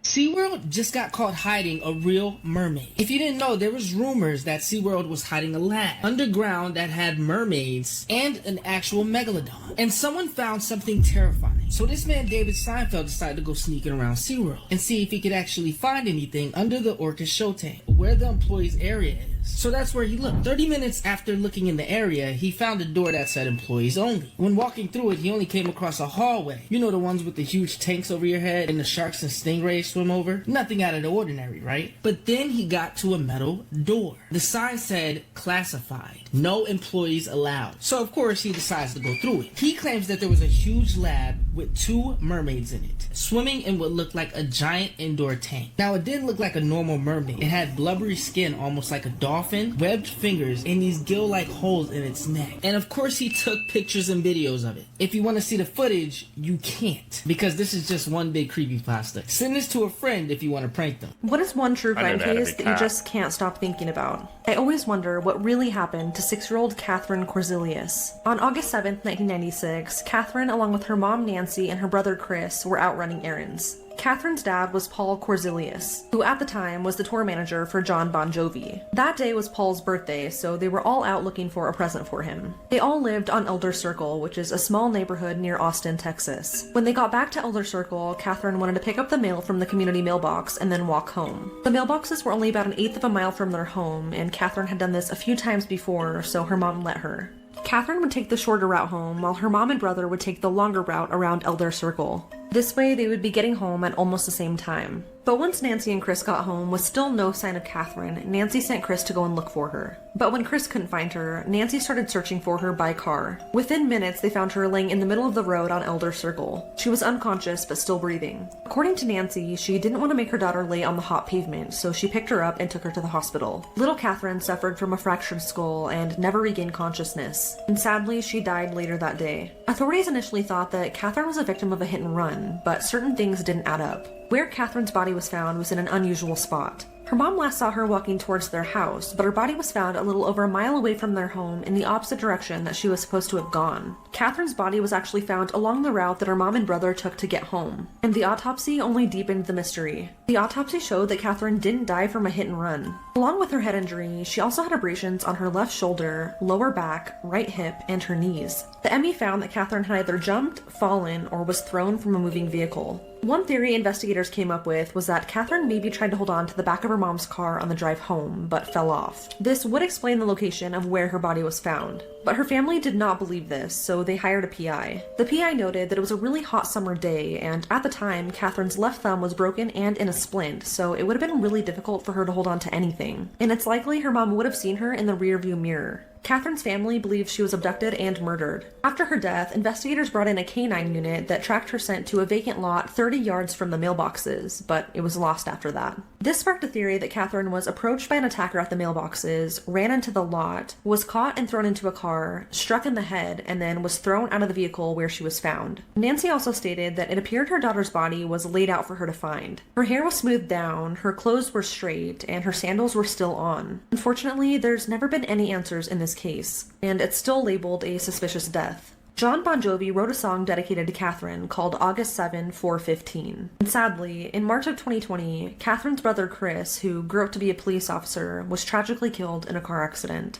SeaWorld just got caught hiding a real mermaid. If you didn't know, there was rumors that SeaWorld was hiding a lab underground that had mermaids and an actual megalodon. And someone found something terrifying. So this man, David Seinfeld, decided to go sneaking around SeaWorld and see if he could actually find anything under the orca show tank, where the employees' area is. So that's where he looked. 30 minutes after looking in the area, he found a door that said employees only. When walking through it, he only came across a hallway. You know, the ones with the huge tanks over your head and the sharks and stingrays swim over? Nothing out of the ordinary, right? But then he got to a metal door. The sign said classified, no employees allowed. So of course he decides to go through it. He claims that there was a huge lab with 2 mermaids in it, swimming in what looked like a giant indoor tank. Now it didn't look like a normal mermaid. It had blubbery skin almost like a dolphin, webbed fingers, and these gill-like holes in its neck. And of course he took pictures and videos of it. If you want to see the footage, you can't, because this is just one big creepypasta. Send this to a friend if you want to prank them. What is one true crime case that you just can't stop thinking about? I always wonder what really happened to 6-year-old Catherine Corzilius. On August 7th, 1996, Catherine, along with her mom Nancy and her brother Chris, were out running errands. Catherine's dad was Paul Corzilius, who at the time was the tour manager for John Bon Jovi. That day was Paul's birthday, so they were all out looking for a present for him. They all lived on Elder Circle, which is a small neighborhood near Austin, Texas. When they got back to Elder Circle, Catherine wanted to pick up the mail from the community mailbox and then walk home. The mailboxes were only about 1/8 of a mile from their home, and Catherine had done this a few times before, so her mom let her. Catherine would take the shorter route home, while her mom and brother would take the longer route around Elder Circle. This way, they would be getting home at almost the same time. But once Nancy and Chris got home with still no sign of Catherine, Nancy sent Chris to go and look for her. But when Chris couldn't find her, Nancy started searching for her by car. Within minutes, they found her laying in the middle of the road on Elder Circle. She was unconscious but still breathing. According to Nancy, she didn't want to make her daughter lay on the hot pavement, so she picked her up and took her to the hospital. Little Catherine suffered from a fractured skull and never regained consciousness. And sadly, she died later that day. Authorities initially thought that Catherine was a victim of a hit and run, but certain things didn't add up. Where Catherine's body was found was in an unusual spot. Her mom last saw her walking towards their house, but her body was found a little over a mile away from their home in the opposite direction that she was supposed to have gone. Catherine's body was actually found along the route that her mom and brother took to get home, and the autopsy only deepened the mystery. The autopsy showed that Catherine didn't die from a hit and run. Along with her head injury, she also had abrasions on her left shoulder, lower back, right hip, and her knees. The ME found that Catherine had either jumped, fallen, or was thrown from a moving vehicle. One theory investigators came up with was that Catherine maybe tried to hold on to the back of her mom's car on the drive home, but fell off. This would explain the location of where her body was found. But her family did not believe this, so they hired a PI. The PI noted that it was a really hot summer day, and at the time, Catherine's left thumb was broken and in a splint, so it would have been really difficult for her to hold on to anything. And it's likely her mom would have seen her in the rearview mirror. Catherine's family believes she was abducted and murdered. After her death, investigators brought in a canine unit that tracked her scent to a vacant lot 30 yards from the mailboxes, but it was lost after that. This sparked a theory that Catherine was approached by an attacker at the mailboxes, ran into the lot, was caught and thrown into a car, struck in the head, and then was thrown out of the vehicle where she was found. Nancy also stated that it appeared her daughter's body was laid out for her to find. Her hair was smoothed down, her clothes were straight, and her sandals were still on. Unfortunately, there's never been any answers in this case, and it's still labeled a suspicious death. John Bon Jovi wrote a song dedicated to Catherine called August 7, 415. And sadly, in March of 2020, Catherine's brother Chris, who grew up to be a police officer, was tragically killed in a car accident.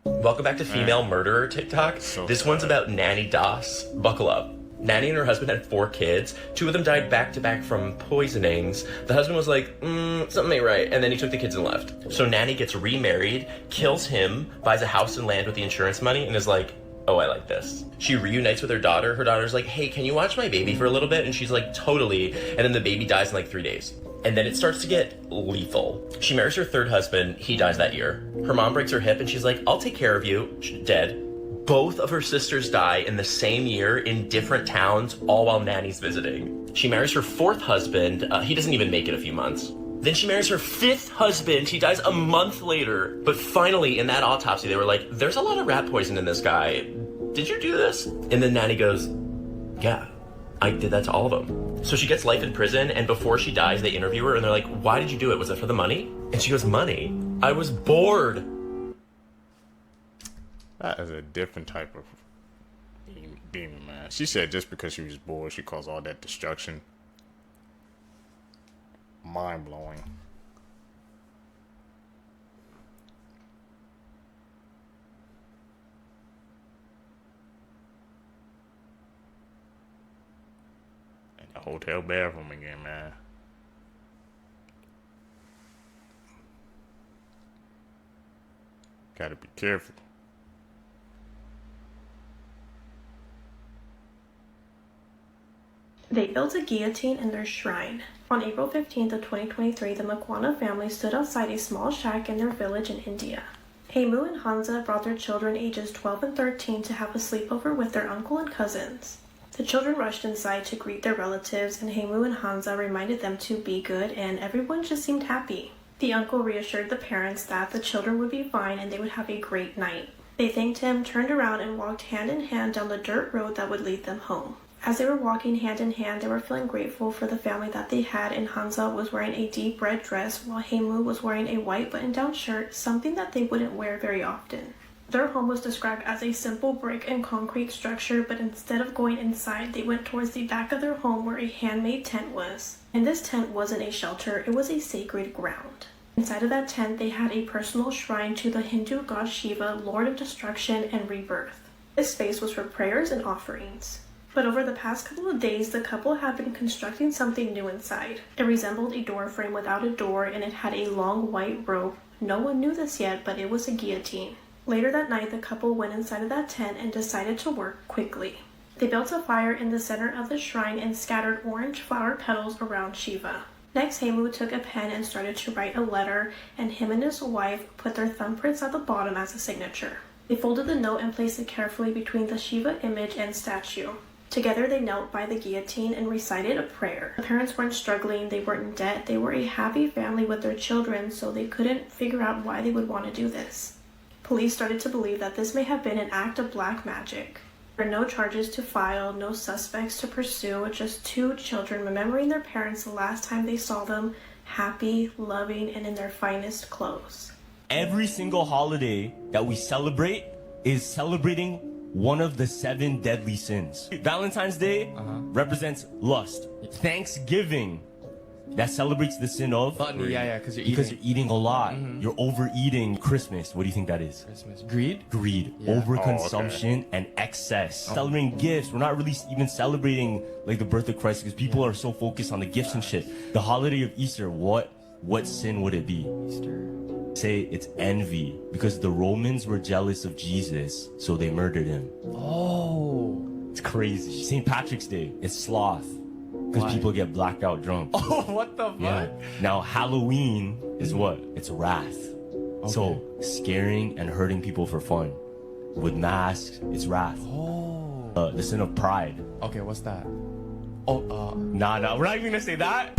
Welcome back to Female Murderer TikTok. This one's about Nanny Doss. Buckle up. Nanny and her husband had 4 kids. 2 of them died back-to-back from poisonings. The husband was like, something ain't right, and then he took the kids and left. So Nanny gets remarried, kills him, buys a house and land with the insurance money, and is like, oh, I like this. She reunites with her daughter. Her daughter's like, hey, can you watch my baby for a little bit? And she's like, totally. And then the baby dies in like 3 days. And then it starts to get lethal. She marries her 3rd husband. He dies that year. Her mom breaks her hip and she's like, I'll take care of you. She's dead. Both of her sisters die in the same year in different towns, all while Nanny's visiting. She marries her 4th husband. He doesn't even make it a few months. Then she marries her 5th husband. She dies a month later. But finally, in that autopsy, they were like, there's a lot of rat poison in this guy. Did you do this? And then Nanny goes, yeah, I did that to all of them. So she gets life in prison, and before she dies, they interview her, and they're like, why did you do it? Was it for the money? And she goes, money? I was bored. That is a different type of demon, man. She said just because she was bored, she caused all that destruction. mind-blowing. And the hotel bathroom again, man. Gotta be careful. They built a guillotine in their shrine. On April 15th of 2023, the Makwana family stood outside a small shack in their village in India. Heimu and Hansa brought their children ages 12 and 13 to have a sleepover with their uncle and cousins. The children rushed inside to greet their relatives, and Heimu and Hansa reminded them to be good, and everyone just seemed happy. The uncle reassured the parents that the children would be fine and they would have a great night. They thanked him, turned around, and walked hand in hand down the dirt road that would lead them home. As they were walking hand in hand, they were feeling grateful for the family that they had, and Hansa was wearing a deep red dress while Heimu was wearing a white button-down shirt, something that they wouldn't wear very often. Their home was described as a simple brick and concrete structure, but instead of going inside, they went towards the back of their home where a handmade tent was. And this tent wasn't a shelter, it was a sacred ground. Inside of that tent, they had a personal shrine to the Hindu god Shiva, Lord of Destruction and Rebirth. This space was for prayers and offerings. But over the past couple of days, the couple had been constructing something new inside. It resembled a door frame without a door, and it had a long white rope. No one knew this yet, but it was a guillotine. Later that night, the couple went inside of that tent and decided to work quickly. They built a fire in the center of the shrine and scattered orange flower petals around Shiva. Next, Heimu took a pen and started to write a letter, and him and his wife put their thumbprints at the bottom as a signature. They folded the note and placed it carefully between the Shiva image and statue. Together, they knelt by the guillotine and recited a prayer. The parents weren't struggling, they weren't in debt, they were a happy family with their children, so they couldn't figure out why they would want to do this. Police started to believe that this may have been an act of black magic. There were no charges to file, no suspects to pursue, just two children remembering their parents the last time they saw them, happy, loving, and in their finest clothes. Every single holiday that we celebrate is celebrating one of the 7 deadly sins. Valentine's Day represents lust. Thanksgiving, that celebrates the sin of gluttony. Because you're eating a lot. You're overeating. Christmas, what do you think that is? Christmas. Greed? Greed. Yeah. Overconsumption and excess. Celebrating gifts. We're not really even celebrating like the birth of Christ because people are so focused on the gifts and shit. The holiday of Easter, what sin would it be? Easter. Say it's envy because the Romans were jealous of Jesus, so they murdered him. Oh, it's crazy. St. Patrick's Day, it's sloth because people get blacked out drunk. Oh, what the fuck? Yeah. Now Halloween is what? It's wrath. Okay. So scaring and hurting people for fun. With masks, it's wrath. Oh. The sin of pride. Okay, what's that? Nah, we're not even gonna say that.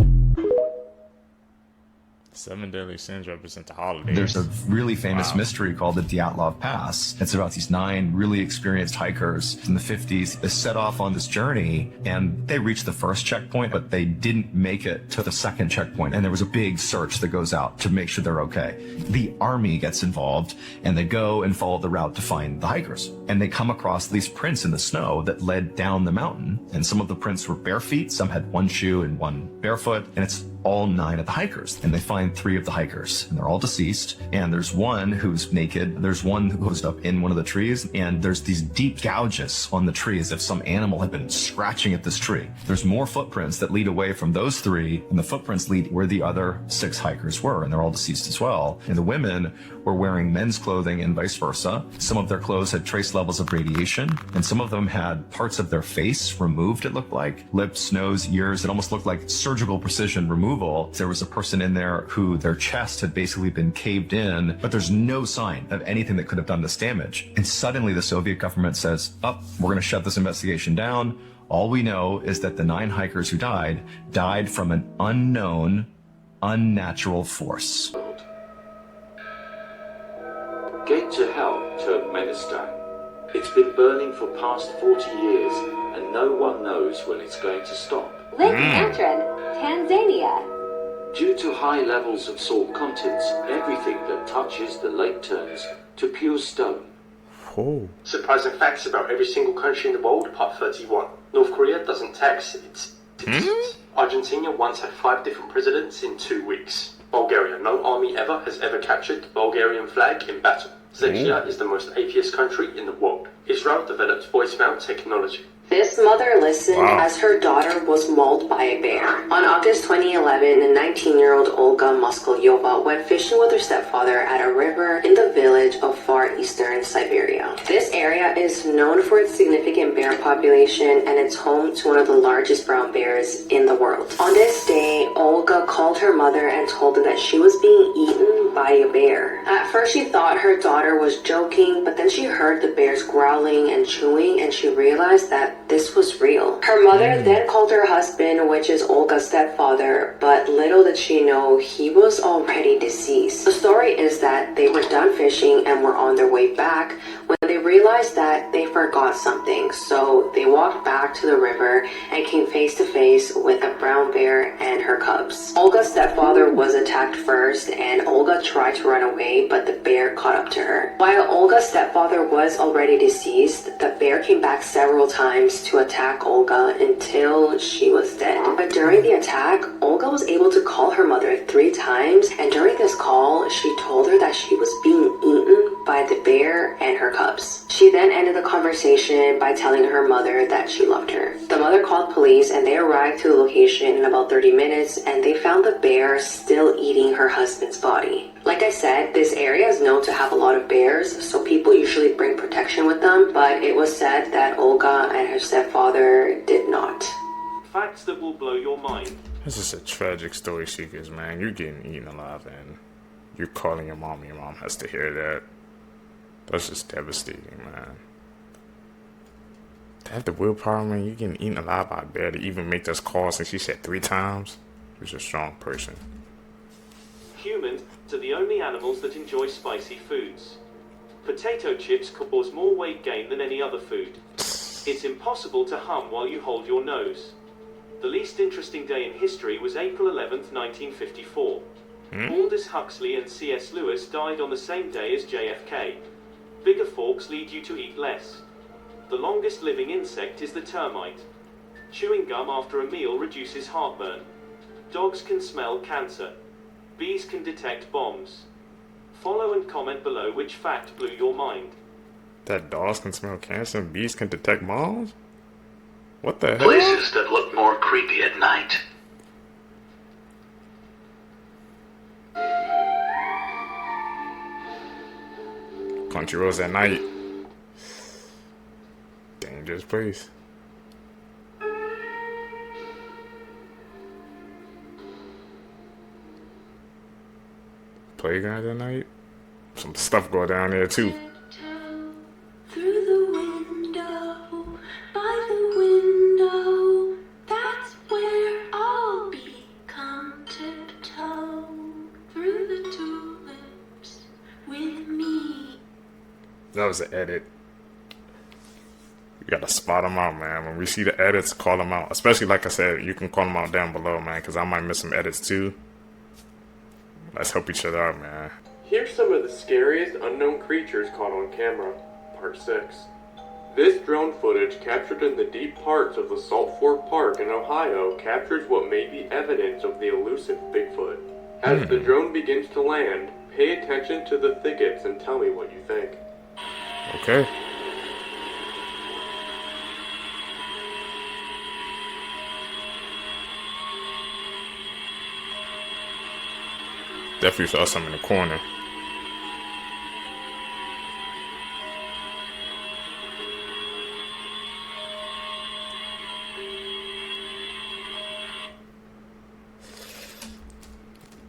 7 deadly sins represent the holidays. There's a really famous mystery called the Dyatlov Pass. It's about these 9 really experienced hikers in the 50s. They set off on this journey and they reached the first checkpoint, but they didn't make it to the second checkpoint. And there was a big search that goes out to make sure they're okay. The army gets involved and they go and follow the route to find the hikers. And they come across these prints in the snow that led down the mountain. And some of the prints were bare feet, some had 1 shoe and 1 barefoot. And it's all 9 of the hikers, and they find 3 of the hikers, and they're all deceased, and there's one who's naked, there's one who goes up in one of the trees, and there's these deep gouges on the tree as if some animal had been scratching at this tree. There's more footprints that lead away from those 3, and the footprints lead where the other 6 hikers were, and they're all deceased as well. And the women were wearing men's clothing and vice versa. Some of their clothes had trace levels of radiation, and some of them had parts of their face removed, it looked like. Lips, nose, ears, it almost looked like surgical precision removal. There was a person in there who their chest had basically been caved in, but there's no sign of anything that could have done this damage. And suddenly the Soviet government says, we're going to shut this investigation down. All we know is that the 9 hikers who died from an unknown, unnatural force. Gate to Hell, Turkmenistan. It's been burning for past 40 years, and no one knows when it's going to stop. Lake Natron, Tanzania. Due to high levels of salt contents, everything that touches the lake turns to pure stone. Oh. Surprising facts about every single country in the world, part 31. North Korea doesn't tax its citizens. Argentina once had 5 different presidents in 2 weeks. Bulgaria. No army ever has ever captured the Bulgarian flag in battle. Czechia is the most atheist country in the world. Israel developed voicemail technology. This mother listened as her daughter was mauled by a bear. On August 2011, a 19-year-old Olga Moskolyova went fishing with her stepfather at a river in the village of far eastern Siberia. This area is known for its significant bear population and it's home to one of the largest brown bears in the world. On this day, Olga called her mother and told her that she was being eaten by a bear. At first, she thought her daughter was joking, but then she heard the bears growling and chewing and she realized that this was real. Her mother then called her husband, which is Olga's stepfather, but little did she know he was already deceased. The story is that they were done fishing and were on their way back when they realized that they forgot something. So they walked back to the river and came face to face with a brown bear and her cubs. Olga's stepfather was attacked first and Olga tried to run away, but the bear caught up to her. While Olga's stepfather was already deceased, the bear came back several times to attack Olga until she was dead. But during the attack, Olga was able to call her mother 3 times, and during this call, she told her that she was being eaten by the bear and her cubs. She then ended the conversation by telling her mother that she loved her. The mother called police and they arrived to the location in about 30 minutes and they found the bear still eating her husband's body. Like I said, this area is known to have a lot of bears, so people usually bring protection with them, but it was said that Olga and her stepfather did not. Facts that will blow your mind. This is a tragic story, Seekers, man. You're getting eaten alive and you're calling your mom has to hear that. That's just devastating, man. To have the willpower, man, you're getting eaten alive by a bear to even make this call since she said 3 times. You're a strong person. Humans are the only animals that enjoy spicy foods. Potato chips cause more weight gain than any other food. It's impossible to hum while you hold your nose. The least interesting day in history was April 11th, 1954. Aldous Huxley and C.S. Lewis died on the same day as JFK. Bigger forks lead you to eat less. The longest living insect is the termite. Chewing gum after a meal reduces heartburn. Dogs can smell cancer. Bees can detect bombs. Follow and comment below which fact blew your mind. That dogs can smell cancer and bees can detect bombs? What the hell? Places that look more creepy at night. Country roads at night. Dangerous place. Playground at night. Some stuff go down there too. Through the window, by the window, that's where I'll be. Come tiptoe through the tulips with me. That was an edit. You gotta spot them out, man. When we see the edits, call them out. Especially, like I said, you can call them out down below, man, because I might miss some edits too. Let's help each other out, man. Here's some of the scariest unknown creatures caught on camera. Part 6. This drone footage captured in the deep parts of the Salt Fork Park in Ohio captures what may be evidence of the elusive Bigfoot. As the drone begins to land, pay attention to the thickets and tell me what you think. Okay. Definitely saw something in the corner.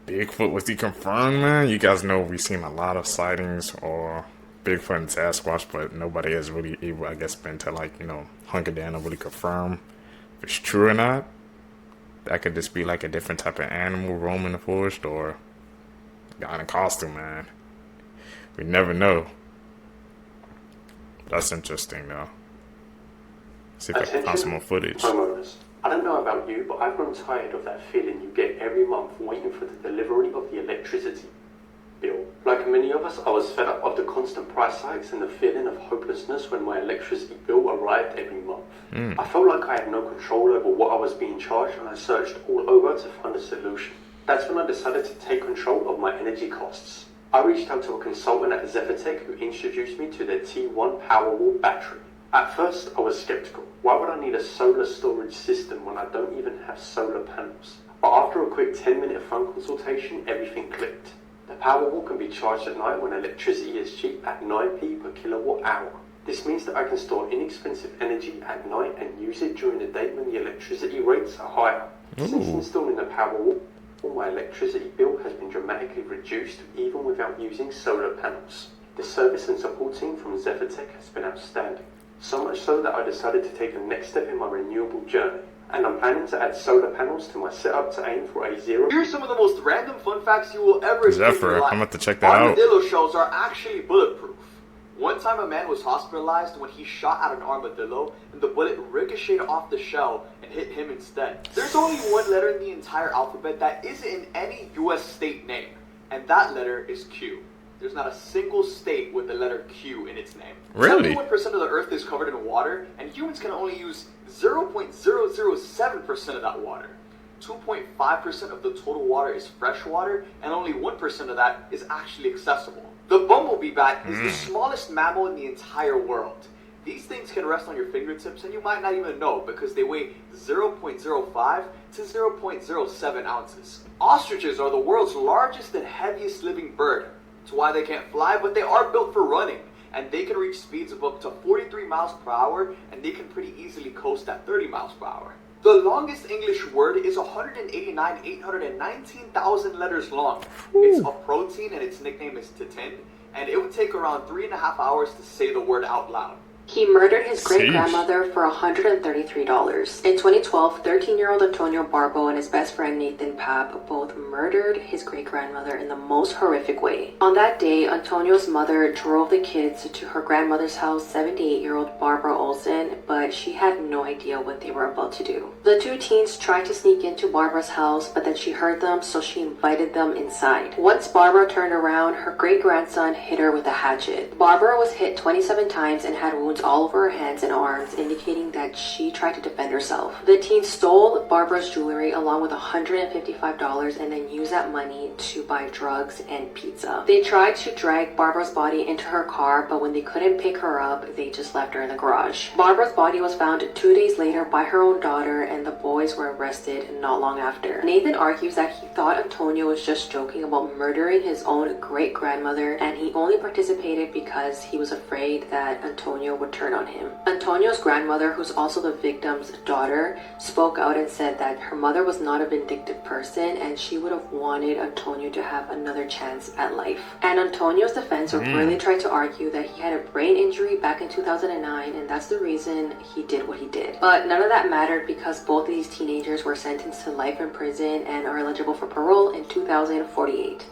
Bigfoot, was he confirmed, man? You guys know we've seen a lot of sightings or Bigfoot and Sasquatch, but nobody has really able, I guess, been to, like, you know, hunker down and really confirm if it's true or not. That could just be like a different type of animal roaming the forest or guy in a costume, man. We never know. That's interesting, though. See if I can find some more footage. Homeowners. I don't know about you, but I've grown tired of that feeling you get every month waiting for the delivery of the electricity. bill. Like many of us, I was fed up of the constant price hikes and the feeling of hopelessness when my electricity bill arrived every month. I felt like I had no control over what I was being charged, and I searched all over to find a solution. That's when I decided to take control of my energy costs. I reached out to a consultant at Zephyrtech who introduced me to their T1 Powerwall battery. At first, I was skeptical. Why would I need a solar storage system when I don't even have solar panels? But after a quick 10-minute phone consultation, everything clicked. The Powerwall can be charged at night when electricity is cheap at 9p per kilowatt hour. This means that I can store inexpensive energy at night and use it during the day when the electricity rates are higher. Since installing the Powerwall, my electricity bill has been dramatically reduced even without using solar panels. The service and support team from Zephyrtech has been outstanding. So much so that I decided to take the next step in my renewable journey. And I'm planning to add solar panels to my setup to aim for a zero. Here's some of the most random fun facts you will ever see in your Zephyr, life. I'm about to check that out. Armadillo shells are actually bulletproof. One time a man was hospitalized when he shot at an armadillo and the bullet ricocheted off the shell and hit him instead. There's only one letter in the entire alphabet that isn't in any US state name, and that letter is Q. There's not a single state with the letter Q in its name. Really? 71% of the earth is covered in water, and humans can only use 0.007% of that water. 2.5% of the total water is fresh water, and only 1% of that is actually accessible. The bumblebee bat is the smallest mammal in the entire world. These things can rest on your fingertips, and you might not even know because they weigh 0.05 to 0.07 ounces. Ostriches are the world's largest and heaviest living bird. That's why they can't fly, but they are built for running. And they can reach speeds of up to 43 miles per hour, and they can pretty easily coast at 30 miles per hour. The longest English word is 189,819,000 letters long. It's a protein, and its nickname is titin, and it would take around 3.5 hours to say the word out loud. He murdered his great-grandmother for $133. In 2012, 13-year-old Antonio Barbo and his best friend Nathan Papp both murdered his great-grandmother in the most horrific way. On that day, Antonio's mother drove the kids to her grandmother's house, 78-year-old Barbara Olson, but she had no idea what they were about to do. The two teens tried to sneak into Barbara's house, but then she heard them, so she invited them inside. Once Barbara turned around, her great-grandson hit her with a hatchet. Barbara was hit 27 times and had wounds all over her hands and arms, indicating that she tried to defend herself. The teen stole Barbara's jewelry along with $155 and then used that money to buy drugs and pizza. They tried to drag Barbara's body into her car, but when they couldn't pick her up, they just left her in the garage. Barbara's body was found 2 days later by her own daughter, and the boys were arrested not long after. Nathan argues that he thought Antonio was just joking about murdering his own great-grandmother, and he only participated because he was afraid that Antonio would turn on him. Antonio's grandmother, who's also the victim's daughter, spoke out and said that her mother was not a vindictive person and she would have wanted Antonio to have another chance at life. And Antonio's defense really tried to argue that he had a brain injury back in 2009 and that's the reason he did what he did. But none of that mattered because both of these teenagers were sentenced to life in prison and are eligible for parole in 2048.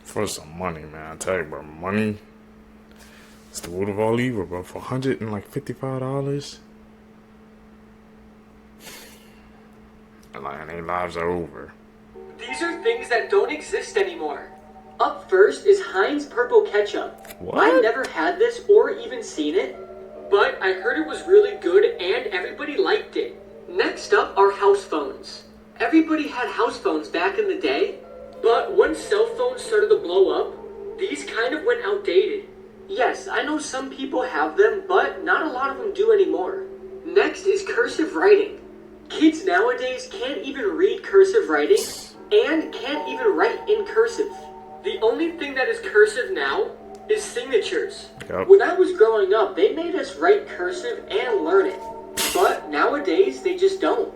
For some money, man. I tell you, bro, money. It's the root of all evil, bro. For $155, and their lives are over. These are things that don't exist anymore. Up first is Heinz Purple Ketchup. What? I've never had this or even seen it, but I heard it was really good and everybody liked it. Next up are house phones. Everybody had house phones back in the day, but when cell phones started to blow up, these kind of went outdated. Yes, I know some people have them, but not a lot of them do anymore. Next is cursive writing. Kids nowadays can't even read cursive writing and can't even write in cursive. The only thing that is cursive now is signatures. Yep. When I was growing up, they made us write cursive and learn it. But nowadays, they just don't.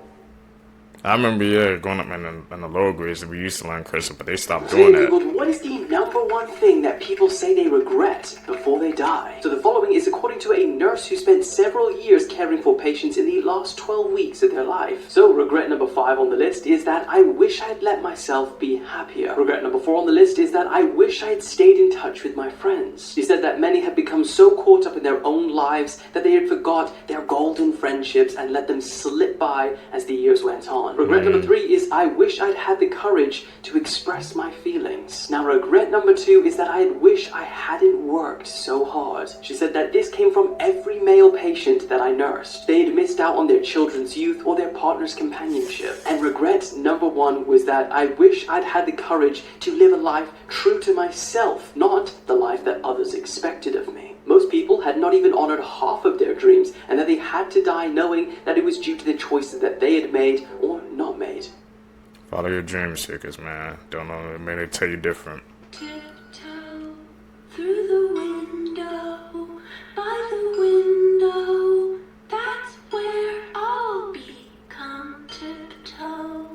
I remember, growing up in the lower grades, we used to learn cursive, but they stopped doing that. What is the number one thing that people say they regret before they die? So the following is according to a nurse who spent several years caring for patients in the last 12 weeks of their life. So regret number 5 on the list is that I wish I had let myself be happier. Regret number 4 on the list is that I wish I had stayed in touch with my friends. She said that many had become so caught up in their own lives that they had forgot their golden friendships and let them slip by as the years went on. Regret number 3 is I wish I'd had the courage to express my feelings. Now regret number 2 is that I wish I hadn't worked so hard. She said that this came from every male patient that I nursed. They had missed out on their children's youth or their partner's companionship. And regret number 1 was that I wish I'd had the courage to live a life true to myself, not the life that others expected of me. Most people had not even honored half of their dreams, and that they had to die knowing that it was due to the choices that they had made or not made. Follow your dreams, Seekers, man. Don't know, maybe they tell you different. Tiptoe through the window, by the window, that's where I'll be. Come tiptoe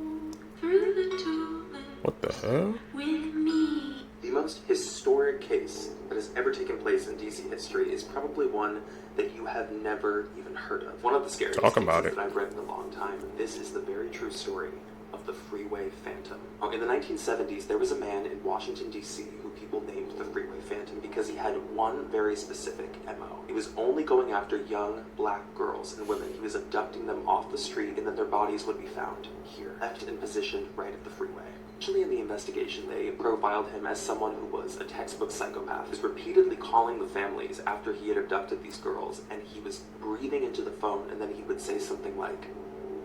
through the tulips. What the hell? With me. The most historic case that has ever taken place in DC history is probably one that you have never even heard of. One of the scariest cases that I've read in a long time. This is the very true story of the Freeway Phantom. In the 1970s, there was a man in Washington, D.C. who people named the Freeway Phantom because he had one very specific MO. He was only going after young black girls and women. He was abducting them off the street, and then their bodies would be found here, left in position right at the freeway. Actually, in the investigation, they profiled him as someone who was a textbook psychopath. He was repeatedly calling the families after he had abducted these girls, and he was breathing into the phone, and then he would say something like,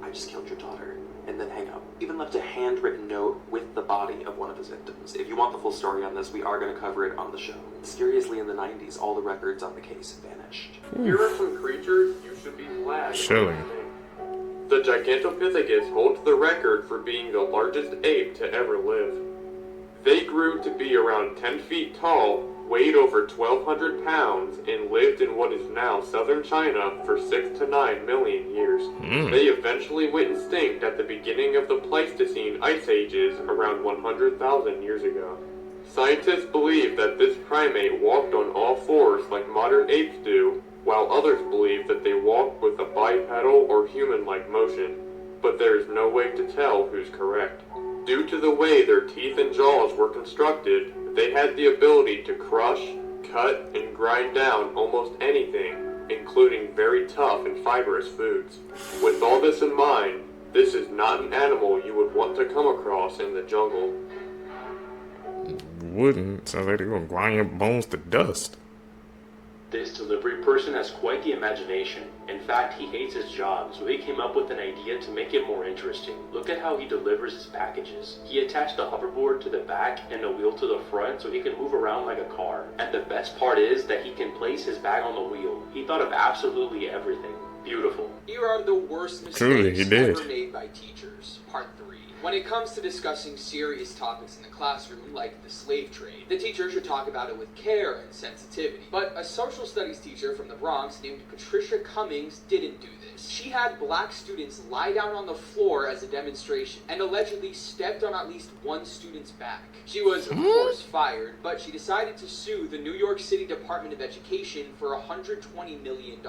"I just killed your daughter," and then hang up. Even left a handwritten note with the body of one of his victims. If you want the full story on this, we are going to cover it on the show. Mysteriously, in the 90s, all the records on the case vanished. Here are some creatures you should be glad. Chilling. The Gigantopithecus holds the record for being the largest ape to ever live. They grew to be around 10 feet tall, weighed over 1,200 pounds, and lived in what is now southern China for 6 to 9 million years. They eventually went extinct at the beginning of the Pleistocene ice ages around 100,000 years ago. Scientists believe that this primate walked on all fours like modern apes do, while others believe that they walked with a bipedal or human-like motion, but there is no way to tell who's correct. Due to the way their teeth and jaws were constructed, they had the ability to crush, cut, and grind down almost anything, including very tough and fibrous foods. With all this in mind, this is not an animal you would want to come across in the jungle. Wouldn't. Sounds like they're gonna grind your bones to dust. This delivery person has quite the imagination. In fact, he hates his job, so he came up with an idea to make it more interesting. Look at how he delivers his packages. He attached a hoverboard to the back and a wheel to the front so he can move around like a car. And the best part is that he can place his bag on the wheel. He thought of absolutely everything. Beautiful. Here are the worst Truly, mistakes he did. ever made by teachers. Part 3. When it comes to discussing serious topics in the classroom, like the slave trade, the teacher should talk about it with care and sensitivity. But a social studies teacher from the Bronx named Patricia Cummings didn't do this. She had black students lie down on the floor as a demonstration, and allegedly stepped on at least one student's back. She was, of course, fired, but she decided to sue the New York City Department of Education for $120 million.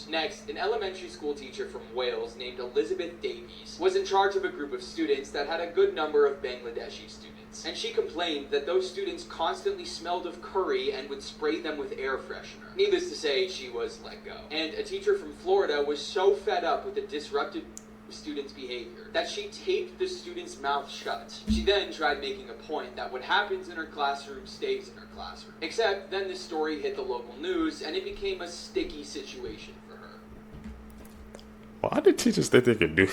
Next, an elementary school teacher from Wales named Elizabeth Davies was in charge of a group of students that had a good number of Bangladeshi students, and she complained that those students constantly smelled of curry and would spray them with air freshener. Needless to say, she was let go. And a teacher from Florida was so fed up with the disrupted students' behavior that she taped the student's mouth shut. She then tried making a point that what happens in her classroom stays in her classroom. Except then the story hit the local news and it became a sticky situation for her. Why do teachers think they can do,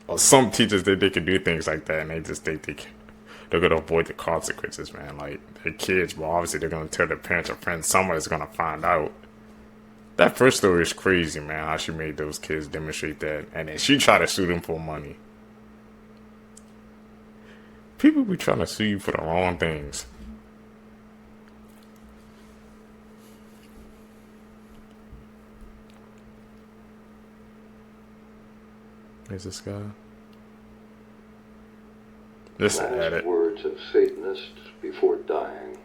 or some teachers think they can do things like that, and they just think they're gonna avoid the consequences, man? Like, they're kids, but obviously they're gonna tell their parents or friends. Somebody's gonna find out. That first story is crazy, man, how she made those kids demonstrate that, and then she tried to sue them for money. People be trying to sue you for the wrong things. There's this guy. This is at it. Words of Satanists before dying.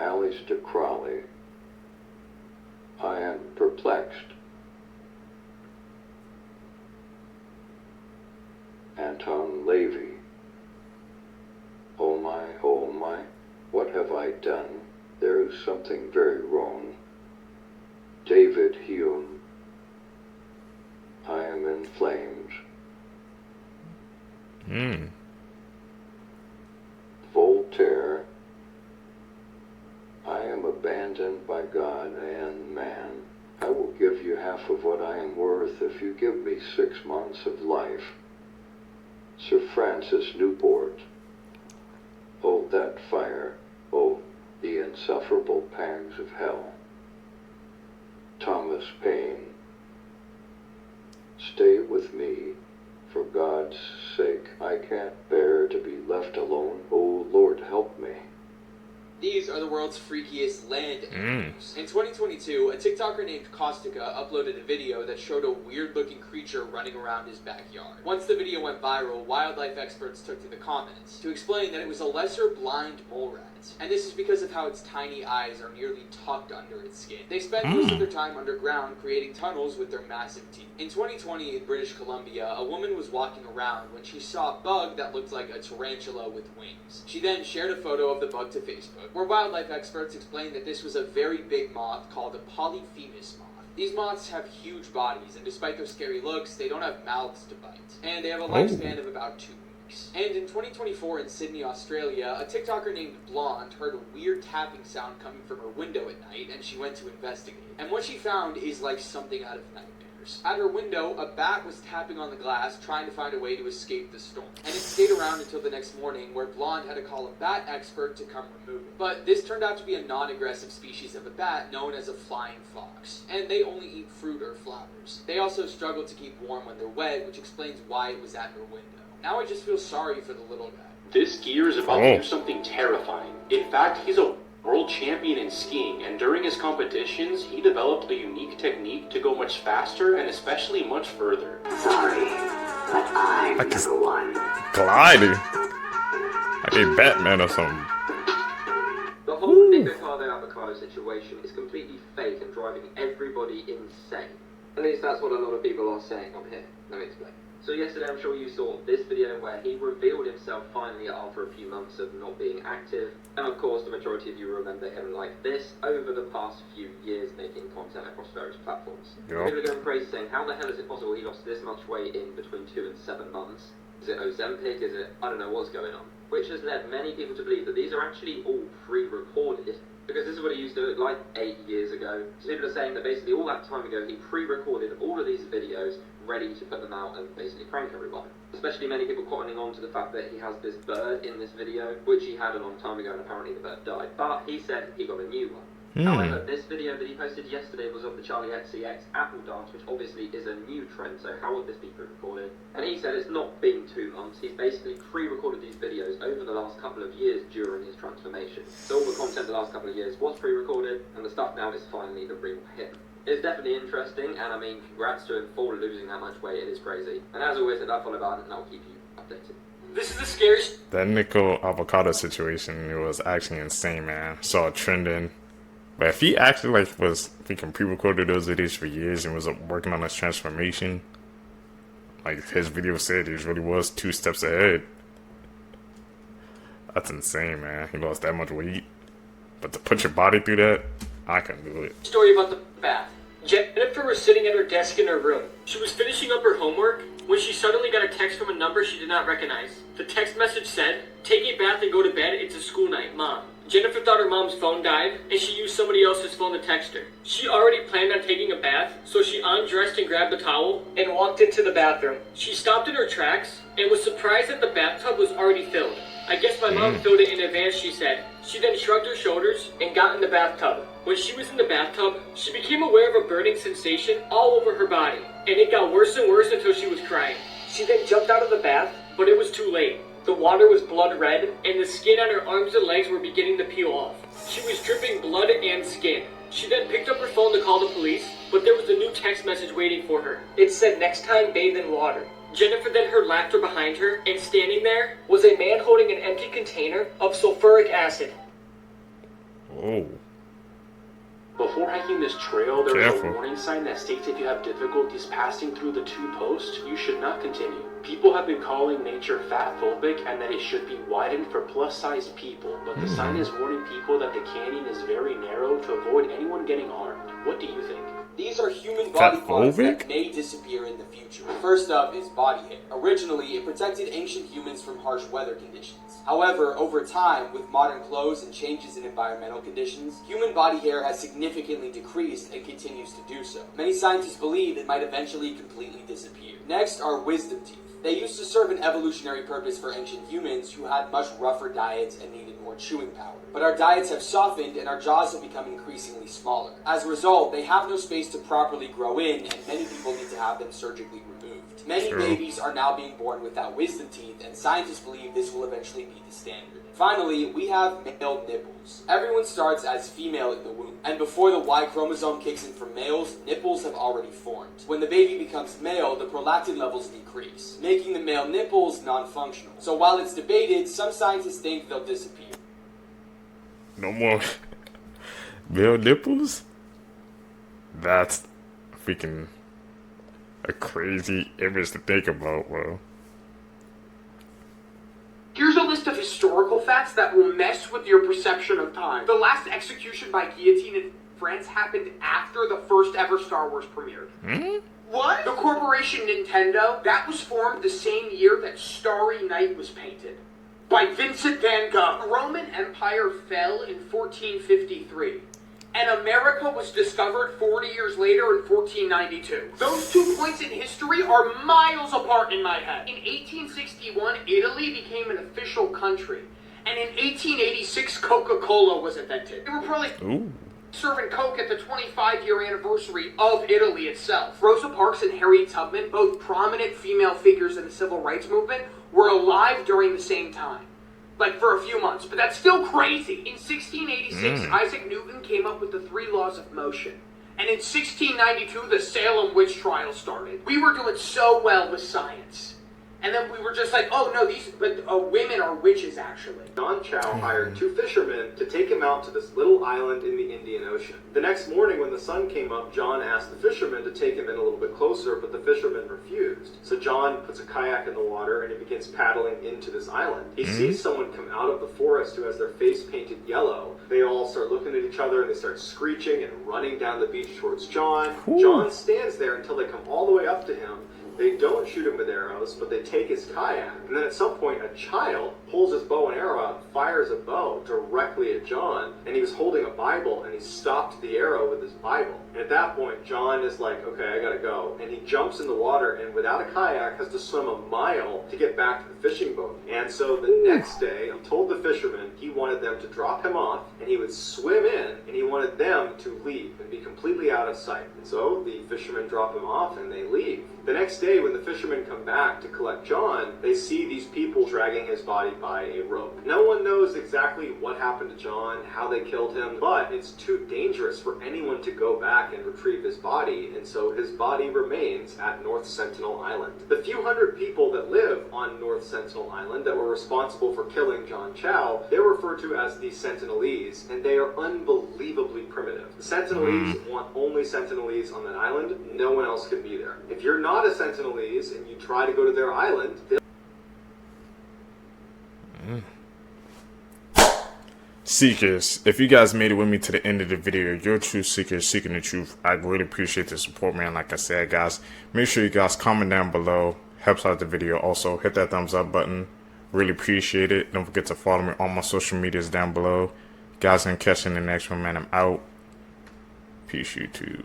Aleister Crowley. I am perplexed. Anton Lavey. Oh my, what have I done? There is something very wrong. David Hume. I am in flames. Voltaire. I am abandoned by God and man. I will give you half of what I am worth if you give me 6 months of life. Sir Francis Newport. Oh, that fire. Oh, the insufferable pangs of hell. Thomas Paine. Stay with me. For God's sake, I can't bear to be left alone. Oh, Lord, help me. These are the world's freakiest land animals. In 2022, a TikToker named Caustica uploaded a video that showed a weird-looking creature running around his backyard. Once the video went viral, wildlife experts took to the comments to explain that it was a lesser blind mole rat. And this is because of how its tiny eyes are nearly tucked under its skin. They spend most of their time underground creating tunnels with their massive teeth. In 2020 in British Columbia, a woman was walking around when she saw a bug that looked like a tarantula with wings. She then shared a photo of the bug to Facebook, where wildlife experts explained that this was a very big moth called a polyphemus moth. These moths have huge bodies, and despite their scary looks, they don't have mouths to bite. And they have a lifespan of about 2 weeks. And in 2024 in Sydney, Australia, a TikToker named Blonde heard a weird tapping sound coming from her window at night, and she went to investigate. And what she found is like something out of nightmares. At her window, a bat was tapping on the glass, trying to find a way to escape the storm. And it stayed around until the next morning, where Blonde had to call a bat expert to come remove it. But this turned out to be a non-aggressive species of a bat known as a flying fox. And they only eat fruit or flowers. They also struggle to keep warm when they're wet, which explains why it was at her window. Now I just feel sorry for the little guy. This skier is about to do something terrifying. In fact, he's a world champion in skiing, and during his competitions, he developed a unique technique to go much faster and especially much further. Sorry, but I'm number one. Gliding. Like a Batman or something. The whole Nico Cardo avocado situation is completely fake and driving everybody insane. At least that's what a lot of people are saying on here. Let me explain. So yesterday I'm sure you saw this video where he revealed himself finally after a few months of not being active. And of course the majority of you remember him like this over the past few years making content across various platforms. Yeah. People are going crazy saying, how the hell is it possible he lost this much weight in between 2 and 7 months? Is it Ozempic? Is it, I don't know what's going on. Which has led many people to believe that these are actually all pre-recorded. Because this is what he used to look like 8 years ago. So people are saying that basically all that time ago he pre-recorded all of these videos ready to put them out and basically prank everyone. Especially many people cottoning on to the fact that he has this bird in this video, which he had a long time ago and apparently the bird died. But he said he got a new one. However, this video that he posted yesterday was of the Charlie XCX Apple dance, which obviously is a new trend, so how would this be pre-recorded? And he said it's not been 2 months, he's basically pre-recorded these videos over the last couple of years during his transformation. So all the content the last couple of years was pre-recorded, and the stuff now is finally the real him. It's definitely interesting, and I mean, congrats to him for losing that much weight, it is crazy. And as always, hit that follow button, and I'll keep you updated. This is the scariest. That Nico avocado situation, it was actually insane, man. Saw it trending. But if he actually if he can pre-recorded those videos for years and was working on his transformation, like his video said, he really was 2 steps ahead. That's insane, man. He lost that much weight. But to put your body through that, I couldn't do it. Story about the bath. Jennifer was sitting at her desk in her room. She was finishing up her homework when she suddenly got a text from a number she did not recognize. The text message said, "Take a bath and go to bed, it's a school night, Mom." Jennifer thought her mom's phone died, and she used somebody else's phone to text her. She already planned on taking a bath, so she undressed and grabbed a towel and walked into the bathroom. She stopped in her tracks and was surprised that the bathtub was already filled. "I guess my mom filled it in advance," she said. She then shrugged her shoulders and got in the bathtub. When she was in the bathtub, she became aware of a burning sensation all over her body, and it got worse and worse until she was crying. She then jumped out of the bath, but it was too late. The water was blood red, and the skin on her arms and legs were beginning to peel off. She was dripping blood and skin. She then picked up her phone to call the police, but there was a new text message waiting for her. It said, "Next time, bathe in water." Jennifer then heard laughter behind her, and standing there was a man holding an empty container of sulfuric acid. Oh. Before hiking this trail, there is Careful. a warning sign that states if you have difficulties passing through the 2 posts, you should not continue. People have been calling nature fat-phobic and that it should be widened for plus-sized people, but the sign is warning people that the canyon is very narrow to avoid anyone getting harmed. What do you think? These are human body parts Fat-phobic? that may disappear in the future. First up is body hair. Originally, it protected ancient humans from harsh weather conditions. However, over time, with modern clothes and changes in environmental conditions, human body hair has significantly decreased and continues to do so. Many scientists believe it might eventually completely disappear. Next are wisdom teeth. They used to serve an evolutionary purpose for ancient humans who had much rougher diets and needed more chewing power. But our diets have softened and our jaws have become increasingly smaller. As a result, they have no space to properly grow in, and many people need to have them surgically removed. Many babies are now being born without wisdom teeth, and scientists believe this will eventually be the standard. Finally, we have male nipples. Everyone starts as female in the womb, and before the Y chromosome kicks in for males, nipples have already formed. When the baby becomes male, the prolactin levels decrease, making the male nipples non-functional. So while it's debated, some scientists think they'll disappear. No more male nipples? That's freaking a crazy image to think about, bro. Here's a list of historical facts that will mess with your perception of time. The last execution by guillotine in France happened after the first ever Star Wars premiered. What? The corporation Nintendo, that was formed the same year that Starry Night was painted. By Vincent van Gogh. The Roman Empire fell in 1453. And America was discovered 40 years later in 1492. Those 2 points in history are miles apart in my head. In 1861, Italy became an official country. And in 1886, Coca-Cola was invented. They were probably serving Coke at the 25-year anniversary of Italy itself. Rosa Parks and Harriet Tubman, both prominent female figures in the civil rights movement, were alive during the same time. Like for a few months, but that's still crazy. In 1686, Isaac Newton came up with the 3 laws of motion. And in 1692, the Salem witch trial started. We were doing so well with science. And then we were just like, oh no, these women are witches actually. John Chow hired 2 fishermen to take him out to this little island in the Indian Ocean. The next morning when the sun came up, John asked the fishermen to take him in a little bit closer, but the fishermen refused. So John puts a kayak in the water and he begins paddling into this island. He sees someone come out of the forest who has their face painted yellow. They all start looking at each other and they start screeching and running down the beach towards John. John stands there until they come all the way up to him. They don't shoot him with arrows, but they take his kayak. And then at some point, a child pulls his bow and arrow out and fires a bow directly at John. And he was holding a Bible, and he stopped the arrow with his Bible. And at that point, John is like, okay, I gotta go. And he jumps in the water, and without a kayak, has to swim a mile to get back to the fishing boat. And so the next day, he told the fishermen he wanted them to drop him off, and he would swim in, and he wanted them to leave and be completely out of sight. And so the fishermen drop him off, and they leave. The next day, when the fishermen come back to collect John, they see these people dragging his body by a rope. No one knows exactly what happened to John, how they killed him, but it's too dangerous for anyone to go back and retrieve his body, and so his body remains at North Sentinel Island. The few hundred people that live on North Sentinel Island that were responsible for killing John Chow, they're referred to as the Sentinelese, and they are unbelievably primitive. The Sentinelese want only Sentinelese on that island. No one else can be there. If you're not a Sentinelese and you try to go to their island, Seekers, if you guys made it with me to the end of the video, you're true seekers seeking the truth. I really appreciate the support, man. Like I said, guys, make sure you guys comment down below. Helps out the video. Also, hit that thumbs up button. Really appreciate it. Don't forget to follow me on my social medias down below. Guys, I'm catching the next one, man. I'm out. Peace, YouTube.